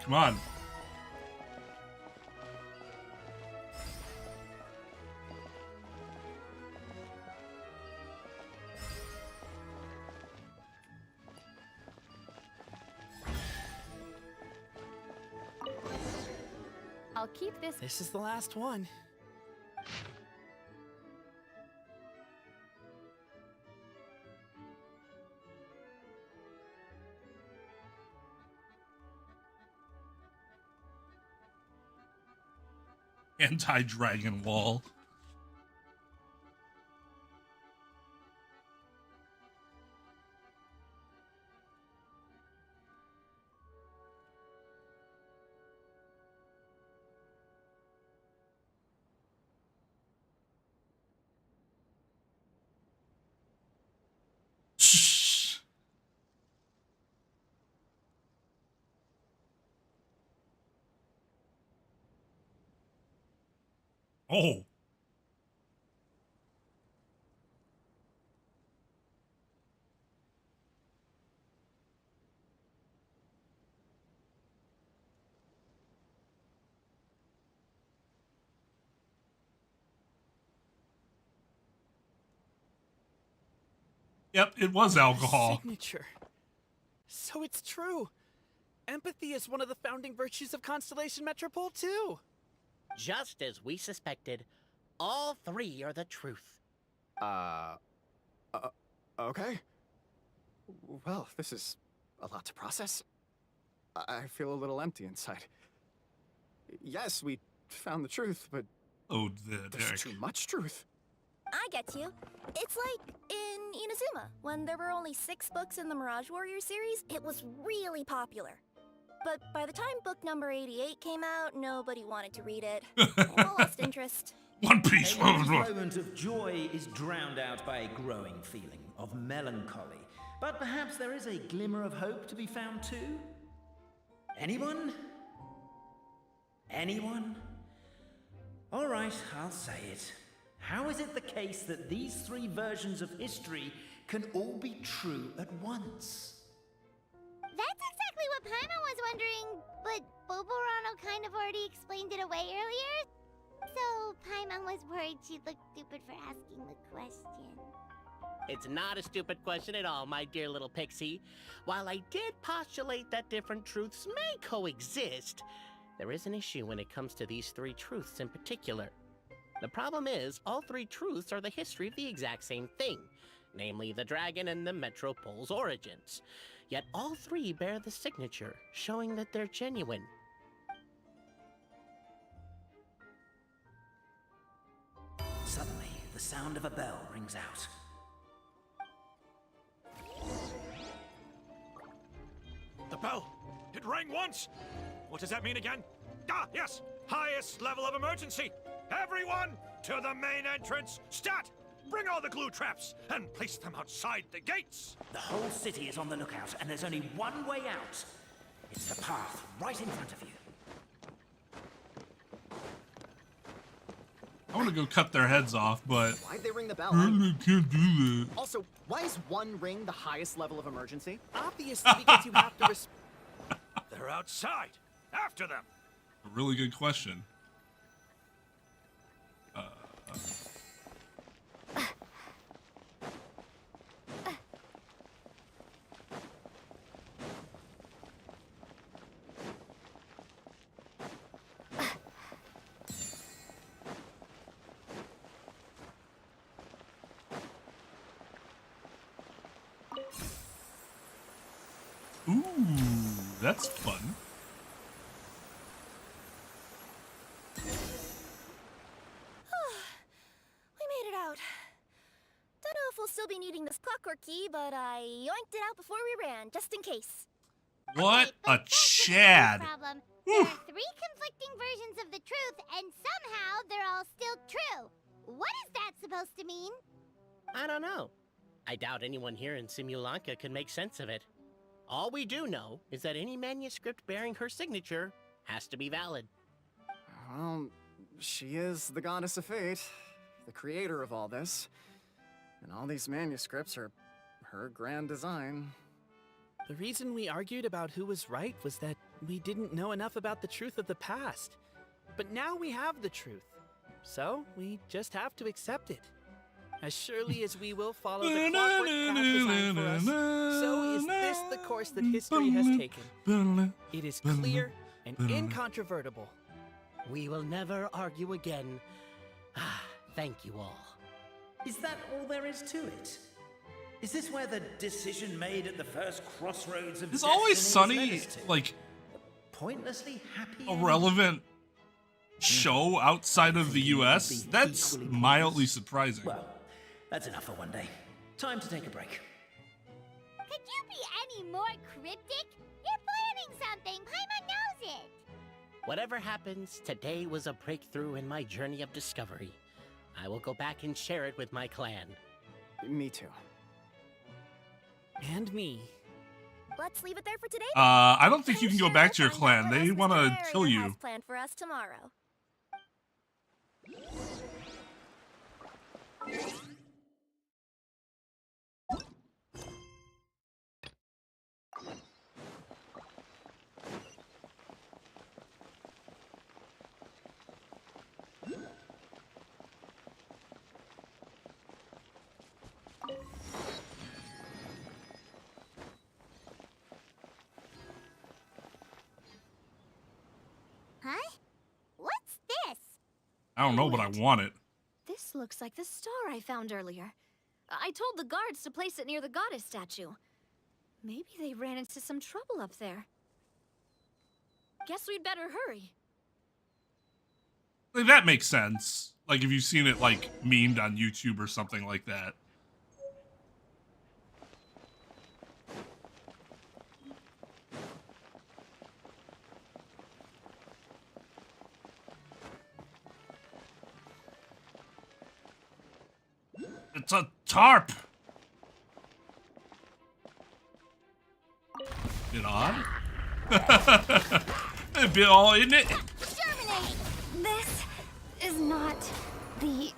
Come on. I'll keep this. This is the last one. Anti-dragon wall. Oh. Yep, it was alcohol. Signature. So it's true. Empathy is one of the founding virtues of Constellation Metropole too. Just as we suspected, all three are the truth. Okay. Well, this is a lot to process. I feel a little empty inside. Yes, we found the truth, but there's too much truth. I get you. It's like in Inazuma, when there were only 6 books in the Mirage Warrior series, it was really popular. But by the time book number 88 came out, nobody wanted to read it. I lost interest. One Piece. A moment of joy is drowned out by a growing feeling of melancholy. But perhaps there is a glimmer of hope to be found too? Anyone? Anyone? All right, I'll say it. How is it the case that these 3 versions of history can all be true at once? That's exactly what Paimon was wondering, but Boborano kind of already explained it away earlier. So Paimon was worried she'd look stupid for asking the question. It's not a stupid question at all, my dear little pixie. While I did postulate that different truths may coexist, there is an issue when it comes to these 3 truths in particular. The problem is, all 3 truths are the history of the exact same thing, namely the dragon and the Metropole's origins. Yet all 3 bear the signature, showing that they're genuine. Suddenly, the sound of a bell rings out. The bell! It rang once! What does that mean again? Ah, yes! Highest level of emergency! Everyone to the main entrance! Stat! Bring all the glue traps and place them outside the gates! The whole city is on the lookout, and there's only one way out. It's the path right in front of you. I want to go cut their heads off, but Why'd they ring the bell? I can't do that. Also, why is one ring the highest level of emergency? Obviously, because you have to They're outside! After them! A really good question. Ooh, that's fun. We made it out. Don't know if we'll still be needing this clockwork key, but I yoinked it out before we ran, just in case. What a Chad. Problem. There are 3 conflicting versions of the truth, and somehow they're all still true. What is that supposed to mean? I don't know. I doubt anyone here in Simulanka can make sense of it. All we do know is that any manuscript bearing her signature has to be valid. Well, she is the goddess of fate, the creator of all this. And all these manuscripts are her grand design. The reason we argued about who was right was that we didn't know enough about the truth of the past. But now we have the truth. So we just have to accept it. As surely as we will follow the clockwork path designed for us, so is this the course that history has taken. It is clear and incontrovertible. We will never argue again. Thank you all. Is that all there is to it? Is this where the decision made at the first crossroads of Is Always destiny Sunny led us to? like Pointlessly happy? a relevant show outside of the US? That's mildly surprising. Well, that's enough for one day. Time to take a break. Could you be any more cryptic? You're planning something. Paimon knows it. Whatever happens, today was a breakthrough in my journey of discovery. I will go back and share it with my clan. Me too. And me. Let's leave it there for today. I don't think you can go back to your clan. They want to kill you. Planned for us tomorrow. Huh? What's this? I don't know, but I want it. This looks like the star I found earlier. I told the guards to place it near the goddess statue. Maybe they ran into some trouble up there. Guess we'd better hurry. Like, that makes sense. Like, if you've seen it, like, memed on YouTube or something like that. It's a tarp! Bit odd. A bit all in it. Germinate! This is not the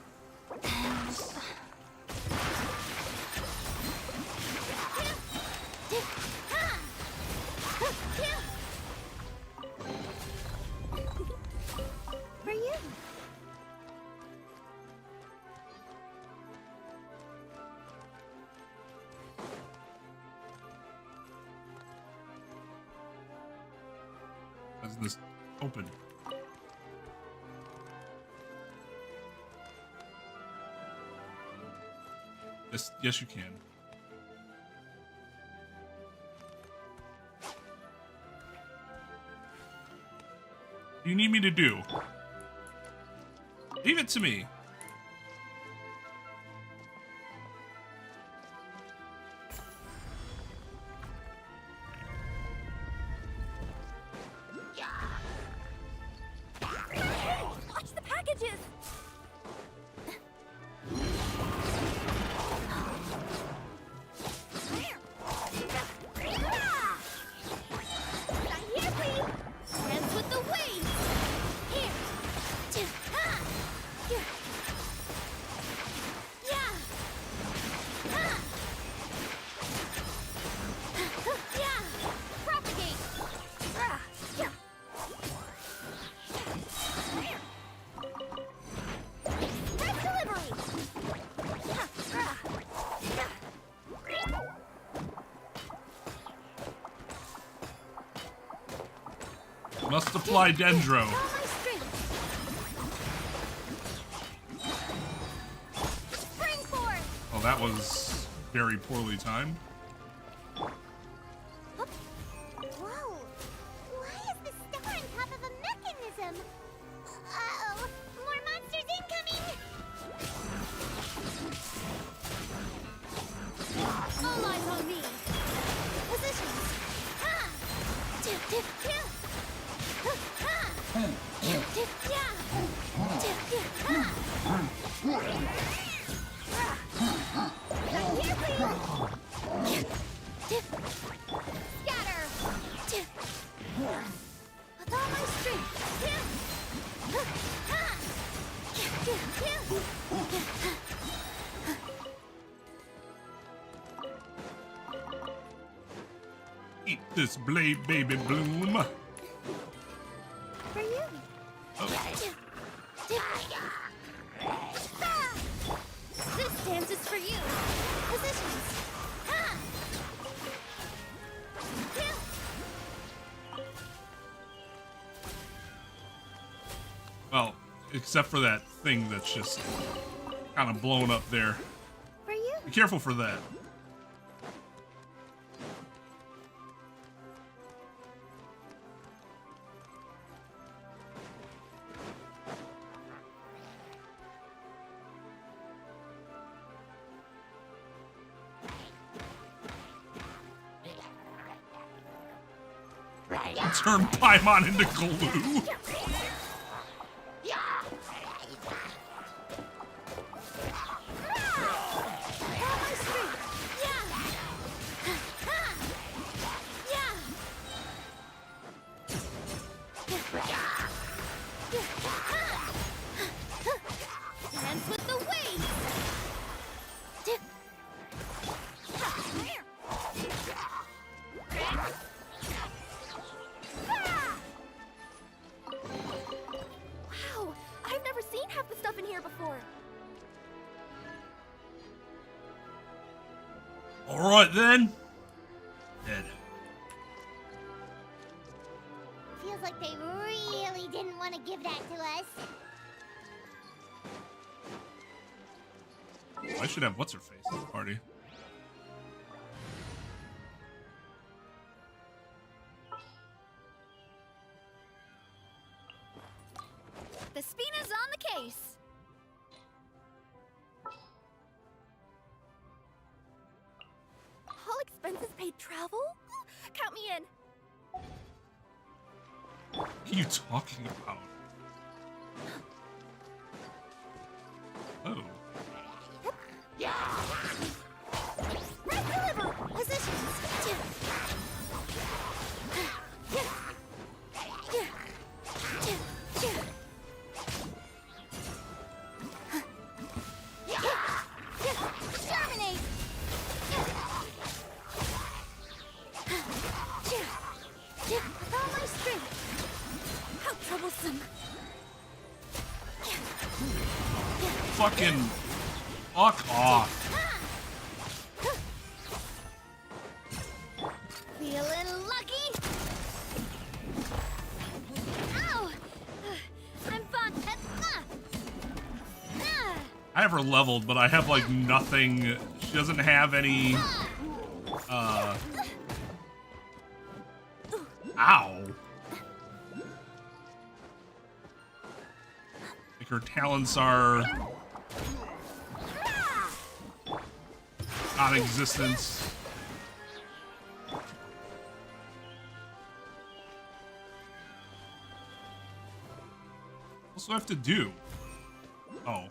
For you. How's this open? Yes, you can. What do you need me to do? Leave it to me. Must apply Dendro. Oh, that was very poorly timed. Whoa! Why is the star on top of a mechanism? Uh-oh! More monsters incoming! All eyes on me. Positions. Ha! Tip, tip, tip. Ha! Tip, tip, yeah. Tip, tip, ha! Right here, please. Tip, tip. Scatter. Tip. With all my strength. Tip. Ha! Tip, tip, tip. Eat this blade, baby bloom. For you. Oh. Tip, tip. Ah! This dance is for you. Positions. Ha! Tip. Well, except for that thing that's just kind of blown up there. For you. Be careful for that. Turn Paimon into glue. Dance with the waves. Tip. Wow, I've never seen half the stuff in here before. All right then. Dead. Feels like they really didn't want to give that to us. I should have what's her face at the party. The Spina's on the case. All expenses paid travel? Count me in. What are you talking about? Oh. Red deliver. Positions. Tip. Tip. Tip. Tip. Tip. Terminate. With all my strength. How troublesome. Fucking fuck off. Feeling lucky? Ow! I'm fine. I have her leveled, but I have like nothing. She doesn't have any. Ow. Like her talents are non-existent. What do I have to do? Oh.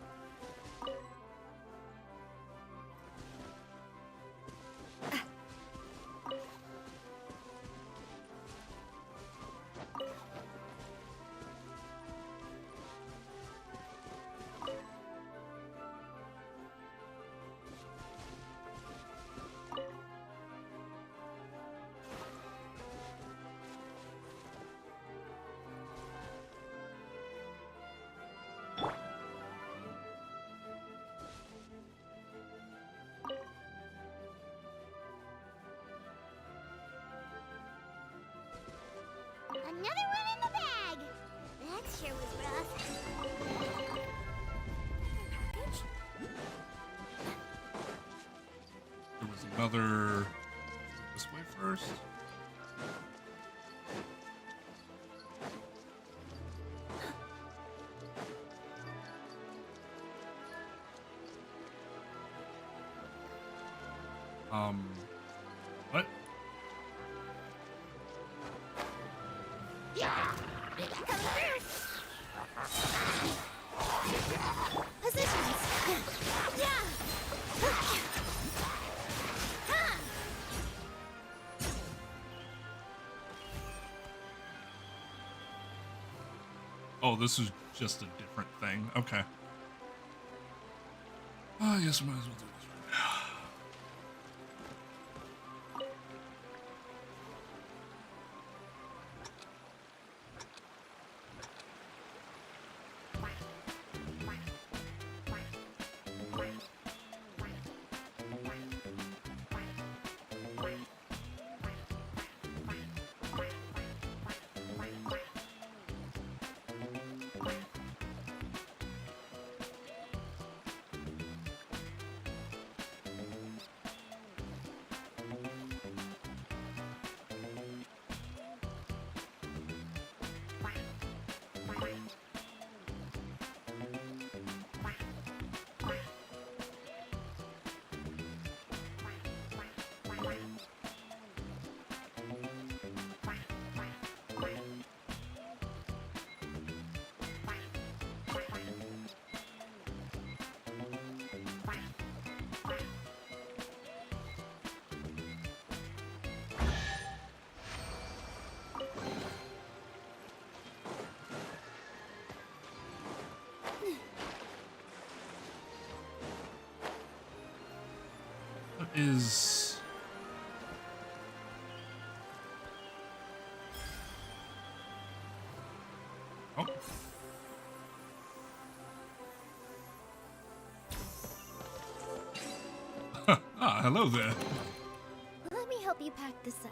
Another one in the sure was rough. There was another... This way first? What? Positions. Yeah. Oh, this is just a different thing. Okay. Oh, I guess we might as well do this right now. Is oh ah, hello there. Let me help you pack this up.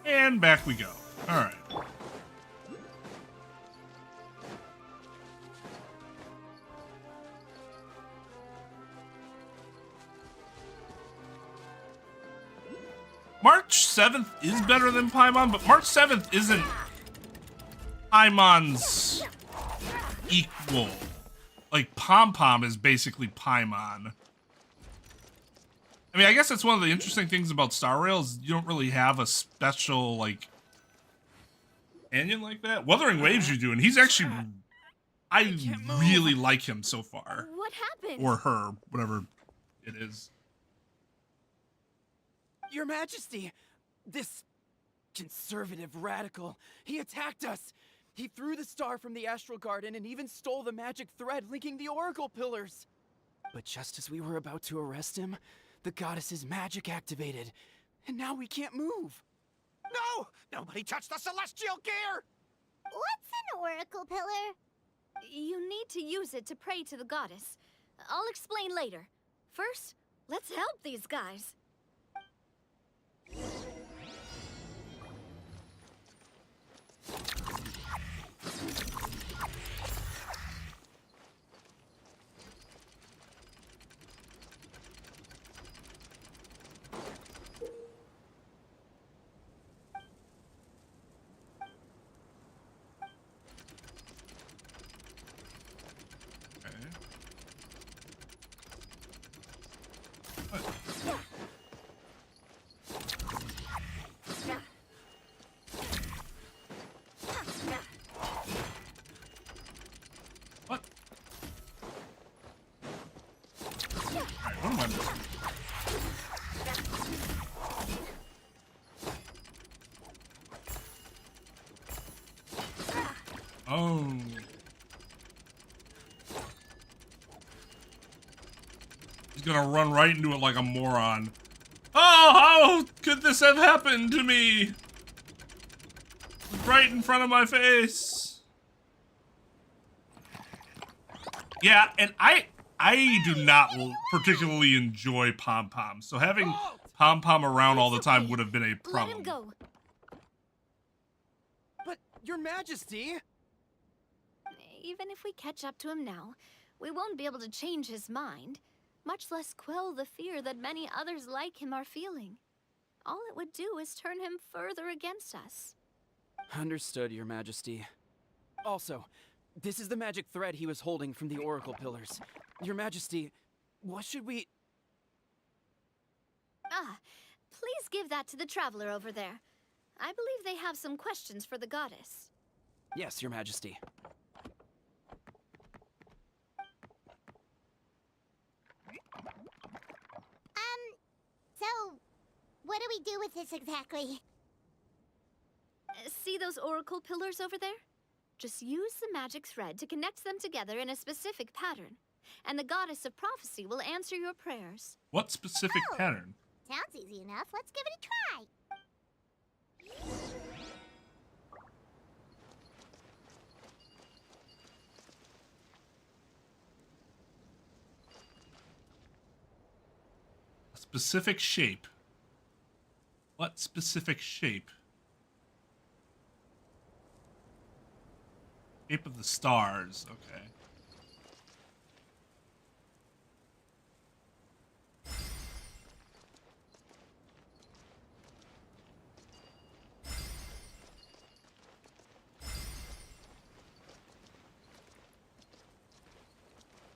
And back we go. All right. March 7th is better than Paimon, but March 7th isn't Paimon's equal. Like, Pom-Pom is basically Paimon. I mean, I guess that's one of the interesting things about Star Rail is you don't really have a special, like, companion like that. Wuthering Waves you do, and he's actually... I really like him so far. What happened? Or her, whatever it is. Your Majesty, this conservative radical, he attacked us. He threw the star from the Astral Garden and even stole the magic thread linking the Oracle Pillars. But just as we were about to arrest him, the goddess's magic activated, and now we can't move. No! Nobody touched the celestial gear! What's an Oracle Pillar? You need to use it to pray to the goddess. I'll explain later. First, let's help these guys. Oh. He's gonna run right into it like a moron. Oh, how could this have happened to me? Right in front of my face. Yeah, and I do not particularly enjoy pom-poms. So having Pom-Pom around all the time would have been a Let problem. him go. But, Your Majesty! Even if we catch up to him now, we won't be able to change his mind, much less quell the fear that many others like him are feeling. All it would do is turn him further against us. Understood, Your Majesty. Also, this is the magic thread he was holding from the Oracle Pillars. Your Majesty, what should we... Ah, please give that to the traveler over there. I believe they have some questions for the goddess. Yes, Your Majesty. So, what do we do with this exactly? See those oracle pillars over there? Just use the magic thread to connect them together in a specific pattern, and the goddess of prophecy will answer your prayers. What specific pattern? Sounds easy enough. Let's give it a try. A specific shape. What specific shape? Shape of the stars. Okay.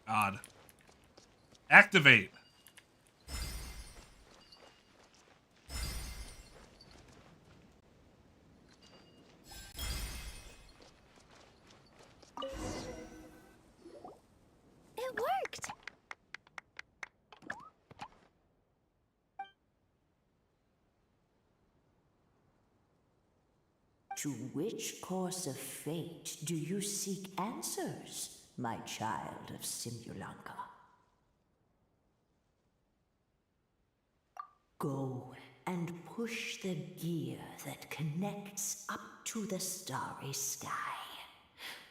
God. Activate. It worked! To which course of fate do you seek answers, my child of Simulanka? Go and push the gear that connects up to the starry sky.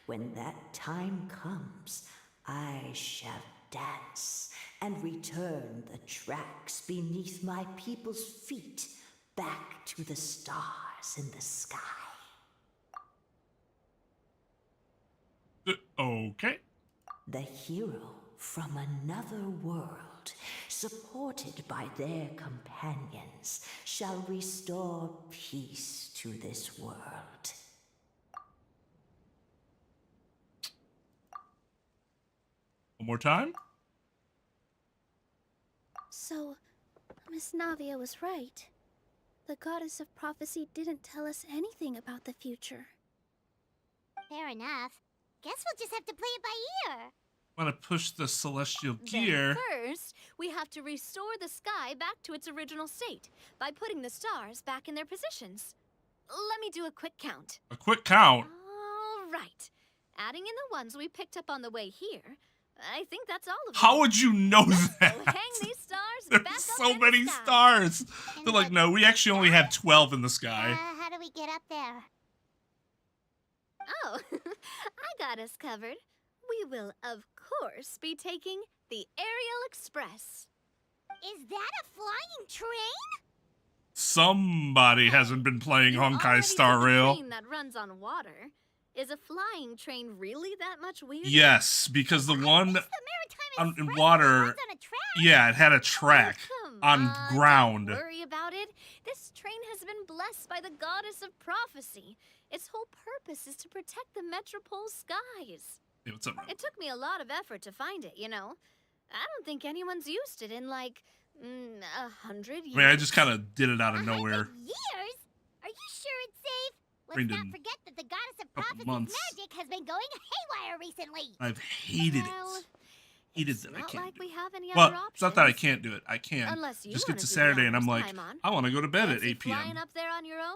When that time comes, I shall dance and return the tracks beneath my people's feet back to the stars in the sky. Okay. The hero from another world, supported by their companions, shall restore peace to this world. One more time? So, Miss Navia was right. The goddess of prophecy didn't tell us anything about the future. Fair enough. Guess we'll just have to play it by ear. Want to push the celestial gear. Then first, we have to restore the sky back to its original state by putting the stars back in their positions. Let me do a quick count. A quick count? All right. Adding in the ones we picked up on the way here, I think that's all of them. How would you know that? So hang these stars back There's up so in many the sky. stars. They're like, no, we actually only have 12 in the sky. How do we get up there? Oh, I got us covered. We will, of course, be taking the Aerial Express. Is that a flying train? Somebody hasn't been playing Honkai Star A Rail. train that runs on water. Is a flying train really that much weirder? Yes, because the one in water, yeah, it had a track on ground. Don't worry about it. This train has been blessed by the goddess of prophecy. Its whole purpose is to protect the Metropole skies. Hey, what's up, man? It took me a lot of effort to find it, you know. I don't think anyone's used it in like 100 years. I mean, I just kind of did it out of nowhere. Years? Are you sure it's safe? Let's Trained not in forget that the goddess of couple prophecy's months. magic has been going haywire recently. I've hated Well, it. Hated that I Not can't like do we have any it. Well, other options. it's not that I can't do it. I can. Unless you Just wanna get to do the Saturday and I'm honors, like, Paimon. I want to go to bed at Fancy 8 p.m. flying up there on your own?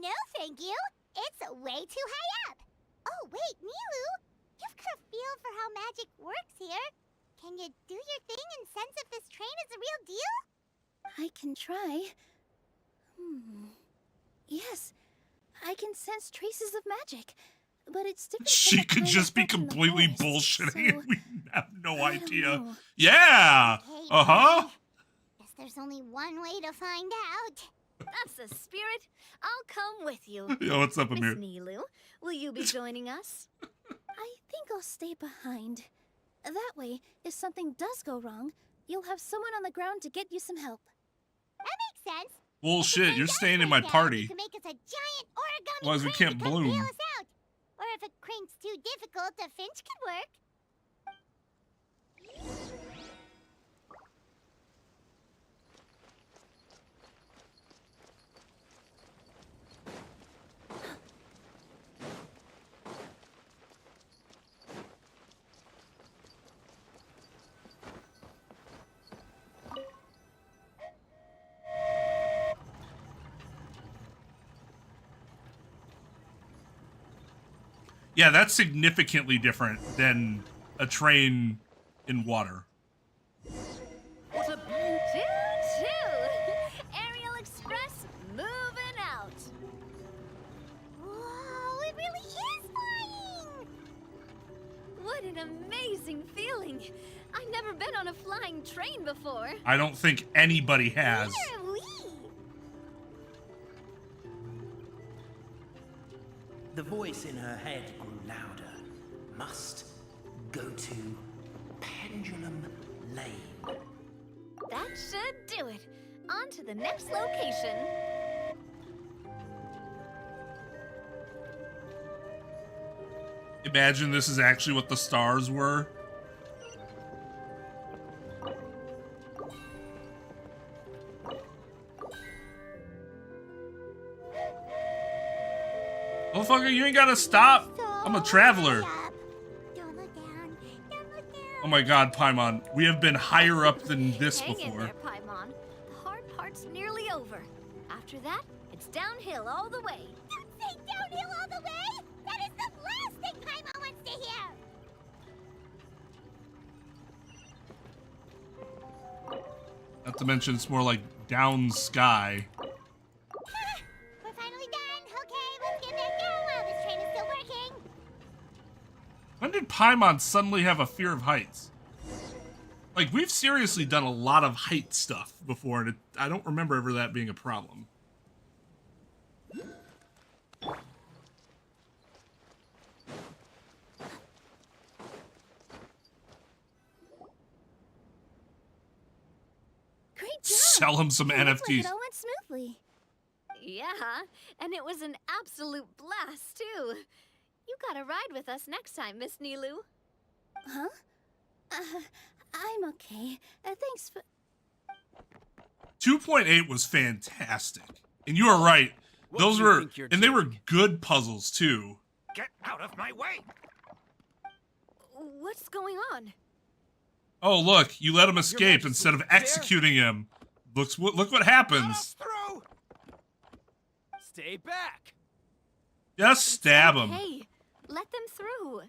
No, thank you. It's way too high up. Oh, wait, Nilu. You've got a feel for how magic works here. Can you do your thing and sense if this train is the real deal? I can try. Yes, I can sense traces of magic, but it's different. She could just be completely bullshitting and we have no idea. Yeah! Okay, Uh-huh. Just there's only one way to find out. That's the spirit. I'll come with you. Yo, what's up, Miss Amir? Nilu, will you be joining us? I think I'll stay behind. That way, if something does go wrong, you'll have someone on the ground to get you some help. That makes sense. Bullshit, you're staying in my You party. can make us a giant origami Otherwise we crane can't to come bloom. bail us out. Or if a crane's too difficult, a finch could work. Yeah, that's significantly different than a train in water. What a choo-choo! Aerial Express moving out. Whoa, it really is flying! What an amazing feeling. I've never been on a flying train before. I don't think anybody has. Neither have we. The voice in her head grew louder. Must go to Pendulum Lane. That should do it. On to the next location. Imagine this is actually what the stars were. Motherfucker, you ain't gotta stop. I'm a traveler. Don't look down. Don't look down. Oh my god, Paimon. We have been higher up than this Hang in before. there, Paimon. The hard part's nearly over. After that, it's downhill all the way. Don't say downhill all the way! That is the last thing Paimon wants to hear! Not to mention, it's more like down sky. We're finally done. Okay, let's get back down while this train is still working. When did Paimon suddenly have a fear of heights? Like, we've seriously done a lot of height stuff before, and I don't remember ever that being a problem. Great job! Sell him some It looks like NFTs. it all went smoothly. Yeah, and it was an absolute blast, too. You gotta ride with us next time, Miss Nilu. Huh? I'm okay. Thanks for... 2.8 was fantastic. And you are right. What Those do you were, think you're and they were doing? good puzzles, too. Get out of my way! What's going on? Oh, look, you let him escape Majesty, instead of there. executing him. Look what happens. Through! Stay back! Just stab him. Hey, let them through.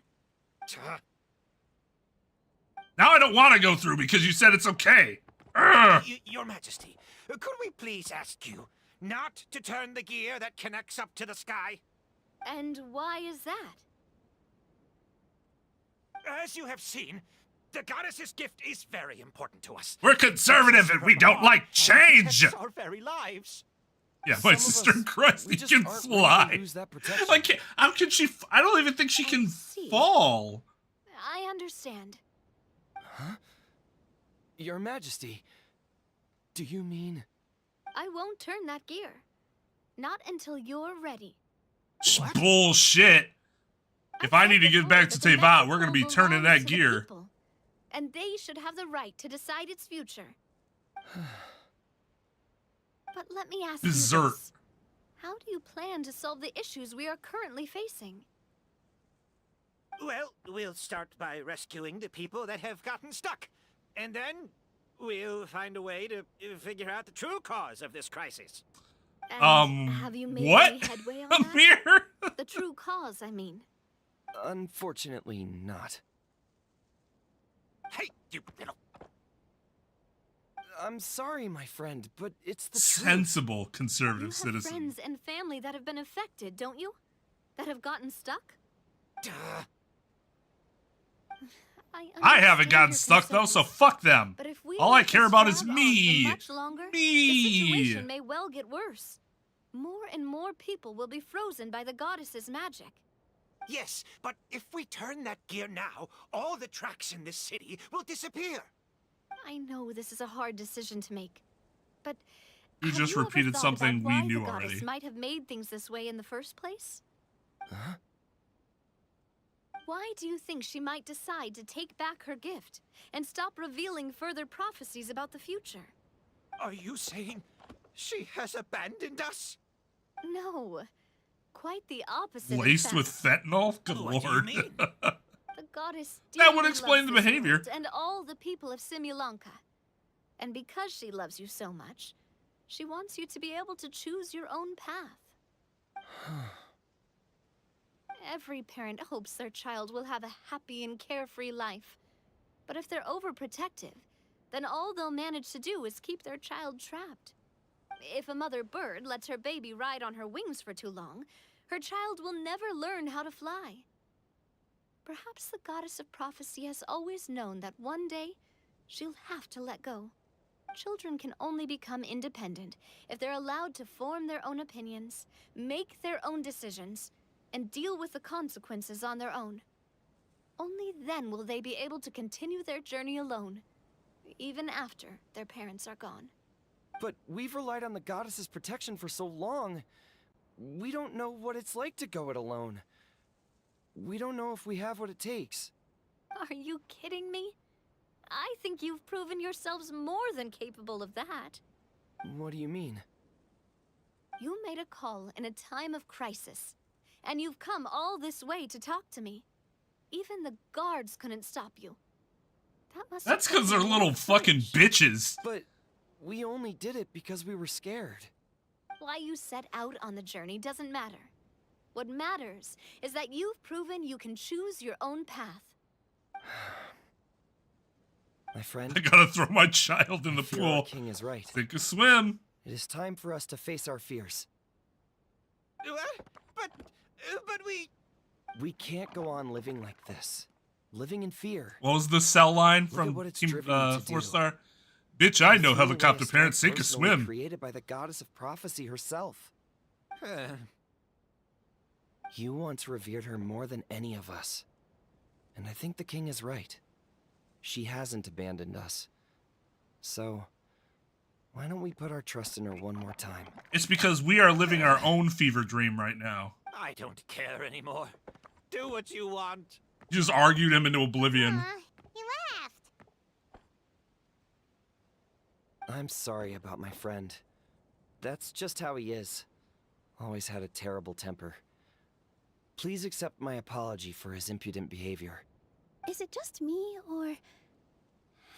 Now I don't want to go through because you said it's okay. Urgh. Your Majesty, could we please ask you not to turn the gear that connects up to the sky? And why is that? As you have seen, the goddess's gift is very important to us. We're conservative and we don't like change. Protects our very lives. Yeah, my Some of sister us, Christ, we he just can aren't ready to fly. lose that protection. Like, how can she? I don't even think she can fall. I understand. Huh? Your Majesty, do you mean... I won't turn that gear. Not until you're ready. Bullshit. If I need to get back to Teyvat, we're gonna be turning that gear. And they should have the right to decide its future. But let me ask you Dessert. this. How do you plan to solve the issues we are currently facing? Well, we'll start by rescuing the people that have gotten stuck. And then we'll find a way to figure out the true cause of this crisis. And have you made what? any headway on that? Amir? The true cause, I mean. Unfortunately not. Hey, you little... I'm sorry, my friend, but it's the truth. Sensible conservative You have citizen. friends and family that have been affected, don't you? That have gotten stuck? Duh. I haven't gotten stuck though, so fuck them. But if we All I let care this about is drag on me. for much longer, the Me. situation may well get worse. More and more people will be frozen by the goddess's magic. Yes, but if we turn that gear now, all the tracks in this city will disappear. I know this is a hard decision to make, but You have just you ever repeated thought something about we why knew the goddess already. might have made things this way in the first place? Huh? Why do you think she might decide to take back her gift and stop revealing further prophecies about the future? Are you saying she has abandoned us? No, quite the opposite. in Laced with fact. fentanyl? Good What do you lord. mean? The goddess That would dearly explain loves the this behavior. world and all the people of Simulanka. And because she loves you so much, she wants you to be able to choose your own path. Every parent hopes their child will have a happy and carefree life. But if they're overprotective, then all they'll manage to do is keep their child trapped. If a mother bird lets her baby ride on her wings for too long, her child will never learn how to fly. Perhaps the goddess of prophecy has always known that one day she'll have to let go. Children can only become independent if they're allowed to form their own opinions, make their own decisions, and deal with the consequences on their own. Only then will they be able to continue their journey alone, even after their parents are gone. But we've relied on the goddess's protection for so long. We don't know what it's like to go it alone. We don't know if we have what it takes. Are you kidding me? I think you've proven yourselves more than capable of that. What do you mean? You made a call in a time of crisis, and you've come all this way to talk to me. Even the guards couldn't stop you. That must That's have because they're taken little all fucking bitches. But we only did it because we were scared. Why you set out on the journey doesn't matter. What matters is that you've proven you can choose your own path. My friend, I gotta throw my child in the I feel our pool. king is right. Think a swim. It is time for us to face our fears. What? But we... We can't go on living like this. Living in fear. What was the cell line Look at from what it's Team driven you to 4 do. Star? Bitch, I know Threw away a helicopter star parents sink a personally swim. created by the goddess of prophecy herself. You once revered her more than any of us. And I think the king is right. She hasn't abandoned us. So, why don't we put our trust in her one more time? It's because we are living our own fever dream right now. I don't care anymore. Do what you want. You just argued him into oblivion. He left. I'm sorry about my friend. That's just how he is. Always had a terrible temper. Please accept my apology for his impudent behavior. Is it just me, or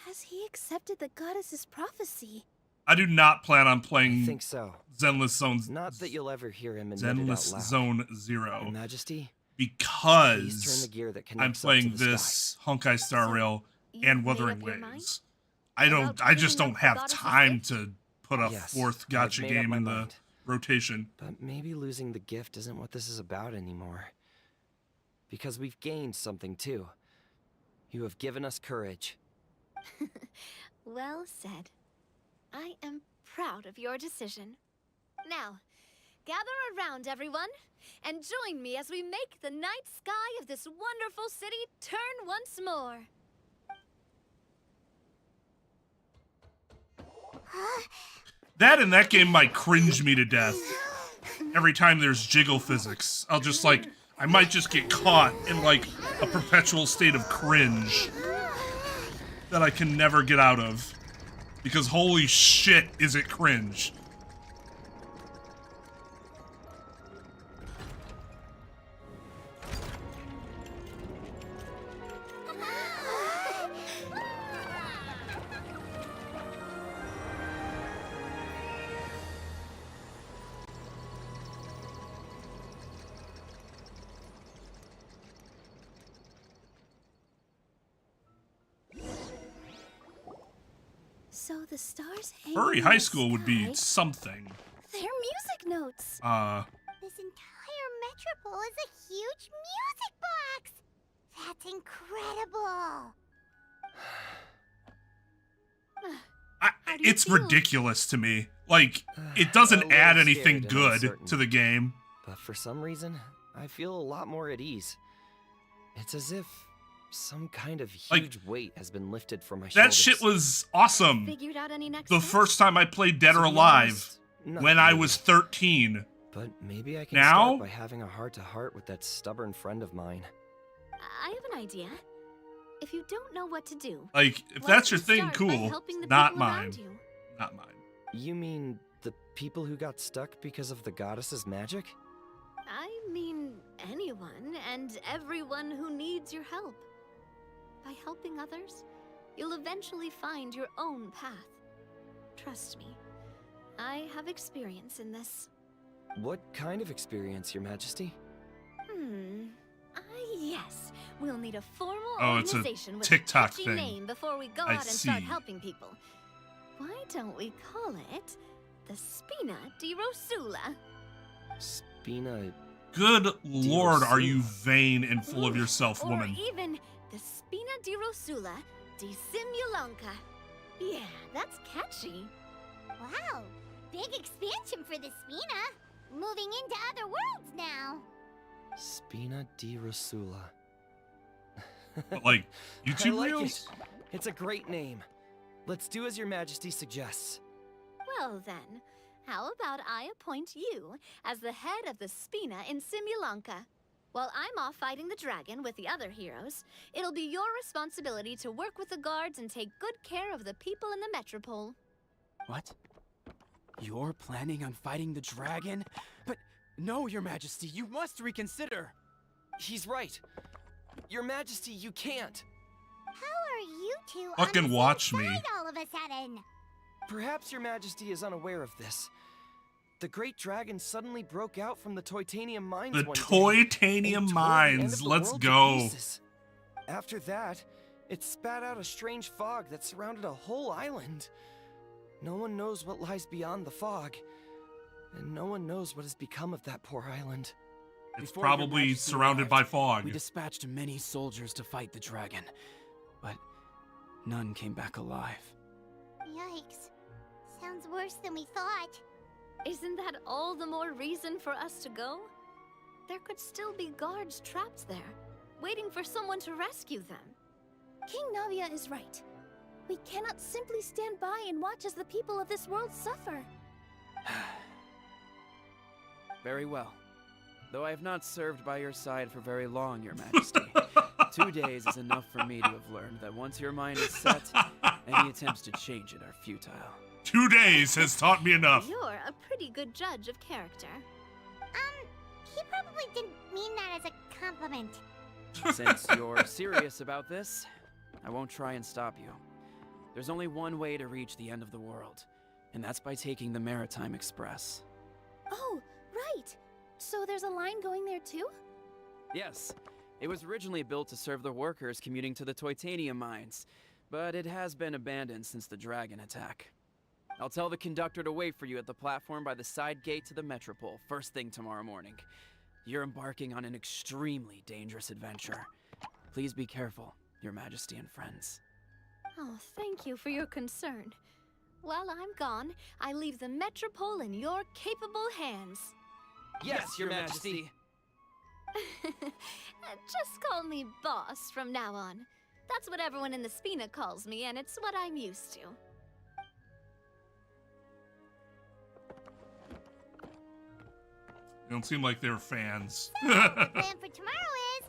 has he accepted the goddess's prophecy? I do not plan on playing I think so. Zenless Zone. Not that you'll ever hear him admit it out Zenless loud. Zone 0. Your Majesty, please turn Because the gear that I'm connects up to playing the this Honkai Star Rail and made Wuthering up your mind? Waves. I just don't giving up the have goddess's time gift? to put a Yes, fourth I've gacha made up game my in the mind. rotation. But maybe losing the gift isn't what this is about anymore. Because we've gained something too. You have given us courage. Well said. I am proud of your decision. Now, gather around, everyone, and join me as we make the night sky of this wonderful city turn once more. That in that game might cringe me to death. Every time there's jiggle physics, I'll just like, I might just get caught in like a perpetual state of cringe that I can never get out of. Because holy shit, is it cringe. So the stars hang Furry in High the School would sky. be something. They're music notes. This entire metropole is a huge music box! That's incredible! It's ridiculous to me. Like, it doesn't add anything good to the game. But for some reason, I feel a lot more at ease. It's as if some kind of huge weight has been lifted from my shoulders. That shit was awesome. Figured out any next The first time I played Dead or Alive, when I was 13. But maybe I can Now? start by having a heart-to-heart with that stubborn friend of mine. I have an idea. If you don't know what to do, Like, if why that's don't your thing, you start by cool. helping the Not people mine. around you? Not mine. You mean the people who got stuck because of the goddess's magic? I mean anyone and everyone who needs your help. By helping others, you'll eventually find your own path. Trust me, I have experience in this. What kind of experience, Your Majesty? Yes. We'll need a formal Oh, it's a organization with TikTok a catchy thing. name before we go I out and start see. helping people. Why don't we call it the Spina di Rosula? Spina... Good lord, are you vain and full of yourself, Or woman. even the Spina di Rosula di Simulanka. Yeah, that's catchy. Wow, big expansion for the Spina. Moving into other worlds now. Spina di Rosula. But, like, YouTube I like reels? it. It's a great name. Let's do as Your Majesty suggests. Well then, how about I appoint you as the head of the Spina in Simulanka? While I'm off fighting the dragon with the other heroes, it'll be your responsibility to work with the guards and take good care of the people in the metropole. What? You're planning on fighting the dragon? But no, Your Majesty, you must reconsider. He's right. Your Majesty, you can't. How are you two Fucking on the watch same me. side all of a sudden? Perhaps Your Majesty is unaware of this. The Great Dragon suddenly broke out from the Toitanium Mines The one day Toitanium and tore the end Mines, of the let's world to go. pieces. After that, it spat out a strange fog that surrounded a whole island. No one knows what lies beyond the fog, and no one knows what has become of that poor island. It's Before Your probably Majesty surrounded by arrived, fog. We dispatched many soldiers to fight the dragon, but none came back alive. Yikes. Sounds worse than we thought. Isn't that all the more reason for us to go? There could still be guards trapped there, waiting for someone to rescue them. King Navia is right. We cannot simply stand by and watch as the people of this world suffer. Very well. Though I have not served by your side for very long, Your Majesty. 2 days is enough for me to have learned that once your mind is set, any attempts to change it are futile. 2 days has taught me enough. You're a pretty good judge of character. He probably didn't mean that as a compliment. Since you're serious about this, I won't try and stop you. There's only one way to reach the end of the world, and that's by taking the Maritime Express. Oh, right. So there's a line going there too? Yes, it was originally built to serve the workers commuting to the Toitanium mines, but it has been abandoned since the dragon attack. I'll tell the conductor to wait for you at the platform by the side gate to the Metropole first thing tomorrow morning. You're embarking on an extremely dangerous adventure. Please be careful, Your Majesty and friends. Oh, thank you for your concern. While I'm gone, I leave the Metropole in your capable hands. Yes, Your Majesty. Just call me boss from now on. That's what everyone in the Spina calls me, and it's what I'm used to. They don't seem like they're fans. So, the plan for tomorrow is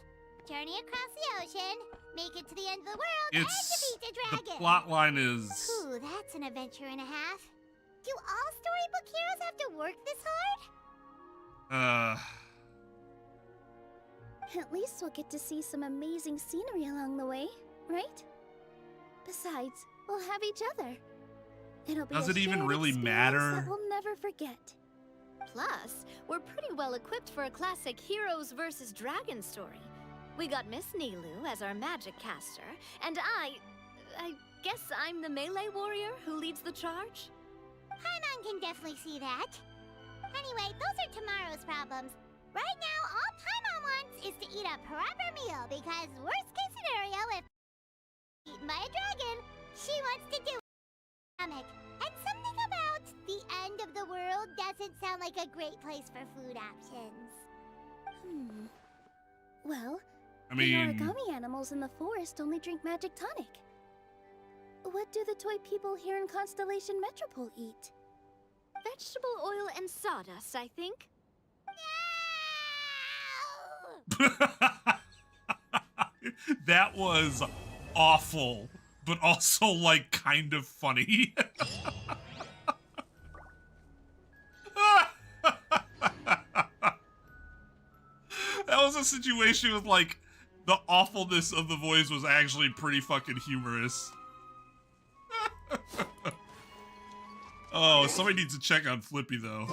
journey across the ocean, make it to the end of the world, and defeat the dragon. The plot line is... Ooh, that's an adventure and a half. Do all storybook heroes have to work this hard? At least we'll get to see some amazing scenery along the way, right? Besides, we'll have each other. It'll be Does a it even shared really experience matter? that we'll never forget. Plus, we're pretty well equipped for a classic heroes versus dragon story. We got Miss Nilu as our magic caster, and I guess I'm the melee warrior who leads the charge? Paimon can definitely see that. Anyway, those are tomorrow's problems. Right now, all Paimon wants is to eat a proper meal because worst case scenario, if eaten by a dragon. She wants to do stomach. And something about the end of the world doesn't sound like a great place for food options. Well, I mean, the origami animals in the forest only drink magic tonic. What do the toy people here in Constellation Metropole eat? Vegetable oil and sawdust, I think. That was awful, but also like kind of funny. That was a situation with like the awfulness of the voice was actually pretty fucking humorous. Oh, somebody needs to check on Flippy though.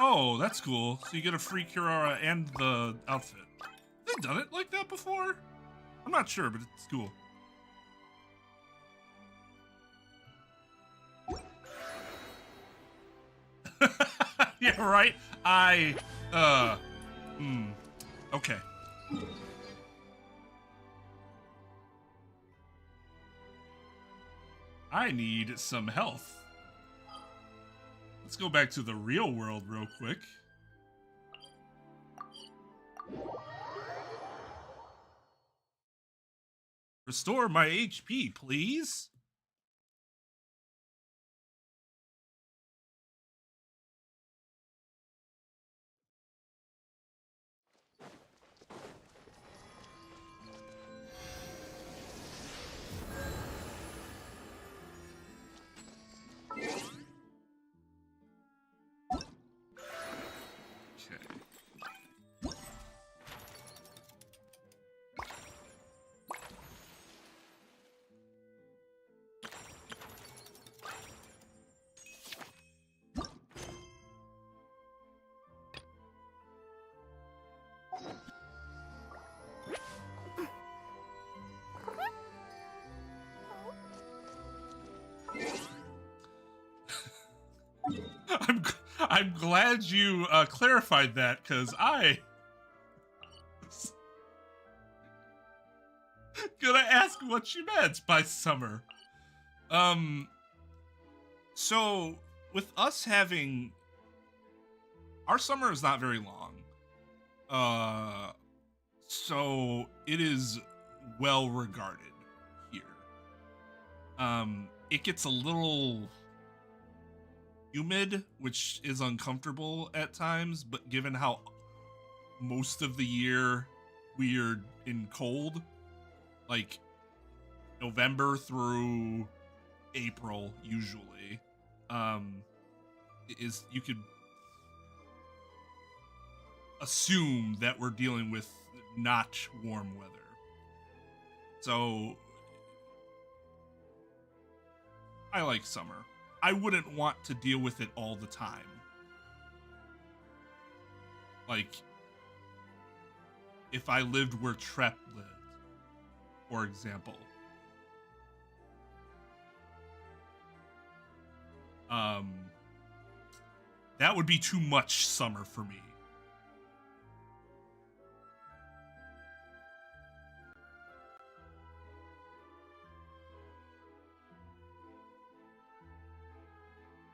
Oh, that's cool. So you get a free Kirara and the outfit. Have they done it like that before? I'm not sure, but it's cool. Yeah, right? Okay. I need some health. Let's go back to the real world real quick. Restore my HP, please. I'm glad you clarified that, because I was gonna ask what you meant by summer. So with us having our summer is not very long. So it is well regarded here. It gets a little humid, which is uncomfortable at times, but given how most of the year we are in cold, like November through April usually, is you could assume that we're dealing with not warm weather. So I like summer. I wouldn't want to deal with it all the time. Like, if I lived where Trep lived, for example. That would be too much summer for me.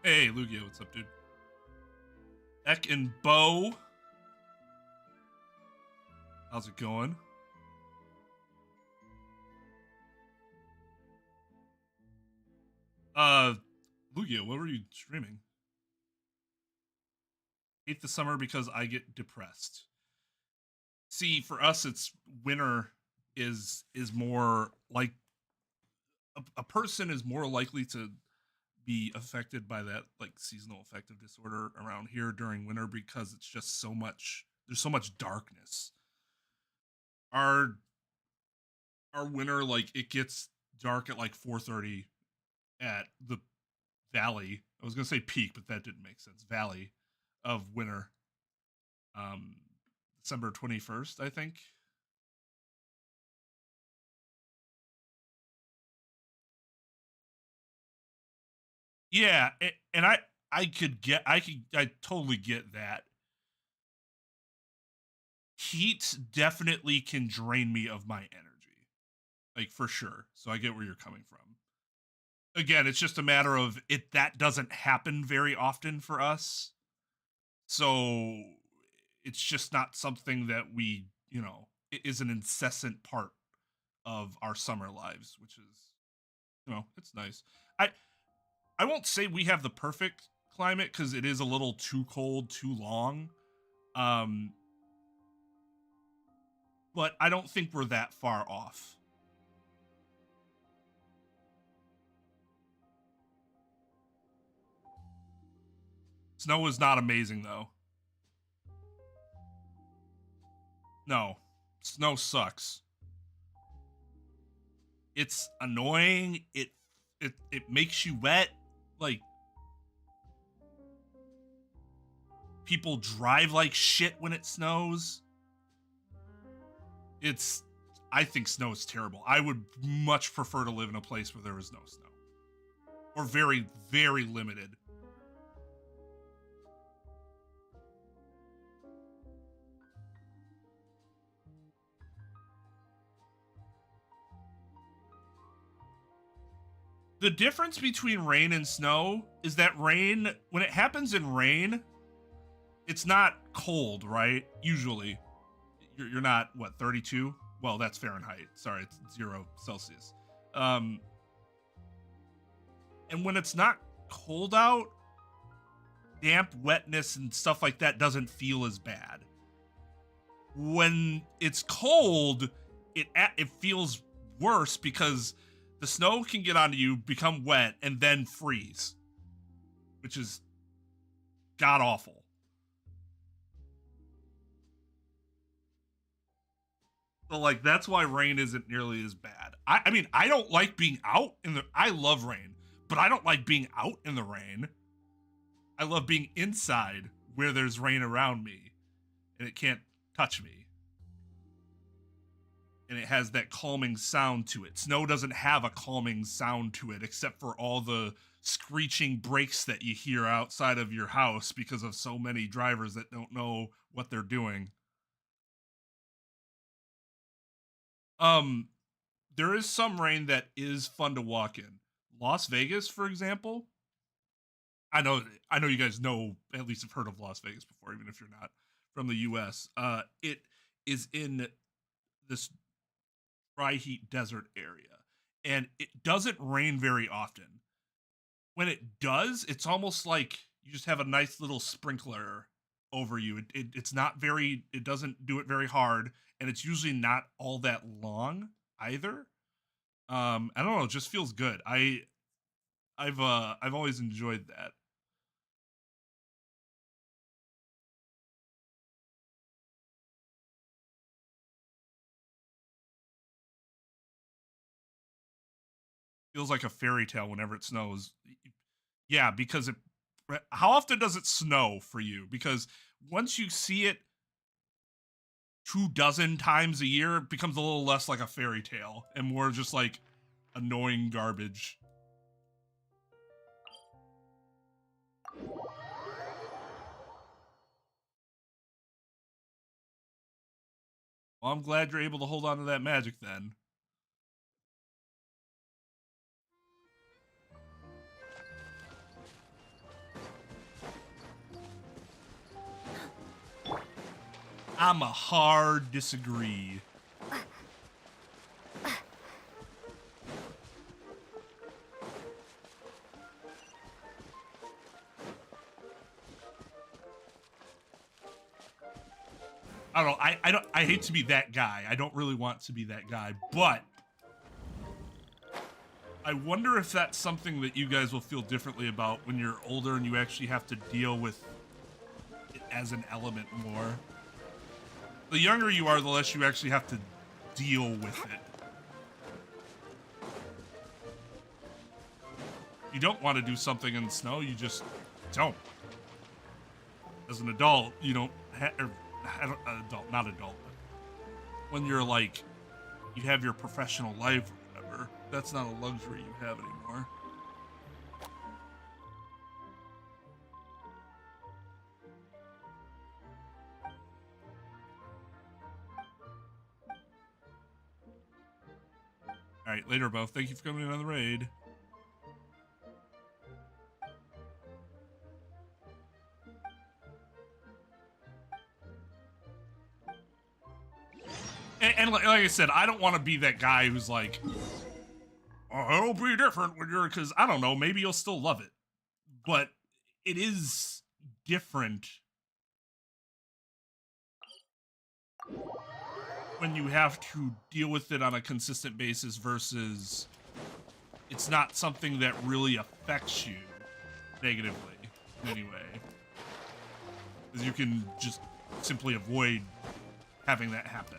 Hey, Lugia, what's up, dude? Ek and Bo. How's it going? Lugia, what were you streaming? Hate the summer because I get depressed. See, for us, it's winter is more like a person is more likely to be affected by that like seasonal affective disorder around here during winter because it's just so much there's so much darkness. Our winter, like, it gets dark at like 4:30 at the valley. I was gonna say peak, but that didn't make sense. Valley of winter. December 21st, I think. Yeah, and I totally get that. Heat definitely can drain me of my energy, like, for sure. So I get where you're coming from. Again, it's just a matter of that doesn't happen very often for us. So it's just not something that we, it is an incessant part of our summer lives, which is, it's nice. I won't say we have the perfect climate because it is a little too cold, too long. But I don't think we're that far off. Snow is not amazing, though. No, snow sucks. It's annoying. It makes you wet. Like, people drive like shit when it snows. I think snow is terrible. I would much prefer to live in a place where there is no snow. Or very, very limited. The difference between rain and snow is that rain, when it happens in rain, it's not cold, right? Usually. You're not, what, 32? Well, that's Fahrenheit. Sorry, it's 0 Celsius. And when it's not cold out, damp, wetness, and stuff like that doesn't feel as bad. When it's cold, it feels worse because the snow can get onto you, become wet, and then freeze, which is god awful. So, like, that's why rain isn't nearly as bad. I mean, I don't like being out I love rain, but I don't like being out in the rain. I love being inside where there's rain around me and it can't touch me. And it has that calming sound to it. Snow doesn't have a calming sound to it except for all the screeching brakes that you hear outside of your house because of so many drivers that don't know what they're doing. There is some rain that is fun to walk in. Las Vegas, for example. I know you guys know, at least have heard of Las Vegas before, even if you're not from the US. It is in this dry heat desert area, and it doesn't rain very often. When it does, it's almost like you just have a nice little sprinkler over you. It's not very, it doesn't do it very hard, and it's usually not all that long either. I don't know, it just feels good. I've always enjoyed that. Feels like a fairy tale whenever it snows. Yeah, because how often does it snow for you? Because once you see it 24 times a year, it becomes a little less like a fairy tale and more just like annoying garbage. Well, I'm glad you're able to hold on to that magic then. I'm a hard disagree. I don't know. I hate to be that guy. I don't really want to be that guy, but I wonder if that's something that you guys will feel differently about when you're older and you actually have to deal with it as an element more. The younger you are, the less you actually have to deal with it. You don't want to do something in the snow, you just don't. As an adult, you don't not adult, but when you're like, you have your professional life or whatever, that's not a luxury you have anymore. All right, later, Bo. Thank you for coming in on the raid. And like I said, I don't want to be that guy who's like, oh, it'll be different when you're, because I don't know, maybe you'll still love it. But it is different when you have to deal with it on a consistent basis versus it's not something that really affects you negatively in any way. Because you can just simply avoid having that happen.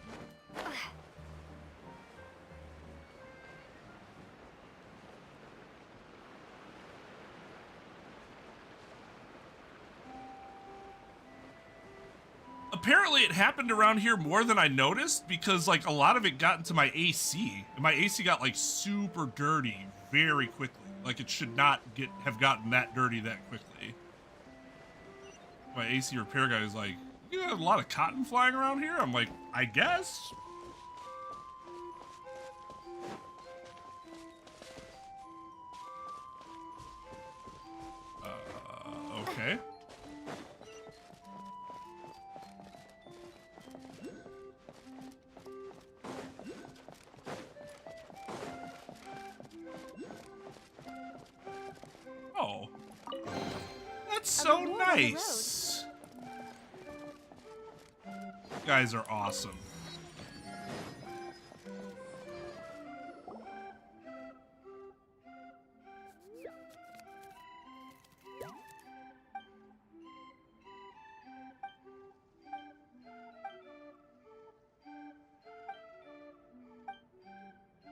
Apparently it happened around here more than I noticed because like a lot of it got into my AC and my AC got like super dirty very quickly. Like it should not have gotten that dirty that quickly. My AC repair guy was like, you have a lot of cotton flying around here? I'm like, I guess. Okay. Oh. That's so nice. You guys are awesome.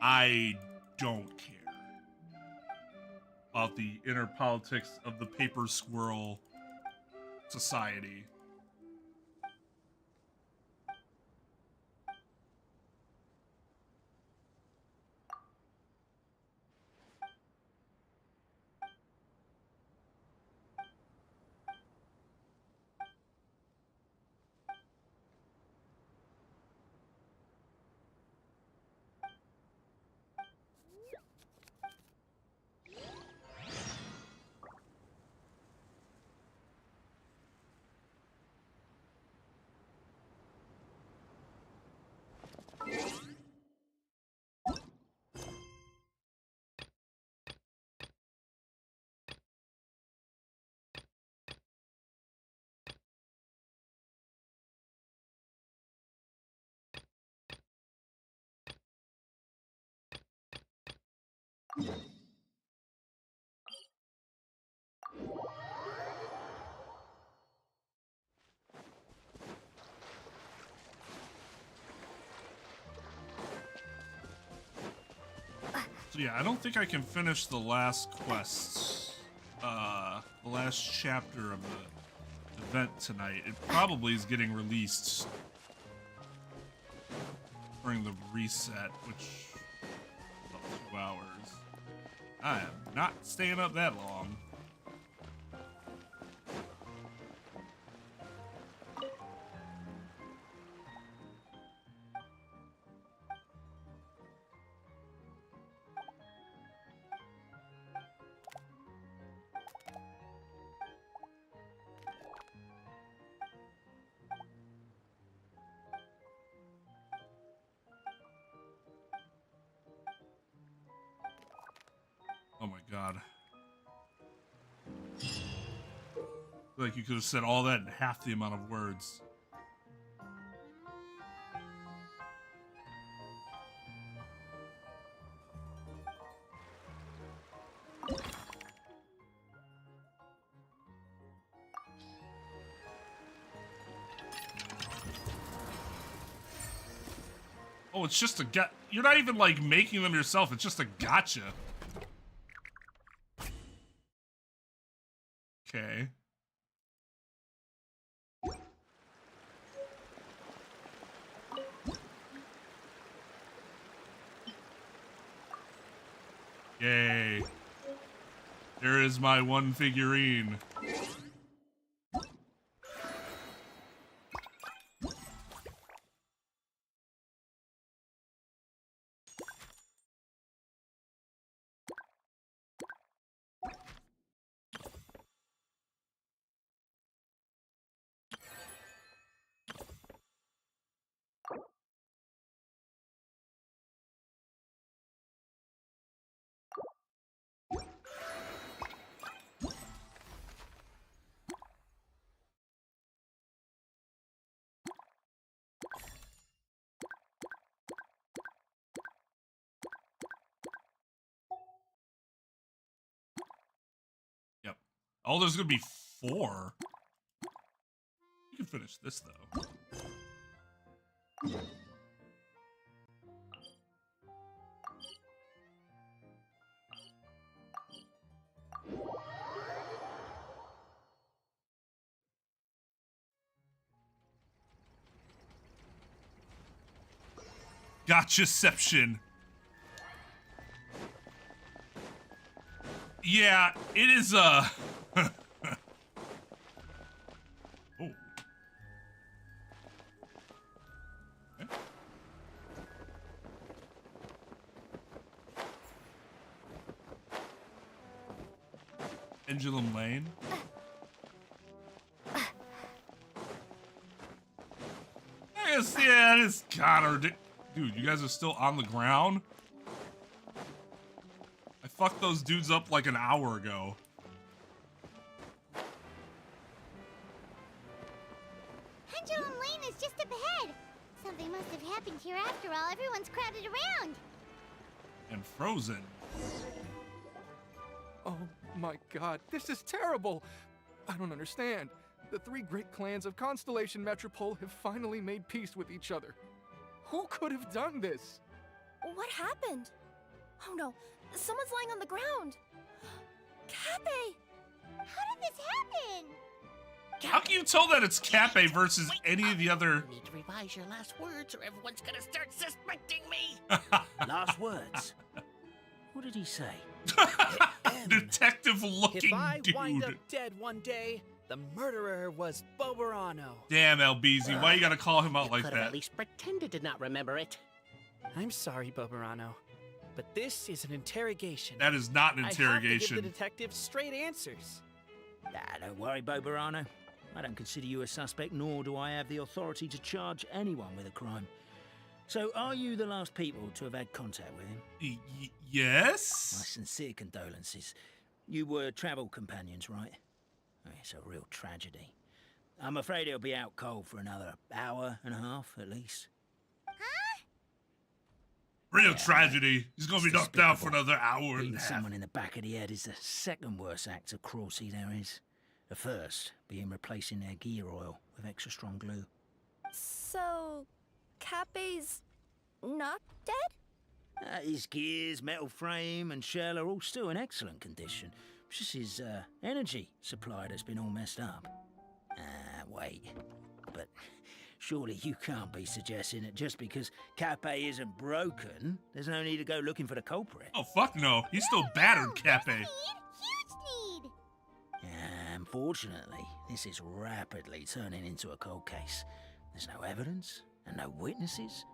I don't care about the inner politics of the paper squirrel society. So yeah, I don't think I can finish the last quests, the last chapter of the event tonight. It probably is getting released during the reset, which is about 2 hours. I am not staying up that long. Oh my god. I feel like you could have said all that in half the amount of words. Oh, it's just a you're not even like making them yourself. It's just a gotcha. Okay. Yay. There is my one figurine. Yep. Oh, there's gonna be 4. You can finish this though. Gotchaception. Yeah, it is oh. Okay. Pendulum Lane. Yeah, it is kind of ridiculous. Dude, you guys are still on the ground? I fucked those dudes up like an hour ago. Pendulum Lane is just up ahead. Something must have happened here after all. Everyone's crowded around. And frozen. Oh my god, this is terrible! I don't understand. The 3 great clans of Constellation Metropole have finally made peace with each other. Who could have done this? What happened? Oh no, someone's lying on the ground. Cappe! How did this happen? How can you tell that it's Cappe versus any of the other... You need to revise your last words or everyone's gonna start suspecting me! Last words? What did he say? Detective-looking If I dude. wind up dead one day, the murderer was Boberano. Damn, LBZ, why you gotta call him out like Could have that? at least pretended to not remember it. I'm sorry, Boberano, but this is an interrogation. That is not an I have to give interrogation. the detective straight answers. Don't worry, Boberano. I don't consider you a suspect, nor do I have the authority to charge anyone with a crime. So, are you the last people to have had contact with him? Yes? My sincere condolences. You were travel companions, right? It's a real tragedy. I'm afraid he'll be out cold for another hour and a half, at least. Real tragedy. He's gonna be knocked out for another hour and Hitting a half. someone in the back of the head is the second worst act of cruelty there is. The first being replacing their gear oil with extra strong glue. So, Cappe's not dead? His gears, metal frame, and shell are all still in excellent condition. It's just his energy supply that's been all messed up. Wait. But surely you can't be suggesting that just because Cappe isn't broken, there's no need to go looking for the culprit. Oh, fuck no. He's still battered, Cappe. Huge need. Unfortunately, this is rapidly turning into a cold case. There's no evidence and no witnesses.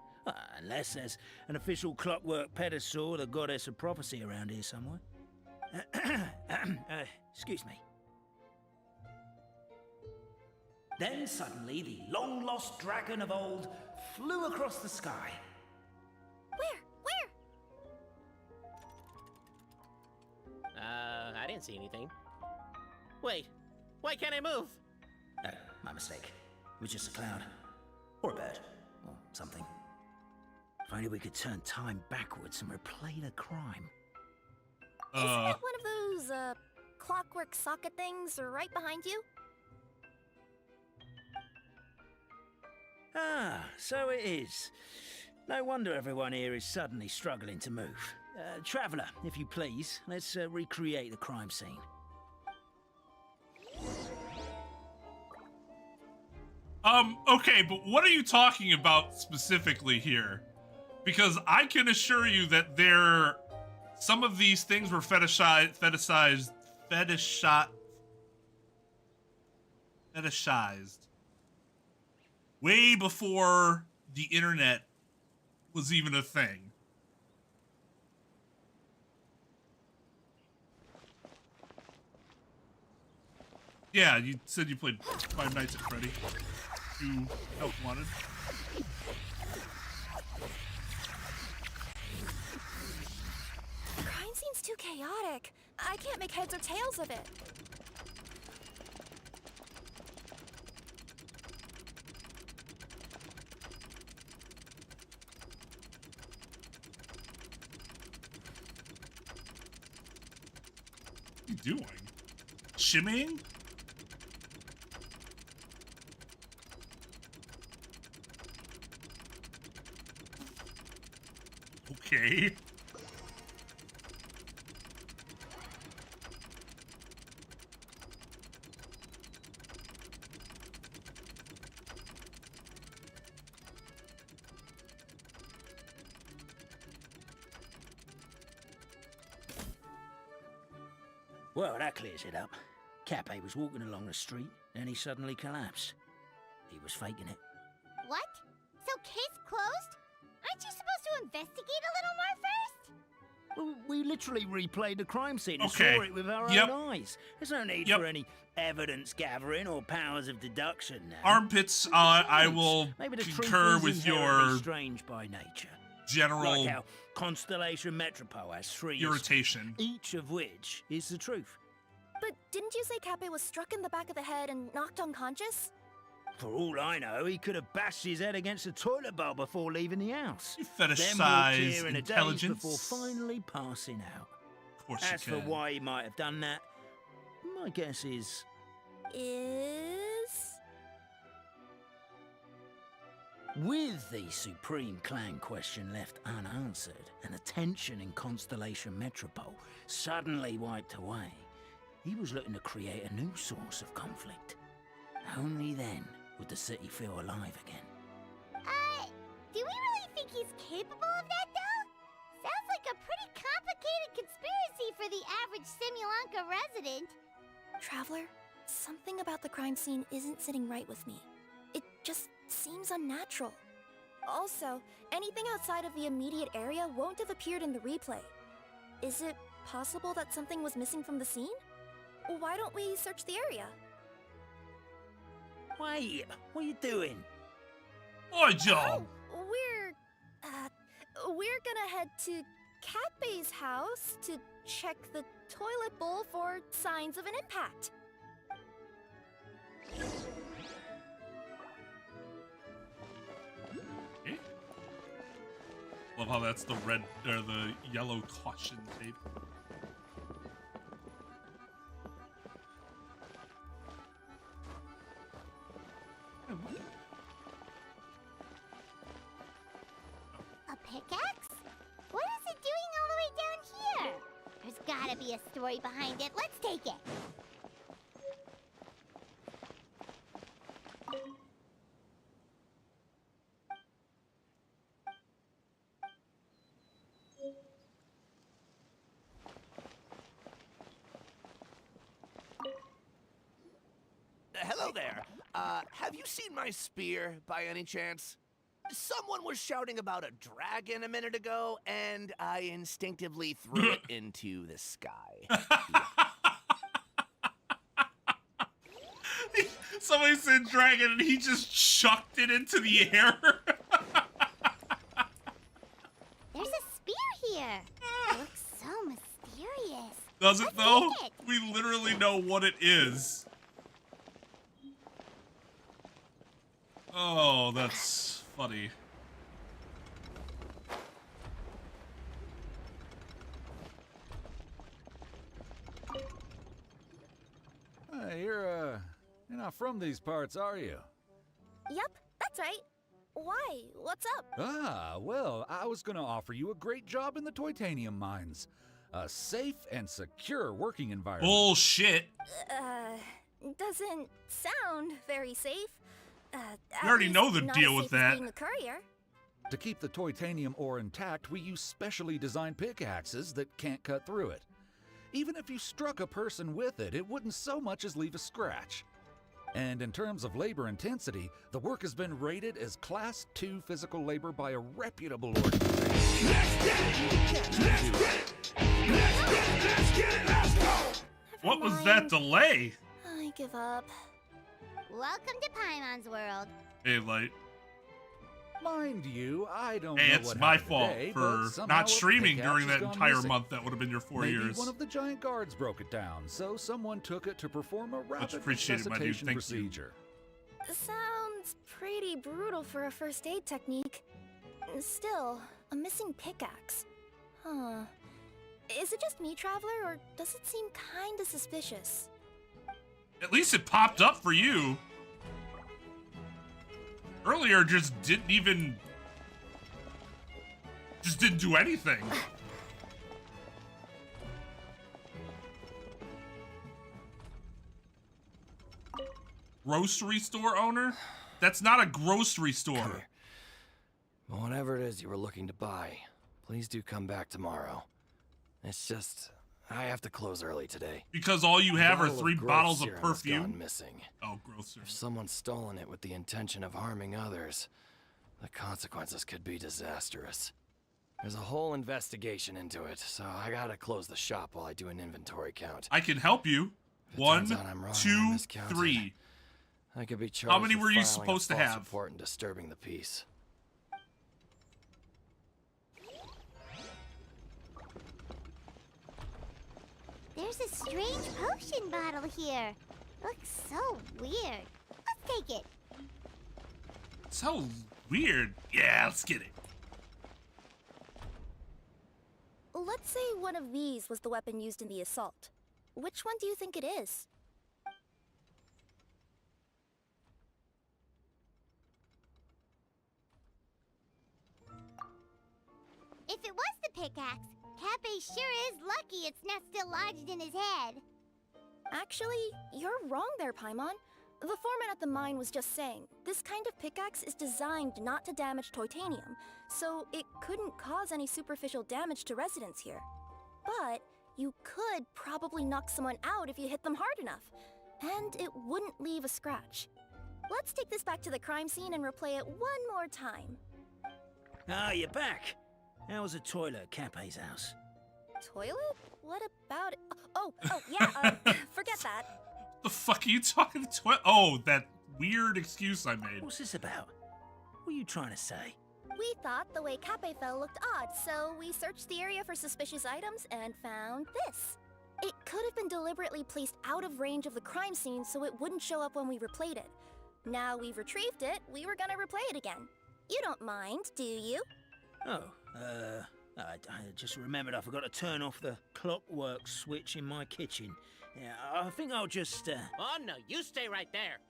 Unless there's an official clockwork pedestal, the goddess of prophecy around here somewhere. Excuse me. Then suddenly the long-lost dragon of old flew across the sky. Where? I didn't see anything. Wait, why can't I move? No, my mistake. It was just a cloud. Or a bird. Or something. If only we could turn time backwards and replay the crime. Isn't it one of those, clockwork socket things right behind you? So it is. No wonder everyone here is suddenly struggling to move. Traveller, if you please, let's recreate the crime scene. Okay, but what are you talking about specifically here? Because I can assure you that some of these things were fetishized way before the internet was even a thing. Yeah, you said you played Five Nights at Freddy. You help wanted. The crime scene's too chaotic. I can't make heads or tails of it. What are you doing? Shimmying? Okay. Well, that clears it up. Cappe was walking along the street, and he suddenly collapsed. He was faking it. What? So case closed? Aren't you supposed to investigate a little more first? Well, we literally replayed the crime scene and Okay. saw it with our Yep. own eyes. There's no need Yep. for any evidence gathering or powers of deduction now. Armpits, I will Maybe the truth concur is with inherently your strange by nature. general Like how Constellation Metropole has three irritation. each of which is the truth. But didn't you say Cappe was struck in the back of the head and knocked unconscious? For all I know, he could have bashed his head against a toilet bowl before leaving the house. You Then walked fetishize here in a daze intelligence. before finally passing out. Of course As you for can. why he might have done that, my guess is... With the Supreme Clan question left unanswered and the tension in Constellation Metropole suddenly wiped away, he was looking to create a new source of conflict. Only then would the city feel alive again. Do we really think he's capable of that, though? Sounds like a pretty complicated conspiracy for the average Simulanka resident. Traveler, something about the crime scene isn't sitting right with me. It just seems unnatural. Also, anything outside of the immediate area won't have appeared in the replay. Is it possible that something was missing from the scene? Why don't we search the area? Wait, what are you doing? Oi, Joe! We're gonna head to Cappe's house to check the toilet bowl for signs of an impact. Okay. Love how that's the red or the yellow caution tape. A pickaxe? What is it doing all the way down here? There's gotta be a story behind it. Let's take it. Hello there. Have you seen my spear by any chance? Someone was shouting about a dragon a minute ago, and I instinctively threw it into the sky. Somebody said dragon and he just chucked it into the air. There's a spear here. It looks so mysterious. Does it Let's though? take it. We literally know what it is. Oh, that's funny. You're not from these parts, are you? Yep, that's right. Why? What's up? Ah, well, I was gonna offer you a great job in the Titanium mines. A safe and secure working environment. Bullshit. Doesn't sound very safe. You already know the deal with that. Being a courier. To keep the titanium ore intact, we use specially designed pickaxes that can't cut through it. Even if you struck a person with it, it wouldn't so much as leave a scratch. And in terms of labor intensity, the work has been rated as Class 2 physical labor by a reputable organization. What was that delay? I give up. Welcome to Paimon's world. Hey, Light. Mind you, I don't Hey, know it's what my happened fault today, for but somehow not a streaming pickaxe during has that gone entire missing. month. That would have been your 4 Maybe years. one of the giant guards broke it down, so someone took it to perform a rapid appreciated, my dude. resuscitation Thank procedure. Sounds pretty brutal for a first aid technique. Still, a missing pickaxe. Huh. Is it just me, Traveler, or does it seem kinda suspicious? At least it popped up for you. Earlier, just didn't do anything. Grocery store owner? That's not a grocery store. Whatever it is you were looking to buy, please do come back tomorrow. It's just, I have to close early today. Because all you have are Bottle 3 growth bottles of serum has perfume? gone missing. Oh, growth serum. If someone's stolen it with the intention of harming others, the consequences could be disastrous. There's a whole investigation into it, so I gotta close the shop while I do an inventory count. I can help you. If it 1, turns out I'm wrong and I 2, miscounted, 3. I could be charged How many with were you filing a supposed to false have? report and disturbing the peace. There's a strange potion bottle here. Looks so weird. Let's take it. So weird. Yeah, let's get it. Let's say one of these was the weapon used in the assault. Which one do you think it is? If it was the pickaxe, Cappe sure is lucky it's not still lodged in his head. Actually, you're wrong there, Paimon. The foreman at the mine was just saying, this kind of pickaxe is designed not to damage titanium, so it couldn't cause any superficial damage to residents here. But you could probably knock someone out if you hit them hard enough, and it wouldn't leave a scratch. Let's take this back to the crime scene and replay it one more time. Ah, you're back. How was the toilet at Cappe's house? Toilet? What about it? Oh, yeah, forget that. The fuck are you talking to? Oh, that weird excuse I made. What's this about? What are you trying to say? We thought the way Cappe fell looked odd, so we searched the area for suspicious items and found this. It could have been deliberately placed out of range of the crime scene so it wouldn't show up when we replayed it. Now we've retrieved it, we were gonna replay it again. You don't mind, do you? Oh, I just remembered I forgot to turn off the clockwork switch in my kitchen. Yeah, I think I'll just, Oh, no, you stay right there.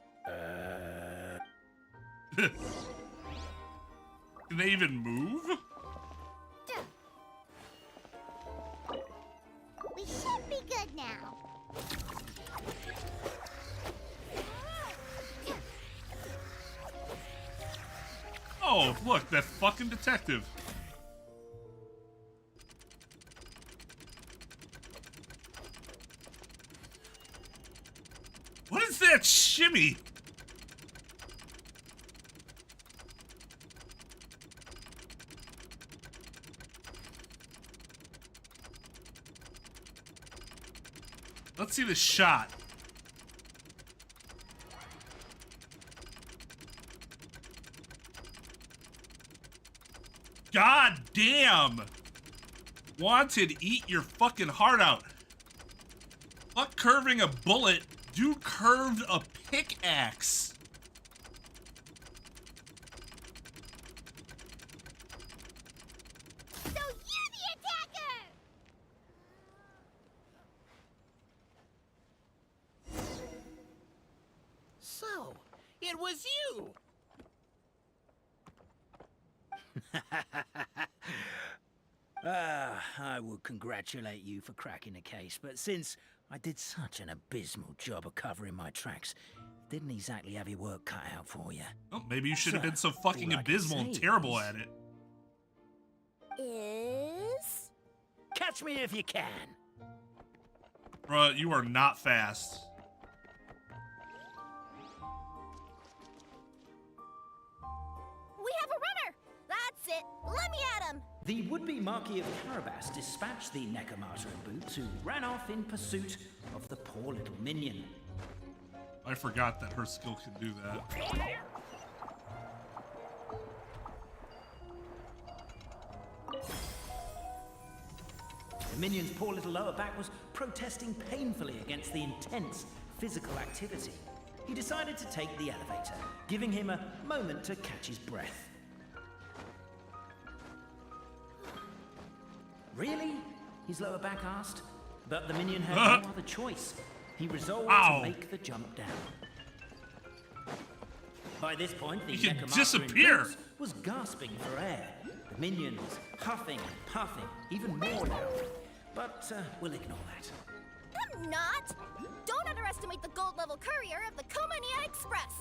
Can they even move? We should be good now. Oh, look, that fucking detective. What is that shimmy? Let's see the shot. God damn! Wanted, eat your fucking heart out. Fuck curving a bullet. Dude curved a pickaxe. So you're the attacker! So, it was you. I would congratulate you for cracking the case, but since I did such an abysmal job of covering my tracks, didn't exactly have your work cut out for you. Well, maybe you should have been so fucking all I can abysmal and say terrible is- at it. Is... Catch me if you can. Bruh, you are not fast. We have a runner! That's it! Let me at him! The would-be Marquis of Carabas dispatched the Necromata and Boots, who ran off in pursuit of the poor little minion. I forgot that her skill can do that. The minion's poor little lower back was protesting painfully against the intense physical activity. He decided to take the elevator, giving him a moment to catch his breath. Really? His lower back asked. But the minion had no other choice. He resolved to make the jump down. By this point, the He can Necromata disappear. in boots was gasping for air. The minion was huffing and puffing, even more now. But we'll ignore that. I'm not! Don't underestimate the gold level courier of the Komania Express!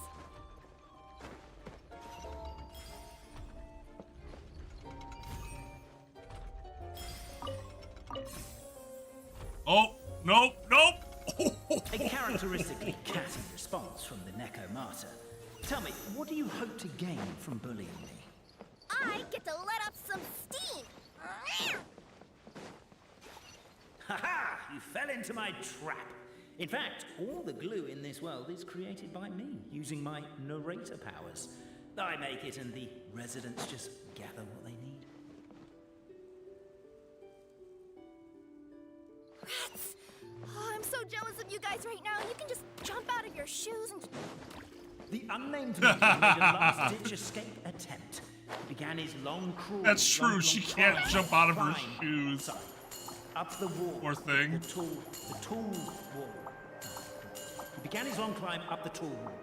Oh, nope, nope! A characteristically catty response from the Necromata. Tell me, what do you hope to gain from bullying me? I get to let off some steam! Ha-ha! You fell into my trap. In fact, all the glue in this world is created by me, using my narrator powers. I make it and the residents just gather what they need. Rats! Oh, I'm so jealous of you guys right now. You can just jump out of your shoes and... The unnamed minion made a last-ditch escape attempt. He began his long crawl. That's true, she can't climb, jump out of her climb, shoes. sorry, up the wall. Poor thing. The tall wall. He began his long climb up the tall wall.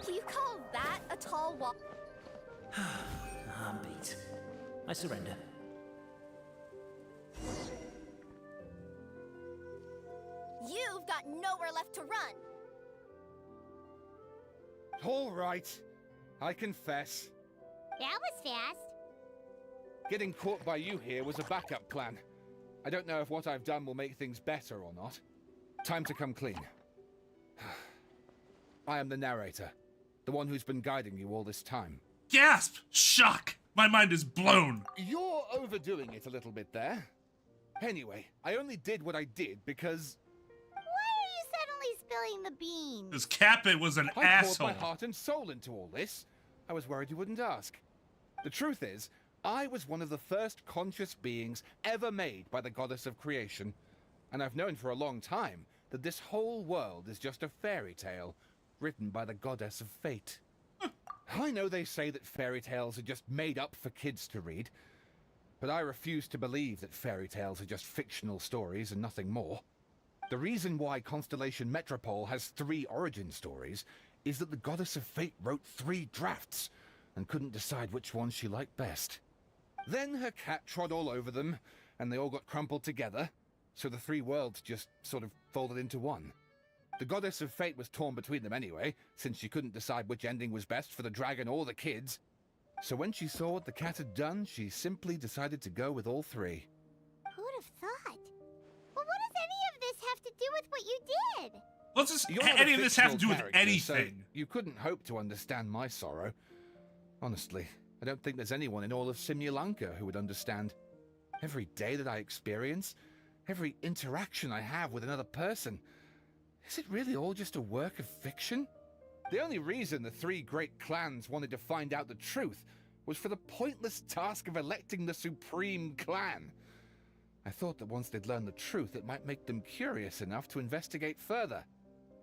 Do you call that a tall wall? I'm beat. I surrender. You've got nowhere left to run. All right. I confess. That was fast. Getting caught by you here was a backup plan. I don't know if what I've done will make things better or not. Time to come clean. I am the narrator, the one who's been guiding you all this time. Gasp! Shock! My mind is blown! You're overdoing it a little bit there. Anyway, I only did what I did because... Why are you suddenly spilling the beans? Because Kappa was an I asshole. poured my heart and soul into all this. I was worried you wouldn't ask. The truth is, I was one of the first conscious beings ever made by the goddess of creation. And I've known for a long time that this whole world is just a fairy tale written by the goddess of fate. I know they say that fairy tales are just made up for kids to read, but I refuse to believe that fairy tales are just fictional stories and nothing more. The reason why Constellation Metropole has 3 origin stories is that the goddess of fate wrote 3 drafts and couldn't decide which one she liked best. Then her cat trod all over them, and they all got crumpled together, so the 3 worlds just sort of folded into one. The goddess of fate was torn between them anyway, since she couldn't decide which ending was best for the dragon or the kids. So when she saw what the cat had done, she simply decided to go with all 3. Who'd have thought? Well, what does any of this have to do with what you did? Let's just... You're not any a of this have to fictional do with character, so anything. you couldn't hope to understand my sorrow. Honestly, I don't think there's anyone in all of Simulanka who would understand. Every day that I experience, every interaction I have with another person, is it really all just a work of fiction? The only reason the 3 great clans wanted to find out the truth was for the pointless task of electing the supreme clan. I thought that once they'd learned the truth, it might make them curious enough to investigate further.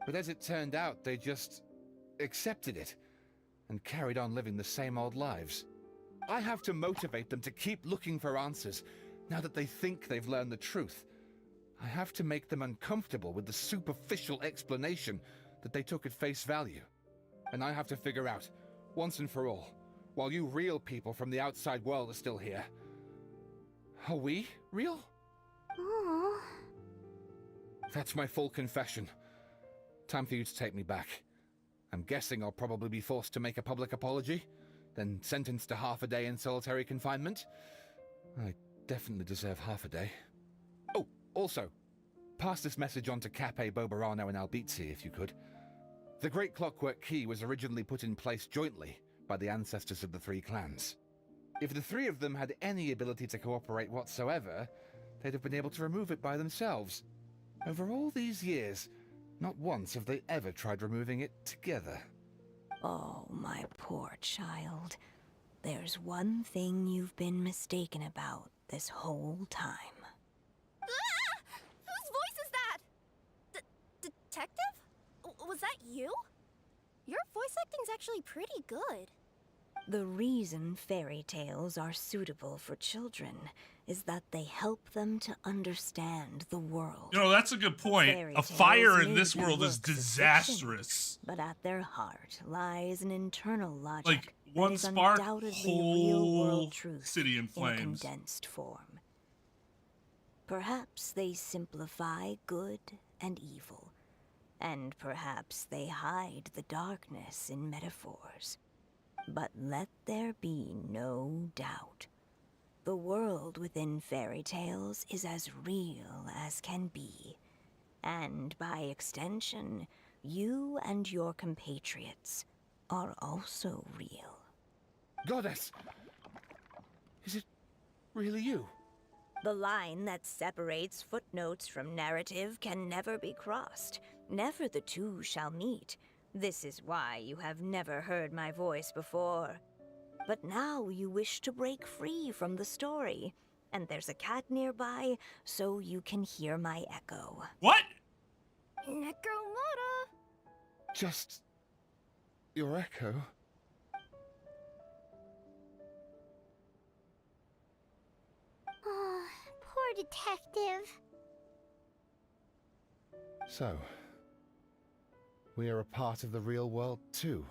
But as it turned out, they just accepted it and carried on living the same old lives. I have to motivate them to keep looking for answers now that they think they've learned the truth. I have to make them uncomfortable with the superficial explanation that they took at face value. And I have to figure out, once and for all, while you real people from the outside world are still here. Are we real? Aww. That's my full confession. Time for you to take me back. I'm guessing I'll probably be forced to make a public apology, then sentenced to half a day in solitary confinement. I definitely deserve half a day. Oh, also, pass this message on to Cape, Bobarano, and Albizzi, if you could. The Great Clockwork Key was originally put in place jointly by the ancestors of the three clans. If the three of them had any ability to cooperate whatsoever, they'd have been able to remove it by themselves. Over all these years, not once have they ever tried removing it together. Oh, my poor child. There's one thing you've been mistaken about this whole time. Ah! Whose voice is that? Detective? Was that you? Your voice acting's actually pretty good. The reason fairy tales are suitable for children is that they help them to understand the world. You know, that's a good point. A fire in this world is disastrous. But at their heart lies an internal logic. Like, one spark, whole city in flames. In condensed form. Perhaps they simplify good and evil, and perhaps they hide the darkness in metaphors. But let there be no doubt. The world within fairy tales is as real as can be. And by extension, you and your compatriots are also real. Goddess! Is it really you? The line that separates footnotes from narrative can never be crossed. Never the two shall meet. This is why you have never heard my voice before. But now you wish to break free from the story, and there's a cat nearby, so you can hear my echo. What? Necromora! Just your echo? Oh, poor detective. So, we are a part of the real world too.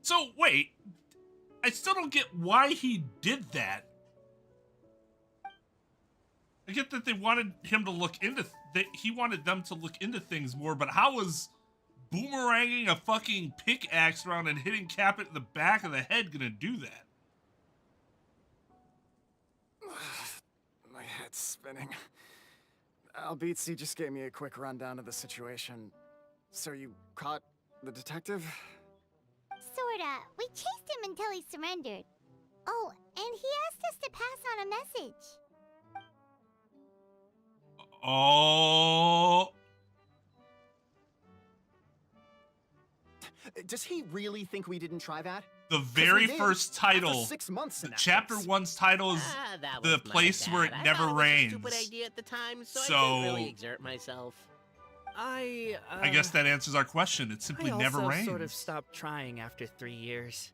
So, wait. I still don't get why he did that. I get that they wanted him to look into... he wanted them to look into things more, but how was boomeranging a fucking pickaxe around and hitting Capit in the back of the head gonna do that? My head's spinning. Albizzi just gave me a quick rundown of the situation. So you caught the detective? Sorta. We chased him until he surrendered. Oh, and he asked us to pass on a message. Oh. Does he really think we didn't try that? The very first title, After 6 months in that chapter place. 1's title is the place where it never rains. Stupid idea at the time, so I So- didn't really exert myself. I guess that answers our question. It simply I never also rains. sort of stopped trying after 3 years.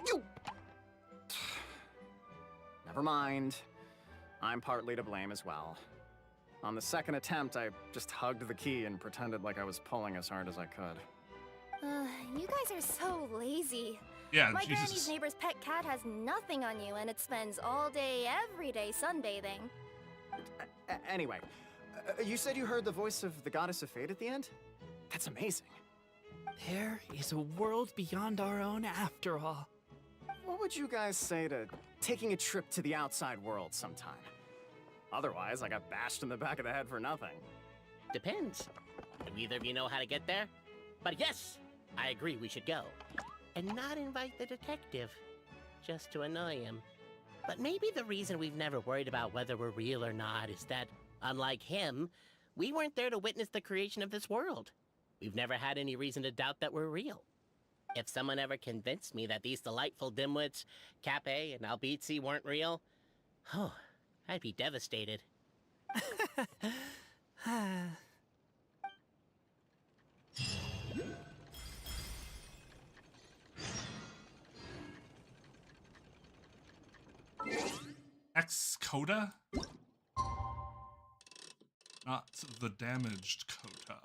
You... Never mind. I'm partly to blame as well. On the second attempt, I just hugged the key and pretended like I was pulling as hard as I could. You guys are so lazy. Yeah, My Jesus. granny's neighbor's pet cat has nothing on you, and it spends all day, every day sunbathing. Anyway, you said you heard the voice of the Goddess of Fate at the end? That's amazing. There is a world beyond our own after all. What would you guys say to taking a trip to the outside world sometime? Otherwise, I got bashed in the back of the head for nothing. Depends. Do either of you know how to get there? But yes, I agree we should go. And not invite the detective, just to annoy him. But maybe the reason we've never worried about whether we're real or not is that, unlike him, we weren't there to witness the creation of this world. We've never had any reason to doubt that we're real. If someone ever convinced me that these delightful dimwits, Cape and Albizzi, weren't real, oh, I'd be devastated. Ex-Coda? Not the damaged quota.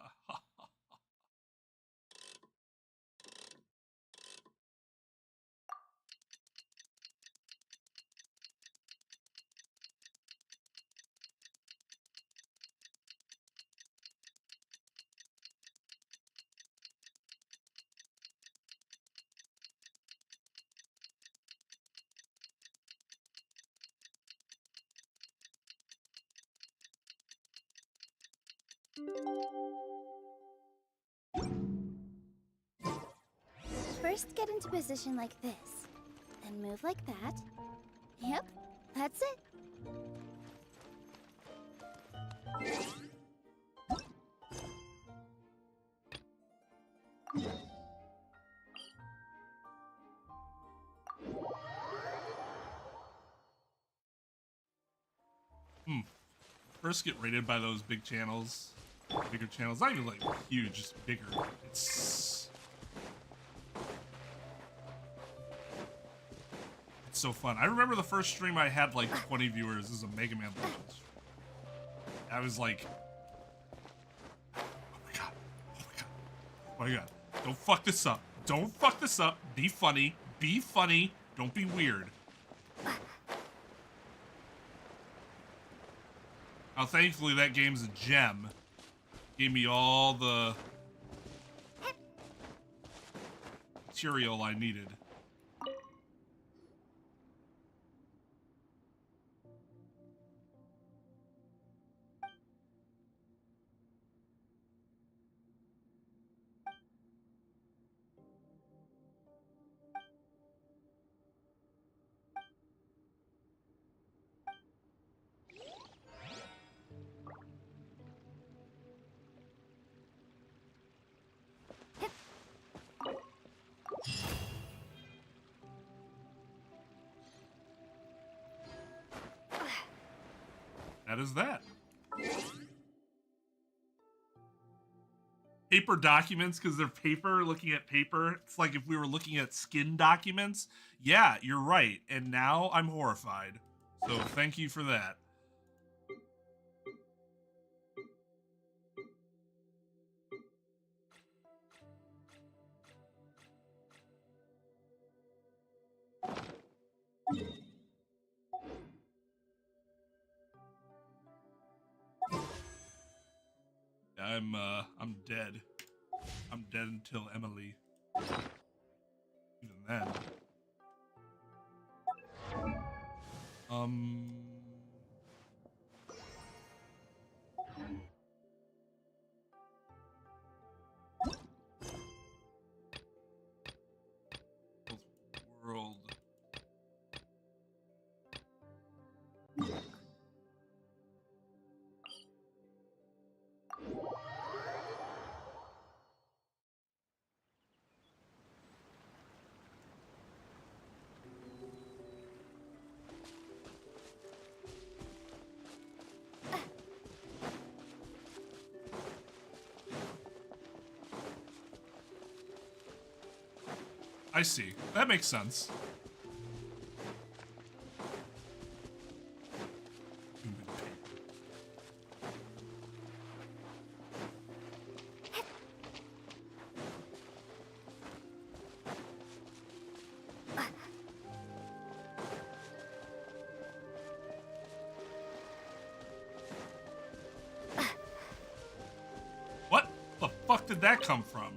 First, get into position like this. Then move like that. Yep, that's it. First get rated by those big channels. Bigger channels. Not even like huge, just bigger. It's so fun. I remember the first stream I had like 20 viewers. This is a Mega Man Legends stream. I was like, oh my god, oh my god, oh my god. Don't fuck this up. Don't fuck this up. Be funny. Be funny. Don't be weird. Now, thankfully, that game's a gem. Gave me all the material I needed. That is that. Paper documents, because they're paper, looking at paper. It's like if we were looking at skin documents. Yeah, you're right. And now I'm horrified. So thank you for that. I'm dead. I'm dead until Emily. Even then. World. I see. That makes sense. What the fuck did that come from?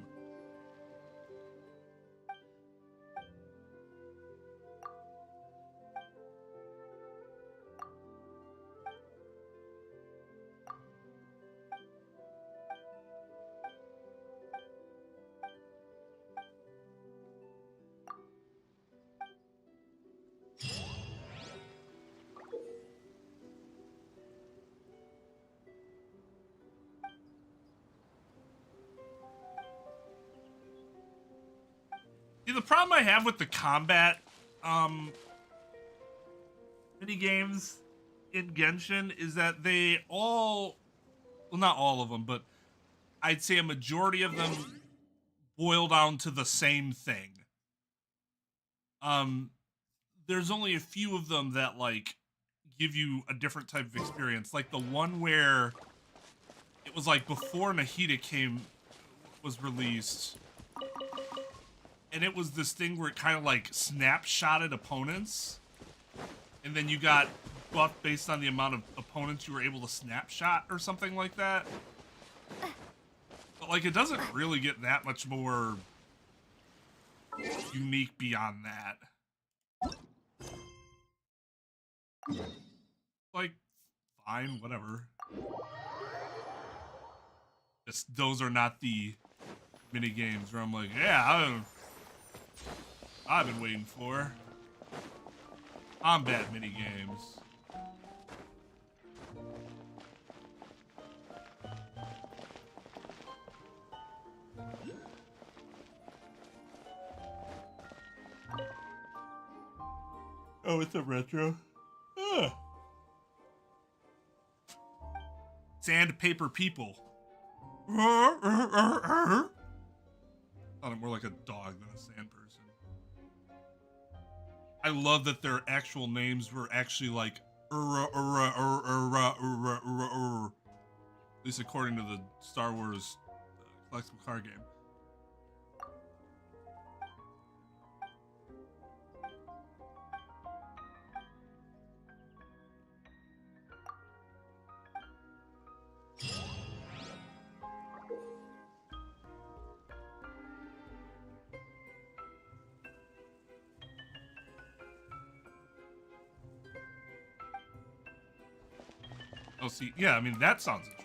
See, the problem I have with the combat mini games in Genshin is that they all, well, not all of them, but I'd say a majority of them boil down to the same thing. There's only a few of them that like give you a different type of experience, like the one where it was like before Nahida was released, and it was this thing where it kind of like snapshotted opponents, and then you got buffed based on the amount of opponents you were able to snapshot or something like that. But like, it doesn't really get that much more unique beyond that. Like, fine, whatever. Just, those are not the mini games where I'm like, yeah, I've been waiting for combat mini games. Oh, it's a retro. Ugh. Sandpaper people. Sounded more like a dog than a sand person. I love that their actual names were actually like at least according to the Star Wars collectible card game. Oh, see, yeah, I mean, that sounds interesting.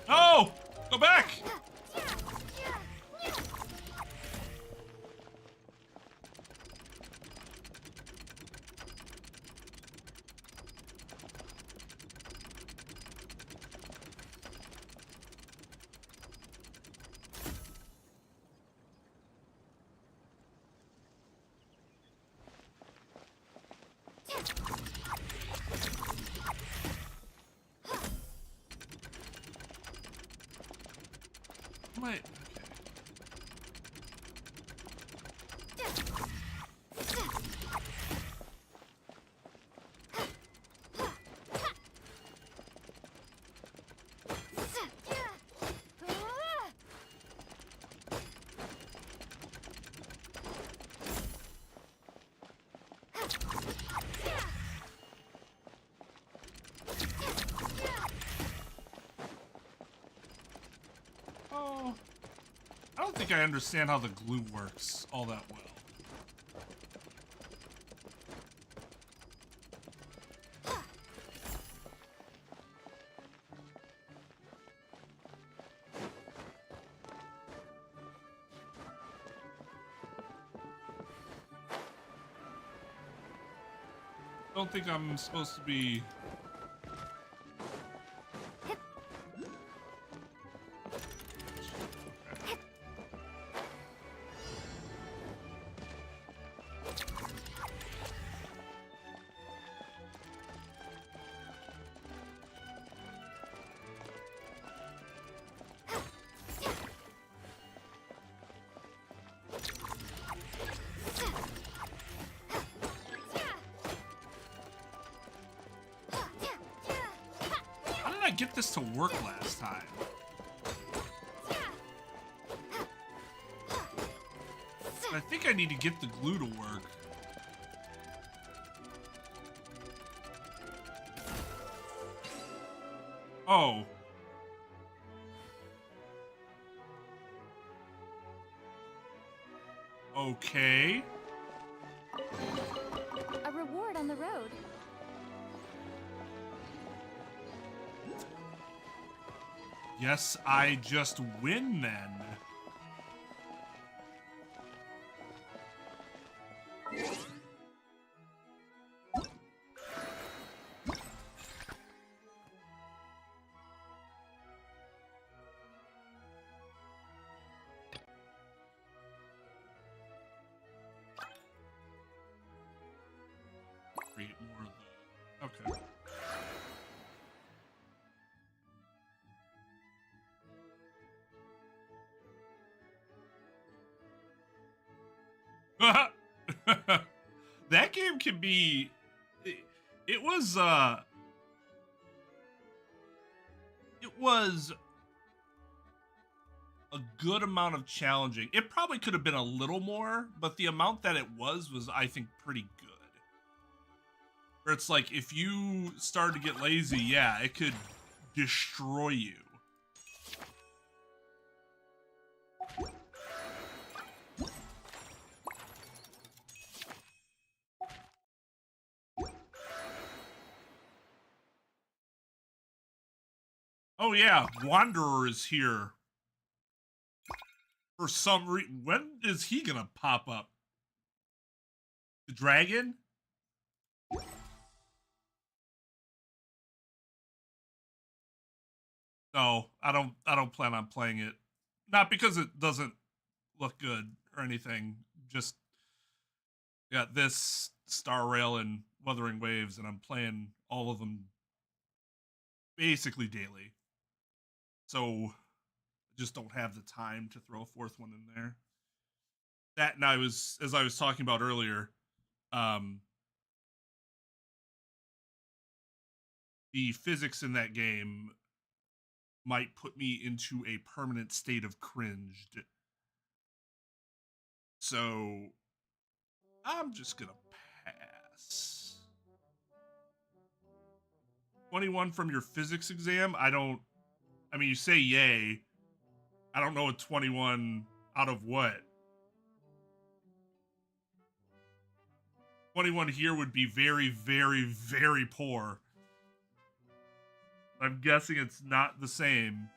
Oh! Go back! Wait. Oh, I don't think I understand how the glue works all that well. Don't think I'm supposed to be... Get this to work last time. I think I need to get the glue to work. Oh. Okay. A reward on the road. Yes, I just win then. Create more of the... Okay. That game can be. It was a good amount of challenging. It probably could have been a little more, but the amount that it was I think pretty good. Where it's like if you started to get lazy, yeah, it could destroy you. Oh yeah, Wanderer is here. For some reason, when is he gonna pop up? The dragon? No, I don't plan on playing it. Not because it doesn't look good or anything. Just got this Star Rail and Wuthering Waves, and I'm playing all of them basically daily. So I just don't have the time to throw a fourth one in there. That, and as I was talking about earlier, the physics in that game might put me into a permanent state of cringed. So I'm just gonna pass. 21 from your physics exam? I mean, you say yay. I don't know a 21 out of what. 21 here would be very, very, very poor. I'm guessing it's not the same.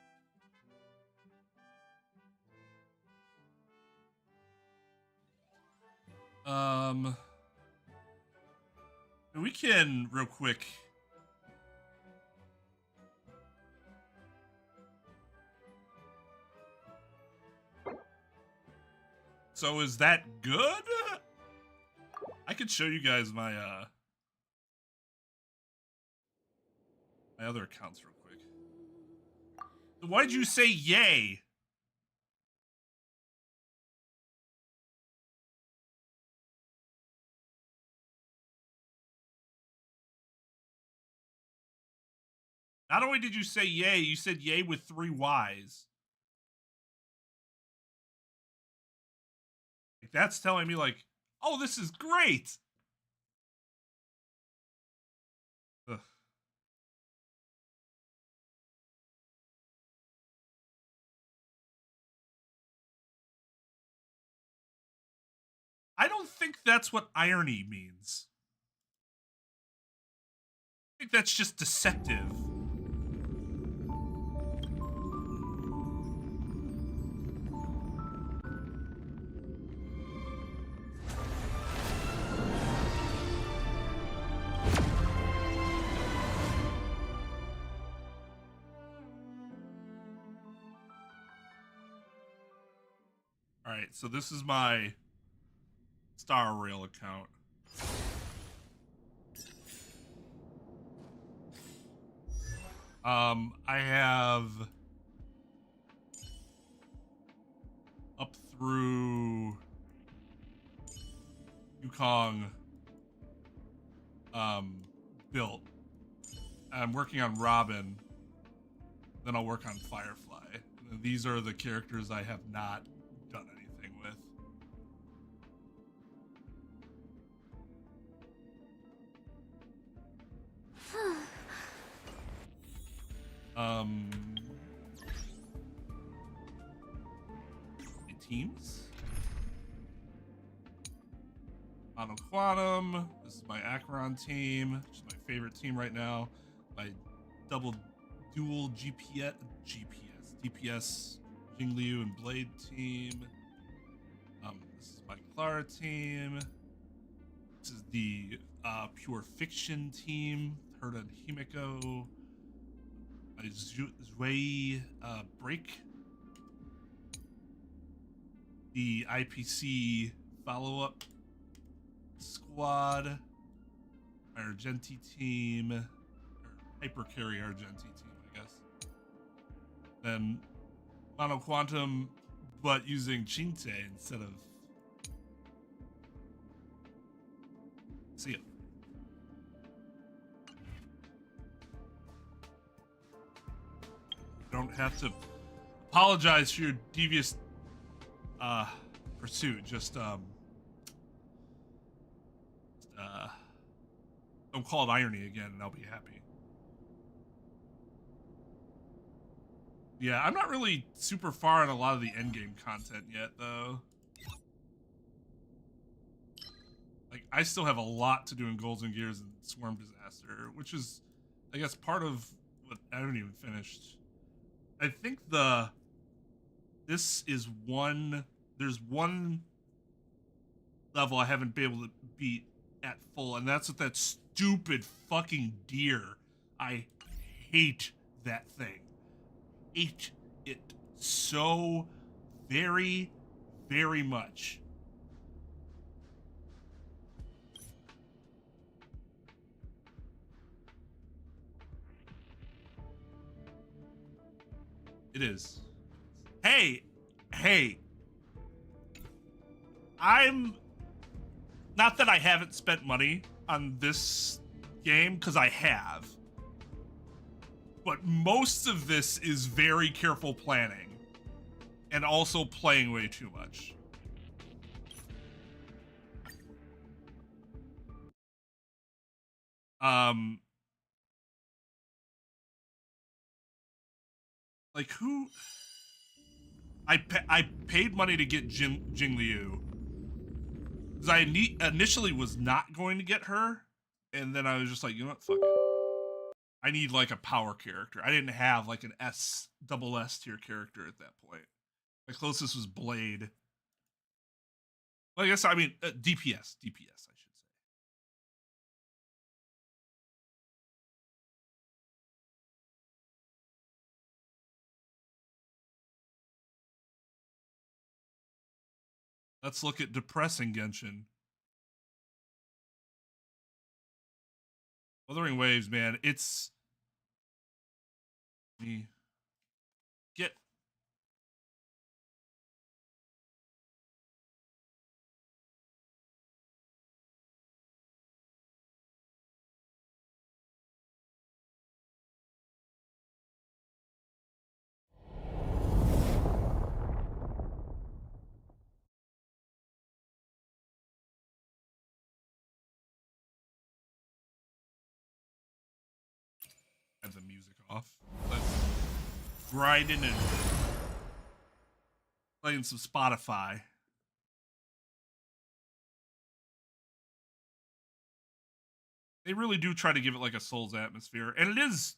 We can real quick. So is that good? I could show you guys my my other accounts real quick. Why'd you say yay? Not only did you say yay, you said yay with 3 Y's. Like, that's telling me like, oh, this is great. Ugh. I don't think that's what irony means. I think that's just deceptive. Alright, so this is my Star Rail account. I have up through Yukong built. I'm working on Robin, then I'll work on Firefly. And these are the characters I have not done anything with. Teams. Mono Quantum. This is my Acheron team, which is my favorite team right now. My dual DPS Jingliu and Blade team. This is my Clara team. This is the Pure Fiction team, Herda and Himiko. My Zui Break. The IPC follow-up squad, my Argenti team, or Hypercarry Argenti team, I guess. Then Mono Quantum, but using Chinte instead of See ya. Don't have to apologize for your devious pursuit. Just don't call it irony again, and I'll be happy. Yeah, I'm not really super far in a lot of the endgame content yet, though. Like, I still have a lot to do in Golden Gears and Swarm Disaster, which is, I guess, part of what I haven't even finished. I think this is there's one level I haven't been able to beat at full, and that's with that stupid fucking deer. I hate that thing. Hate it so very, very much. It is. Hey, I'm not that I haven't spent money on this game, because I have. But most of this is very careful planning and also playing way too much. Like who? I paid money to get Jing Liu, because I initially was not going to get her, and then I was just like, you know what, fuck it. I need like a power character. I didn't have like an S tier character at that point. My closest was Blade. Well, I guess, I mean, DPS, I should say. Let's look at depressing Genshin. Wuthering Waves, man, it's... me get... have the music off. Let's grinding and playing some Spotify. They really do try to give it like a Souls atmosphere, and it is.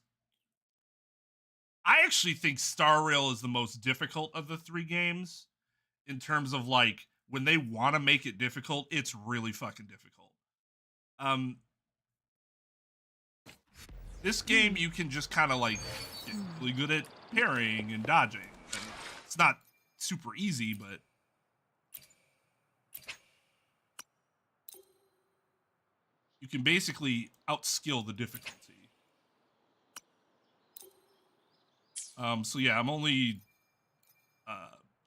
I actually think Star Rail is the most difficult of the three games in terms of like when they want to make it difficult, it's really fucking difficult. This game you can just kind of like get really good at parrying and dodging. And it's not super easy, but you can basically outskill the difficulty. So yeah, I'm only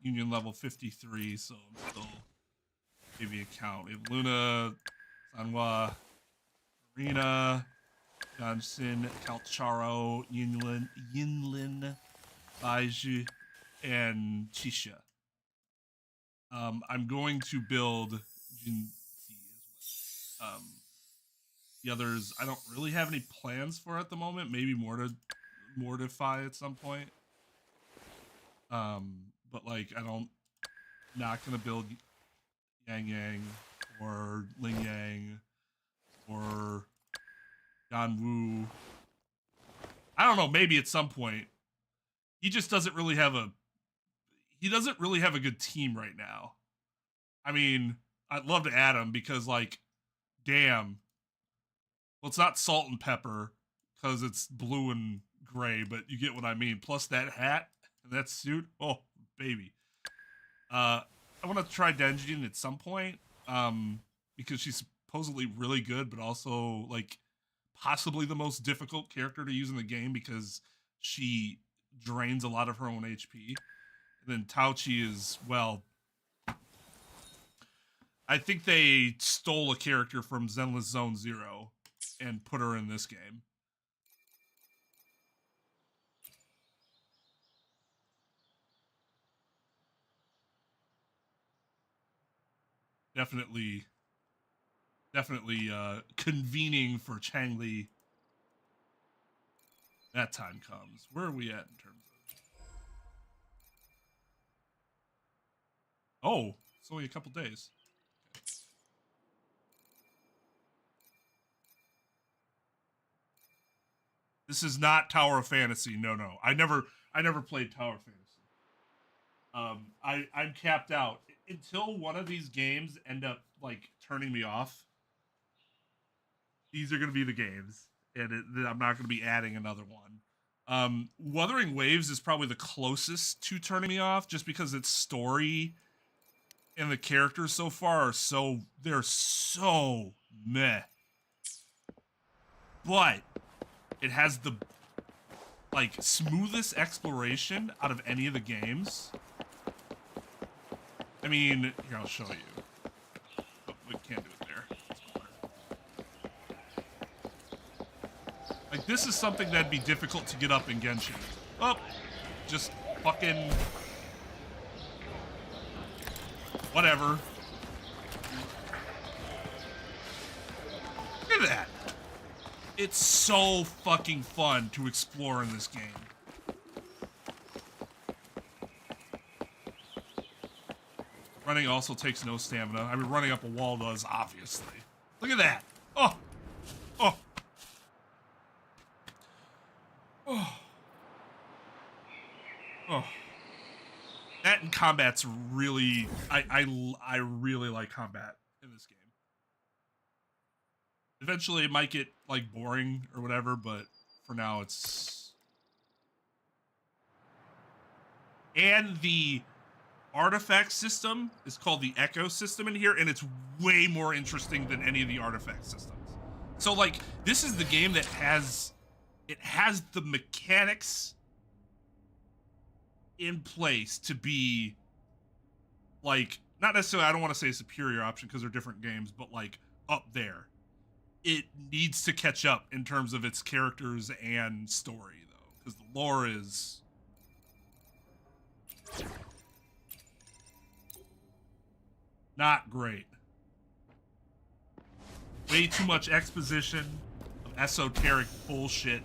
union level 53, so I'm still maybe a count. We have Luna, Sanhua, Arena, Genshin, Kalcharo, Yinlin, Baiju, and Chisha. I'm going to build Jinzi as well. The others, I don't really have any plans for at the moment. Maybe Mortify at some point. But like, not gonna build Yang Yang or Ling Yang or Yanwu. I don't know, maybe at some point. He just doesn't really have a good team right now. I mean, I'd love to add him because like, damn. Well, it's not salt and pepper because it's blue and gray, but you get what I mean. Plus that hat and that suit. Oh, baby. I want to try Denjin at some point because she's supposedly really good, but also like possibly the most difficult character to use in the game because she drains a lot of her own HP. And then Tauchi is, well, I think they stole a character from Zenless Zone Zero and put her in this game. Definitely convening for Changli. That time comes. Where are we at in terms of... Oh, it's only a couple days. Okay. This is not Tower of Fantasy. No. I never played Tower of Fantasy. I'm capped out. Until one of these games end up like turning me off, these are going to be the games, and I'm not going to be adding another one. Wuthering Waves is probably the closest to turning me off, just because its story and the characters so far are they're so meh. But it has the like smoothest exploration out of any of the games. I mean, here, I'll show you. Oh, we can't do it there. Like, this is something that'd be difficult to get up in Genshin. Oh, just fucking... whatever. Look at that. It's so fucking fun to explore in this game. Running also takes no stamina. I mean, running up a wall does, obviously. Look at that. Oh. Oh. Oh. Oh. That and combat's really... I really like combat in this game. Eventually it might get, like, boring or whatever, but for now it's... And the artifact system is called the Echo system in here, and it's way more interesting than any of the artifact systems. So, like, this is the game that has... It has the mechanics in place to be, like, not necessarily, I don't want to say a superior option because they're different games, but, like, up there. It needs to catch up in terms of its characters and story, though, because the lore is... not great. Way too much exposition of esoteric bullshit.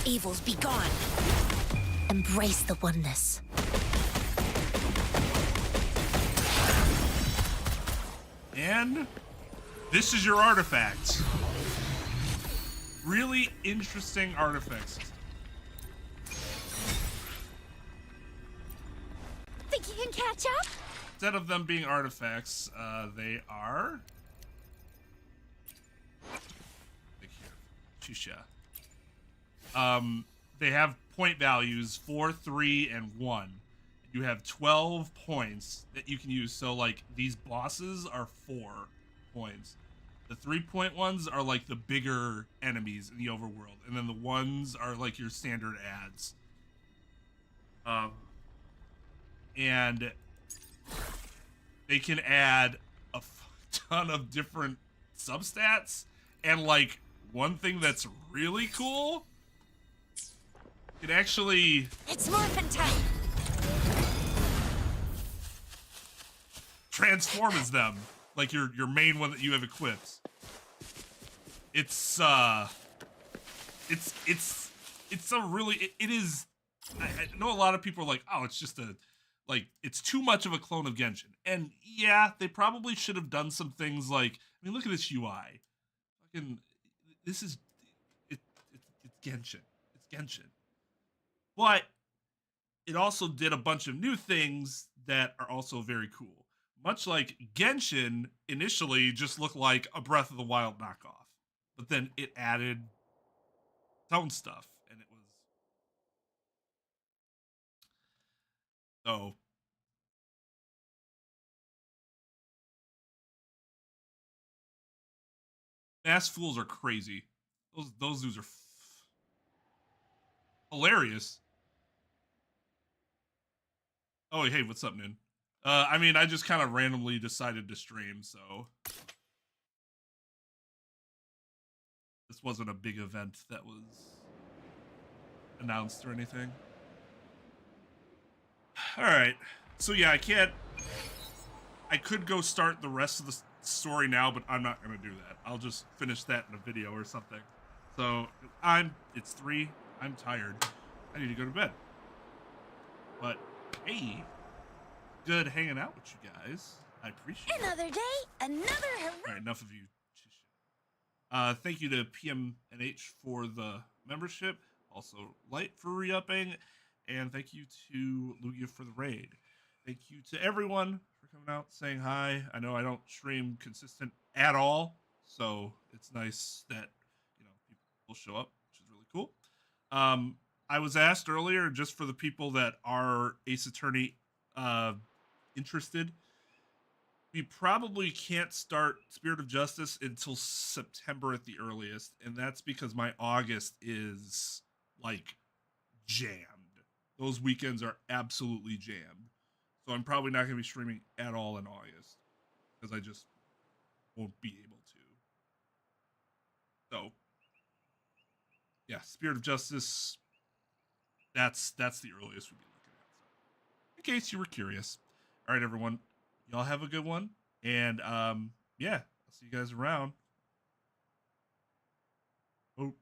Evils be gone. Embrace the oneness. And this is your artifact. Really interesting artifacts. Think you can catch up? Instead of them being artifacts, they are... Shusha. They have point values 4, 3, and 1. You have 12 points that you can use. So, like, these bosses are 4 points. The 3-point ones are like the bigger enemies in the overworld, and then the ones are like your standard ads. And they can add a ton of different substats, and like one thing that's really cool, it actually It's morphin' time. transforms them, like your main one that you have equipped. It's a really it is. I know a lot of people are like, oh, it's just it's too much of a clone of Genshin, and yeah, they probably should have done some things like, I mean, look at this UI. Fucking, this is it's Genshin. It's Genshin, but it also did a bunch of new things that are also very cool. Much like Genshin initially just looked like a Breath of the Wild knockoff, but then it added its own stuff, and it was so. Mass Fools are crazy. Those dudes are hilarious. Oh, hey, what's up, Nin? I mean, I just kind of randomly decided to stream, so this wasn't a big event that was announced or anything. All right, so yeah, I could go start the rest of the story now, but I'm not gonna do that. I'll just finish that in a video or something. So it's 3. I'm tired. I need to go to bed. But hey, good hanging out with you guys. I appreciate it. Another day, another All right, enough of you. Thank you to PMNH for the membership. Also, Light for re-upping. And thank you to Lugia for the raid. Thank you to everyone for coming out, saying hi. I know I don't stream consistent at all, so it's nice that, you know, people show up, which is really cool. I was asked earlier, just for the people that are Ace Attorney interested, we probably can't start Spirit of Justice until September at the earliest, and that's because my August is like jammed. Those weekends are absolutely jammed. So I'm probably not going to be streaming at all in August because I just won't be able to. So yeah, Spirit of Justice, that's the earliest we'd be looking at. So, in case you were curious. All right, everyone. Y'all have a good one. And yeah, I'll see you guys around. Oh.